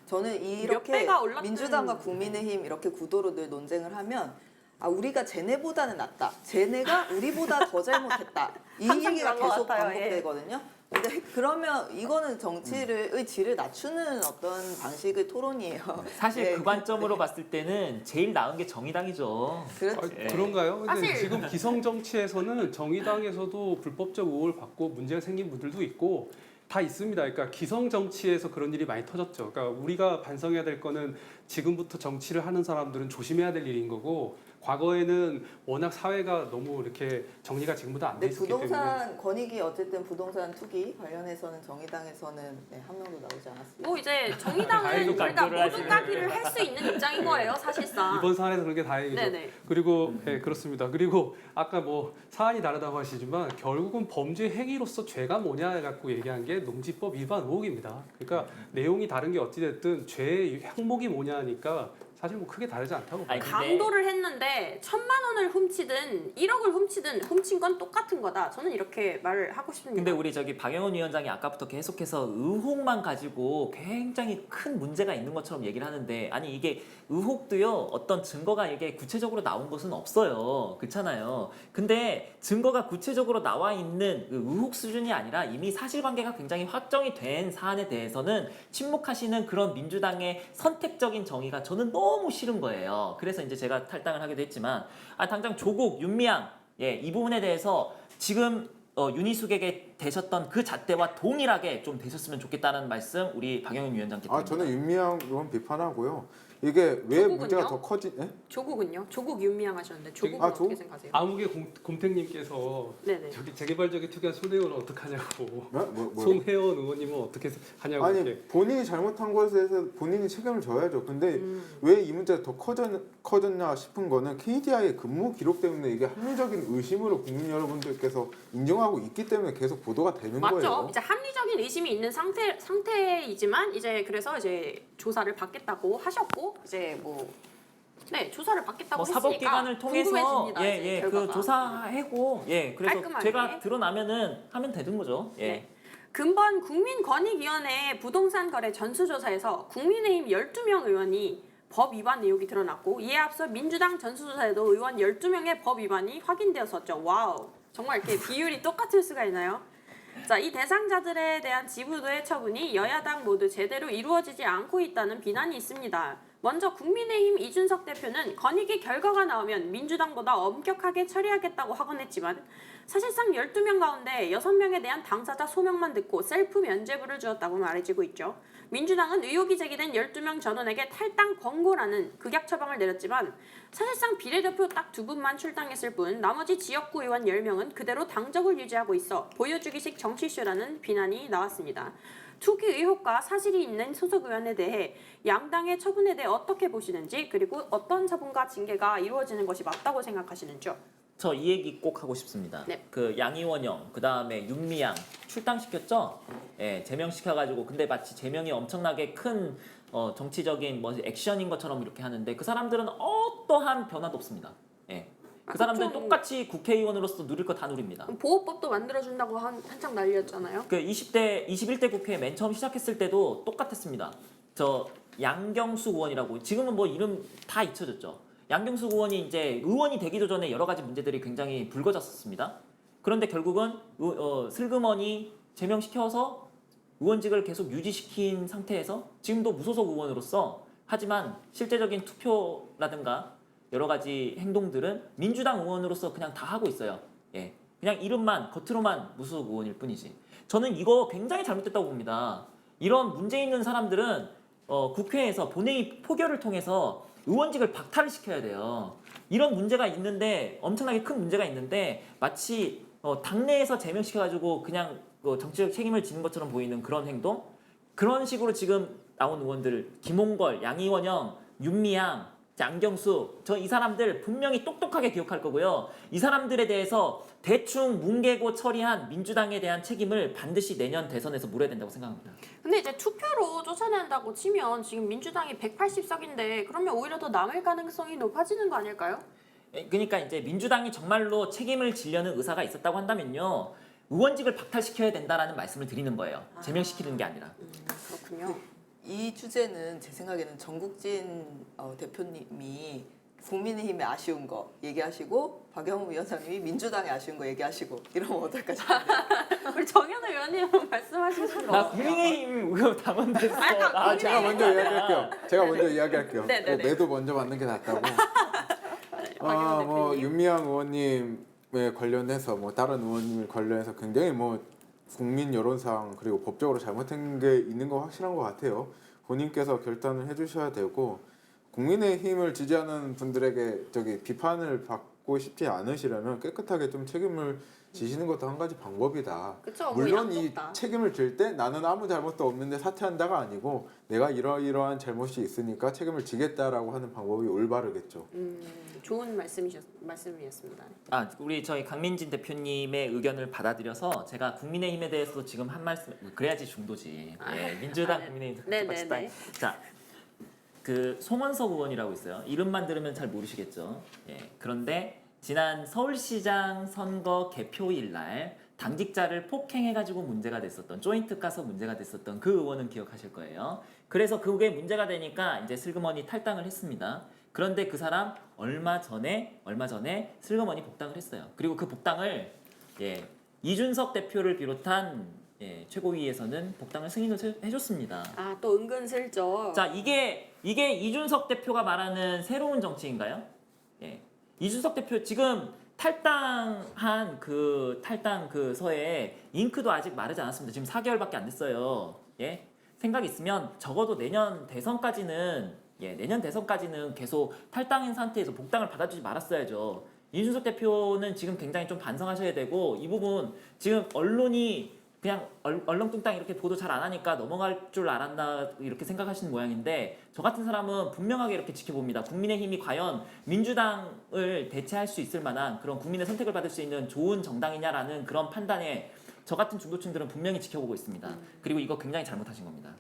저는 몇 이렇게 배가 올랐든- 민주당과 국민의힘 이렇게 구도로 늘 논쟁을 하면 우리가 쟤네보다는 낫다. 쟤네가 우리보다 더 잘못했다. 이 항상 얘기가 그런 것 계속 같아요. 예. 반복되거든요. 근데 그러면 이거는 정치의 질을 낮추는 어떤 방식의 토론이에요. 사실 예. 그 관점으로 봤을 때는 제일 나은 게 정의당이죠. 그렇죠. 그런가요? 근데 사실- 지금 기성 정치에서는 정의당에서도 불법적 의혹을 받고 문제가 생긴 분들도 있고 다 있습니다. 그러니까 기성 정치에서 그런 일이 많이 터졌죠. 그러니까 우리가 반성해야 될 거는 지금부터 정치를 하는 사람들은 조심해야 될 일인 거고, 과거에는 워낙 사회가 너무 이렇게 정리가 지금보다 안 돼 근데 있었기 때문에 부동산 권익위 어쨌든 부동산 투기 관련해서는 정의당에서는 한 명도 나오지 않았습니다. 뭐 이제 정의당은 다행히 그러니까 강조를 모든 하시네. 따기를 할 수 있는 입장인 거예요, 사실상. 이번 사안에서 그런 게 다행이죠. 네네. 그리고 그렇습니다. 그리고 아까 뭐 사안이 다르다고 하시지만 결국은 범죄 행위로서 죄가 뭐냐 해갖고 얘기한 게 농지법 위반 의혹입니다. 그러니까 내용이 다른 게 어찌됐든 죄의 항목이 뭐냐니까 사실 뭐 크게 다르지 않다고 봐요. 아니, 근데- 강도를 했는데 1,000만 원을 훔치든 1억을 훔치든 훔친 건 똑같은 거다. 저는 이렇게 말을 하고 싶습니다. 근데 우리 저기 박영훈 위원장이 아까부터 계속해서 의혹만 가지고 굉장히 큰 문제가 있는 것처럼 얘기를 하는데, 아니 이게 의혹도요 어떤 증거가 이게 구체적으로 나온 것은 없어요. 그렇잖아요. 근데 증거가 구체적으로 나와 있는 그 의혹 수준이 아니라 이미 사실관계가 굉장히 확정이 된 사안에 대해서는 침묵하시는 그런 민주당의 선택적인 정의가 저는 너무 싫은 거예요. 그래서 이제 제가 탈당을 하기도 했지만 당장 조국, 윤미향 예, 이 부분에 대해서 지금 윤희숙에게 되셨던 그 잣대와 동일하게 좀 되셨으면 좋겠다는 말씀 우리 박영윤 위원장께 드립니다. 저는 윤미향 의원 비판하고요. 이게 왜 조국은요? 문제가 더 커지? 네? 조국은요? 조국 윤미향 하셨는데 조국은 아, 어떻게 생각하세요? 아무개 곰탱님께서 네네. 저기 재개발적인 투기한 손혜원은 어떡하냐고. 뭐요? 손혜원 의원님은 어떻게 하냐고. 아니 이렇게. 본인이 잘못한 것에 대해서 본인이 책임을 져야죠. 근데 왜 이 문제가 더 커졌냐 싶은 거는 KDI의 근무 기록 때문에 이게 합리적인 의심으로 국민 여러분들께서 인정하고 있기 때문에 계속 보도가 되는 맞죠. 거예요. 이제 합리적인 의심이 있는 상태이지만 이제 그래서 이제 조사를 받겠다고 하셨고 이제 조사를 받겠다고 했으니까 사법기관을 통해서 궁금해집니다. 이제 예, 그 결과가. 조사하고 그래서 깔끔하게. 제가 드러나면은 하면 되는 거죠. 예. 네. 근본 국민권익위원회 부동산 거래 전수조사에서 국민의힘 12명 의원이 법 위반 내용이 드러났고 이에 앞서 민주당 전수조사에도 의원 12명의 법 위반이 확인되었었죠. 와우. 정말 이렇게 비율이 똑같을 수가 있나요? 자, 이 대상자들에 대한 지부도의 처분이 여야당 모두 제대로 이루어지지 않고 있다는 비난이 있습니다. 먼저 국민의힘 이준석 대표는 건의기 결과가 나오면 민주당보다 엄격하게 처리하겠다고 하곤 했지만 사실상 12명 가운데 6명에 대한 당사자 소명만 듣고 셀프 면죄부를 주었다고 말해지고 있죠. 민주당은 의혹이 제기된 12명 전원에게 탈당 권고라는 극약 처방을 내렸지만 사실상 비례대표 딱 2분만 출당했을 뿐 나머지 지역구 의원 10명은 그대로 당적을 유지하고 있어 보여주기식 정치쇼라는 비난이 나왔습니다. 투기 의혹과 사실이 있는 소속 의원에 대해 양당의 처분에 대해 어떻게 보시는지 그리고 어떤 처분과 징계가 이루어지는 것이 맞다고 생각하시는지요? 저 이 얘기 꼭 하고 싶습니다. 네. 그 양이원영, 그 다음에 윤미향 출당시켰죠? 예, 제명시켜가지고 근데 마치 제명이 엄청나게 큰 정치적인 액션인 것처럼 이렇게 하는데 그 사람들은 어떠한 변화도 없습니다. 예. 그 사람들은 그쵸. 똑같이 국회의원으로서 누릴 거 다 누립니다. 보호법도 만들어준다고 한창 난리였잖아요. 그 21대 국회 맨 처음 시작했을 때도 똑같았습니다. 저 양경수 의원이라고 지금은 뭐 이름 다 잊혀졌죠. 양경수 의원이 이제 의원이 되기도 전에 여러 가지 문제들이 굉장히 불거졌었습니다. 그런데 결국은 슬그머니 제명시켜서 의원직을 계속 유지시킨 상태에서 지금도 무소속 의원으로서 하지만 실제적인 투표라든가 여러 가지 행동들은 민주당 의원으로서 그냥 다 하고 있어요. 예, 그냥 이름만 겉으로만 무소속 의원일 뿐이지. 저는 이거 굉장히 잘못됐다고 봅니다. 이런 문제 있는 사람들은 국회에서 본회의 포결을 통해서 의원직을 박탈을 시켜야 돼요. 이런 문제가 있는데 엄청나게 큰 문제가 있는데 마치 당내에서 제명시켜가지고 그냥 정치적 책임을 지는 것처럼 보이는 그런 행동? 그런 식으로 지금 나온 의원들 김홍걸, 양이원영, 윤미향, 양경수 이 사람들 분명히 똑똑하게 기억할 거고요. 이 사람들에 대해서 대충 뭉개고 처리한 민주당에 대한 책임을 반드시 내년 대선에서 물어야 된다고 생각합니다. 근데 이제 투표로 쫓아낸다고 치면 지금 민주당이 180석인데 그러면 오히려 더 남을 가능성이 높아지는 거 아닐까요? 그러니까 이제 민주당이 정말로 책임을 지려는 의사가 있었다고 한다면요. 의원직을 박탈시켜야 된다라는 말씀을 드리는 거예요. 제명시키는 게 아니라. 그렇군요. 이 주제는 제 생각에는 정국진 대표님이 국민의힘의 아쉬운 거 얘기하시고 박영우 위원장님이 민주당의 아쉬운 거 얘기하시고 이러면 어떨까 싶은데. 우리 정현우 의원님 말씀하시는 거. 나 국민의힘 당원됐어. 제가 먼저 이야기할게요. 제가 먼저 이야기할게요. 네네네. 매도 먼저 받는 게 낫다고. 박영우 대표님. 윤미향 의원님에 관련해서 다른 의원님 관련해서 굉장히 국민 여론상 그리고 법적으로 잘못된 게 있는 거 확실한 것 같아요. 본인께서 결단을 해주셔야 되고 국민의힘을 지지하는 분들에게 비판을 받고 싶지 않으시려면 깨끗하게 좀 책임을 지시는 것도 한 가지 방법이다. 그쵸, 물론 이 양쪽 다. 책임을 질 때 나는 아무 잘못도 없는데 사퇴한다가 아니고 내가 이러이러한 잘못이 있으니까 책임을 지겠다라고 하는 방법이 올바르겠죠. 좋은 말씀이었습니다. 우리 저희 강민진 대표님의 의견을 받아들여서 제가 국민의힘에 대해서 지금 한 말씀 그래야지 중도지. 예, 민주당 국민의힘 똑같이 딱. 자, 그 송원석 의원이라고 있어요. 이름만 들으면 잘 모르시겠죠. 예, 그런데 지난 서울시장 선거 개표일 날 당직자를 폭행해가지고 문제가 됐었던 조인트 가서 문제가 됐었던 그 의원은 기억하실 거예요. 그래서 그게 문제가 되니까 이제 슬그머니 탈당을 했습니다. 그런데 그 사람 얼마 전에 슬그머니 복당을 했어요. 그리고 그 복당을 이준석 대표를 비롯한 최고위에서는 복당을 승인을 해줬습니다. 또 은근슬쩍. 자, 이게 이준석 대표가 말하는 새로운 정치인가요? 예. 이준석 대표 지금 탈당 그 서에 잉크도 아직 마르지 않았습니다. 지금 4개월밖에 안 됐어요. 예? 생각 있으면 적어도 내년 대선까지는 계속 탈당인 상태에서 복당을 받아주지 말았어야죠. 이준석 대표는 지금 굉장히 좀 반성하셔야 되고 이 부분 지금 언론이 그냥 얼렁뚱땅 이렇게 보도 잘 안 하니까 넘어갈 줄 알았나 이렇게 생각하시는 모양인데 저 같은 사람은 분명하게 이렇게 지켜봅니다. 국민의힘이 과연 민주당을 대체할 수 있을 만한 그런 국민의 선택을 받을 수 있는 좋은 정당이냐라는 그런 판단에 저 같은 중도층들은 분명히 지켜보고 있습니다. 그리고 이거 굉장히 잘못하신 겁니다.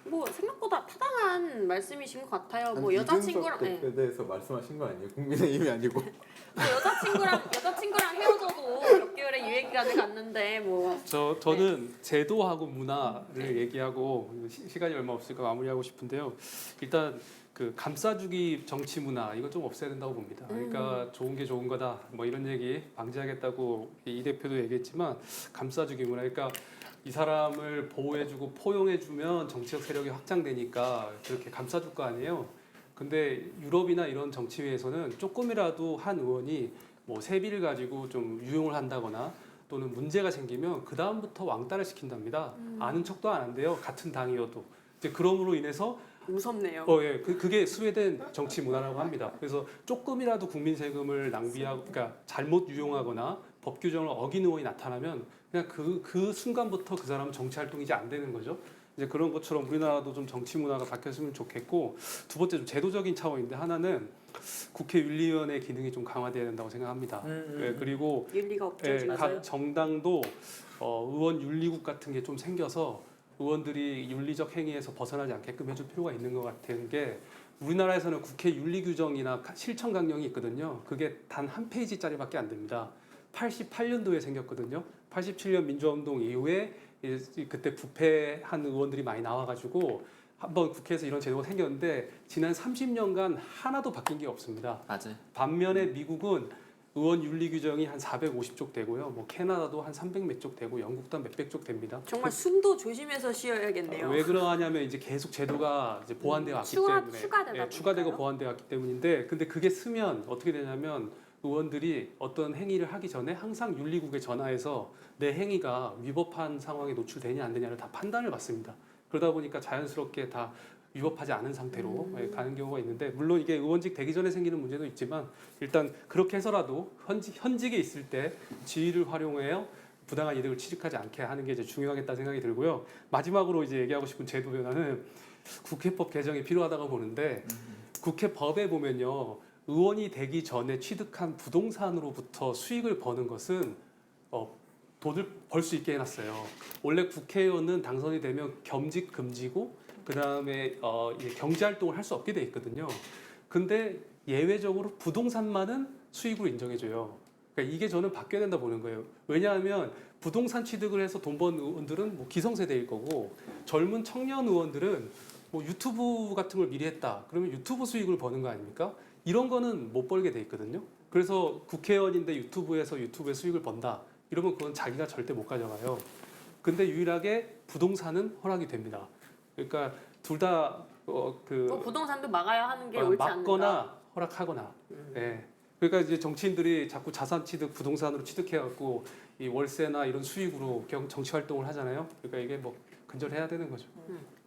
뭐 생각보다 타당한 말씀이신 것 같아요. 뭐 여자친구랑 이준석 대표에 대해서 말씀하신 거 아니에요? 국민의힘이 아니고. 뭐 여자친구랑 헤어져도 몇 개월의 유예 기간을 갔는데 뭐 저는 제도하고 문화를 얘기하고 시간이 얼마 없으니까 마무리하고 싶은데요. 일단 그 감싸주기 정치 문화 이거 좀 없애야 된다고 봅니다. 그러니까 좋은 게 좋은 거다 뭐 이런 얘기 방지하겠다고 이 대표도 얘기했지만 감싸주기 문화 그러니까 이 사람을 보호해주고 포용해주면 정치적 세력이 확장되니까 그렇게 감싸줄 거 아니에요. 근데 유럽이나 이런 정치회에서는 조금이라도 한 의원이 뭐 세비를 가지고 좀 유용을 한다거나 또는 문제가 생기면 그 다음부터 왕따를 시킨답니다. 아는 척도 안 한대요. 같은 당이어도. 이제 그럼으로 인해서 무섭네요. 예, 그게 스웨덴 정치 문화라고 합니다. 그래서 조금이라도 국민 세금을 낭비하고, 그러니까 잘못 유용하거나 법 규정을 어긴 의원이 나타나면 그냥 그 순간부터 그 사람은 정치 활동이 이제 안 되는 거죠. 이제 그런 것처럼 우리나라도 좀 정치 문화가 바뀌었으면 좋겠고 두 번째 좀 제도적인 차원인데 하나는 국회 윤리위원회 기능이 좀 강화돼야 된다고 생각합니다. 예, 그리고 윤리가 없죠. 예, 지금. 각 정당도 의원 윤리국 같은 게 좀 생겨서 의원들이 윤리적 행위에서 벗어나지 않게끔 해줄 필요가 있는 것 같은 게 우리나라에서는 국회 윤리 규정이나 실천 강령이 있거든요. 그게 단 한 페이지짜리밖에 안 됩니다. 88년도에 생겼거든요. 87년 민주화운동 이후에 그때 부패한 의원들이 많이 나와가지고 한번 국회에서 이런 제도가 생겼는데 지난 30년간 하나도 바뀐 게 없습니다. 맞아요. 반면에 미국은 의원 윤리 규정이 한 450쪽 되고요. 뭐 캐나다도 한 300 몇 쪽 되고 영국도 한 몇백 쪽 됩니다. 정말 숨도 조심해서 쉬어야겠네요. 왜 그러냐면 이제 계속 제도가 이제 보완되어 왔기 때문에 추가되다 추가되고 보니까요. 보완되어 왔기 때문인데 근데 그게 쓰면 어떻게 되냐면 의원들이 어떤 행위를 하기 전에 항상 윤리국에 전화해서 내 행위가 위법한 상황에 노출되냐 안 되냐를 다 판단을 받습니다. 그러다 보니까 자연스럽게 다 위법하지 않은 상태로 가는 경우가 있는데 물론 이게 의원직 되기 전에 생기는 문제도 있지만 일단 그렇게 해서라도 현직에 있을 때 지위를 활용해요 부당한 이득을 취득하지 않게 하는 게 이제 중요하겠다 생각이 들고요. 마지막으로 이제 얘기하고 싶은 제도 변화는 국회법 개정이 필요하다고 보는데 국회법에 보면요 의원이 되기 전에 취득한 부동산으로부터 수익을 버는 것은 돈을 벌 수 있게 해놨어요. 원래 국회의원은 당선이 되면 겸직 금지고 그 다음에 이제 경제 활동을 할 수 없게 돼 있거든요. 근데 예외적으로 부동산만은 수익으로 인정해줘요. 그러니까 이게 저는 바뀌어야 된다 보는 거예요. 왜냐하면 부동산 취득을 해서 돈 번 의원들은 뭐 기성세대일 거고 젊은 청년 의원들은 뭐 유튜브 같은 걸 미리 했다. 그러면 유튜브 수익을 버는 거 아닙니까? 이런 거는 못 벌게 돼 있거든요. 그래서 국회의원인데 유튜브에서 유튜브에 수익을 번다. 이러면 그건 자기가 절대 못 가져가요. 근데 유일하게 부동산은 허락이 됩니다. 그러니까 둘 다 부동산도 막아야 하는 게 옳지 않는가. 막거나 허락하거나. 네. 그러니까 이제 정치인들이 자꾸 자산 취득, 부동산으로 취득해갖고 이 월세나 이런 수익으로 정치 활동을 하잖아요. 그러니까 이게 뭐 근절해야 되는 거죠.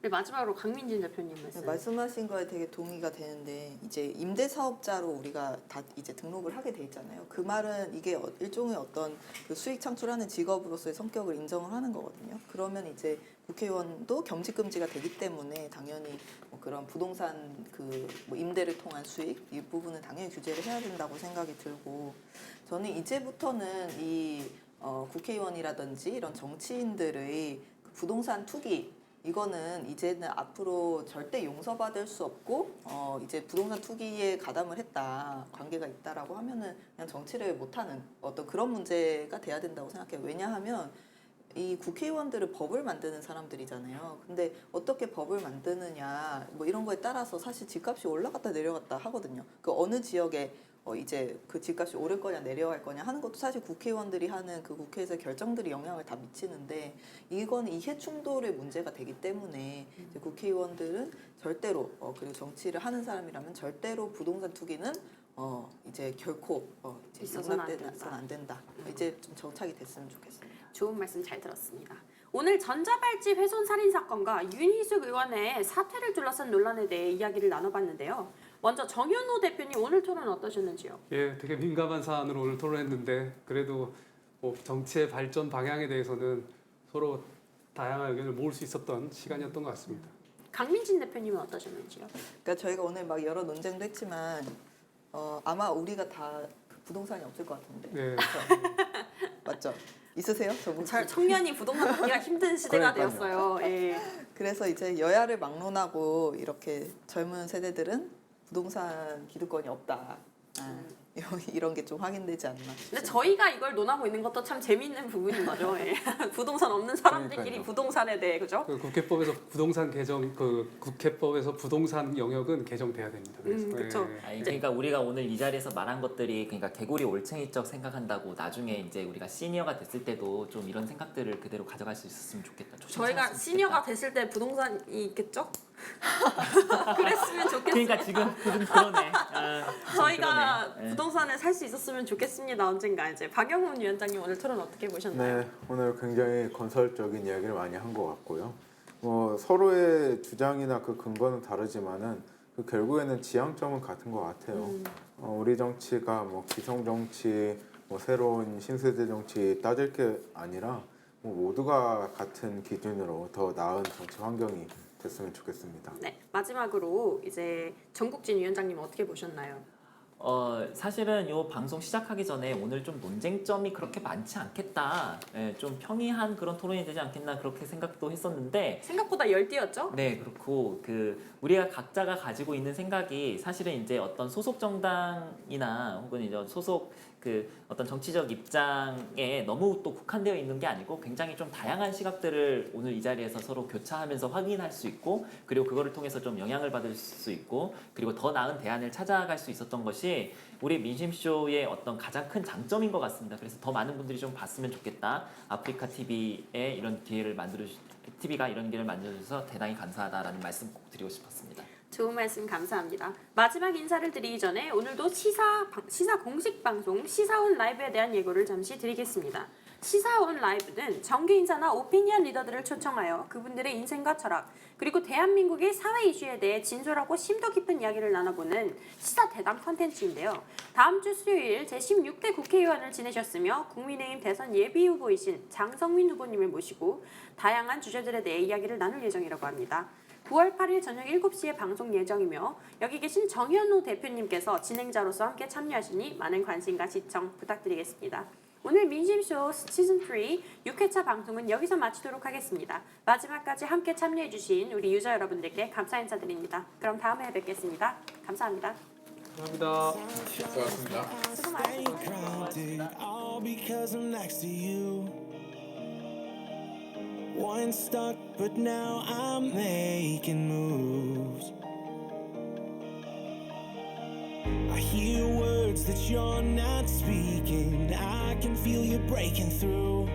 네, 마지막으로 강민진 대표님 말씀. 말씀하신 거에 되게 동의가 되는데 이제 임대 사업자로 우리가 다 이제 등록을 하게 돼 있잖아요. 그 말은 이게 일종의 어떤 그 수익 창출하는 직업으로서의 성격을 인정을 하는 거거든요. 그러면 이제 국회의원도 겸직 금지가 되기 때문에 당연히 뭐 그런 부동산 뭐 임대를 통한 수익 이 부분은 당연히 규제를 해야 된다고 생각이 들고 저는 이제부터는 이 국회의원이라든지 이런 정치인들의 그 부동산 투기 이거는 이제는 앞으로 절대 용서받을 수 없고 이제 부동산 투기에 가담을 했다 관계가 있다라고 하면은 그냥 정치를 못하는 어떤 그런 문제가 돼야 된다고 생각해요. 왜냐하면 이 국회의원들은 법을 만드는 사람들이잖아요. 근데 어떻게 법을 만드느냐 뭐 이런 거에 따라서 사실 집값이 올라갔다 내려갔다 하거든요. 그 어느 지역에 이제 그 집값이 오를 거냐 내려갈 거냐 하는 것도 사실 국회의원들이 하는 그 국회에서 결정들이 영향을 다 미치는데 이거는 이해 충돌의 문제가 되기 때문에 이제 국회의원들은 절대로 그리고 정치를 하는 사람이라면 절대로 부동산 투기는 이제 결코 이제 있어서는 안 용납돼서는 안 된다. 이제 좀 정착이 됐으면 좋겠습니다. 좋은 말씀 잘 들었습니다. 오늘 전자발찌 훼손 살인 사건과 윤희숙 의원의 사퇴를 둘러싼 논란에 대해 이야기를 나눠봤는데요. 먼저 정현호 대표님 오늘 토론 어떠셨는지요? 예, 되게 민감한 사안으로 오늘 토론했는데 그래도 뭐 정치의 발전 방향에 대해서는 서로 다양한 의견을 모을 수 있었던 시간이었던 것 같습니다. 강민진 대표님은 어떠셨는지요? 그러니까 저희가 오늘 막 여러 논쟁도 했지만 아마 우리가 다 부동산이 없을 것 같은데. 네. 맞죠? 있으세요? 저분? 청년이 부동산 받기가 힘든 시대가 그러니까요. 되었어요. 예. 그래서 이제 여야를 막론하고 이렇게 젊은 세대들은 부동산 기득권이 없다. 이런 게 좀 확인되지 않나. 근데 저희가 이걸 논하고 있는 것도 참 재미있는 부분인 거죠. 예. 부동산 없는 사람들끼리 그러니까요. 부동산에 대해 그죠? 그 국회법에서 부동산 개정 국회법에서 부동산 영역은 개정돼야 됩니다. 그래서 그쵸. 예. 아니, 그러니까 우리가 오늘 이 자리에서 말한 것들이 그러니까 개구리 올챙이적 생각한다고 나중에 이제 우리가 시니어가 됐을 때도 좀 이런 생각들을 그대로 가져갈 수 있었으면 좋겠다. 저희가 조심스러웠으면 시니어가 좋겠다. 됐을 때 부동산이 있겠죠? 그랬으면 좋겠어요. 그러니까 지금 그러네. 저희가 그러네. 예. 부동산을 살 수 있었으면 좋겠습니다. 언젠가 이제 박영훈 위원장님 오늘 토론 어떻게 보셨나요? 네, 오늘 굉장히 건설적인 이야기를 많이 한 것 같고요. 뭐 서로의 주장이나 그 근거는 다르지만은 그 결국에는 지향점은 같은 것 같아요. 우리 정치가 뭐 기성 정치, 뭐 새로운 신세대 정치 따질 게 아니라 뭐 모두가 같은 기준으로 더 나은 정치 환경이 됐으면 좋겠습니다. 네, 마지막으로 이제 정국진 위원장님 어떻게 보셨나요? 사실은 이 방송 시작하기 전에 오늘 좀 논쟁점이 그렇게 많지 않겠다. 예, 좀 평이한 그런 토론이 되지 않겠나 그렇게 생각도 했었는데 생각보다 열띠였죠? 네, 그렇고 우리가 각자가 가지고 있는 생각이 사실은 이제 어떤 소속 정당이나 혹은 이제 소속 어떤 정치적 입장에 너무 또 국한되어 있는 게 아니고 굉장히 좀 다양한 시각들을 오늘 이 자리에서 서로 교차하면서 확인할 수 있고 그리고 그거를 통해서 좀 영향을 받을 수 있고 그리고 더 나은 대안을 찾아갈 수 있었던 것이 우리 민심쇼의 어떤 가장 큰 장점인 것 같습니다. 그래서 더 많은 분들이 좀 봤으면 좋겠다. 아프리카 TV에 이런 기회를 TV가 이런 기회를 만들어줘서 대단히 감사하다라는 말씀 꼭 드리고 싶었습니다. 좋은 말씀 감사합니다. 마지막 인사를 드리기 전에 오늘도 시사 공식 방송 시사온 라이브에 대한 예고를 잠시 드리겠습니다. 시사온 라이브는 정규 인사나 오피니언 리더들을 초청하여 그분들의 인생과 철학 그리고 대한민국의 사회 이슈에 대해 진솔하고 심도 깊은 이야기를 나눠보는 시사 대담 컨텐츠인데요. 다음 주 수요일 제16대 국회의원을 지내셨으며 국민의힘 대선 예비 후보이신 장성민 후보님을 모시고 다양한 주제들에 대해 이야기를 나눌 예정이라고 합니다. 9월 8일 저녁 7시에 방송 예정이며 여기 계신 정현호 대표님께서 진행자로서 함께 참여하시니 많은 관심과 시청 부탁드리겠습니다. 오늘 민심쇼 시즌3 6회차 방송은 여기서 마치도록 하겠습니다. 마지막까지 함께 참여해주신 우리 유저 여러분들께 감사 인사드립니다. 그럼 다음에 뵙겠습니다. 감사합니다. 감사합니다. 수고 많으셨습니다. Crowded, all because I'm next to you. Once stuck, but now I'm making moves. I hear words that you're not speaking. I can feel you breaking through.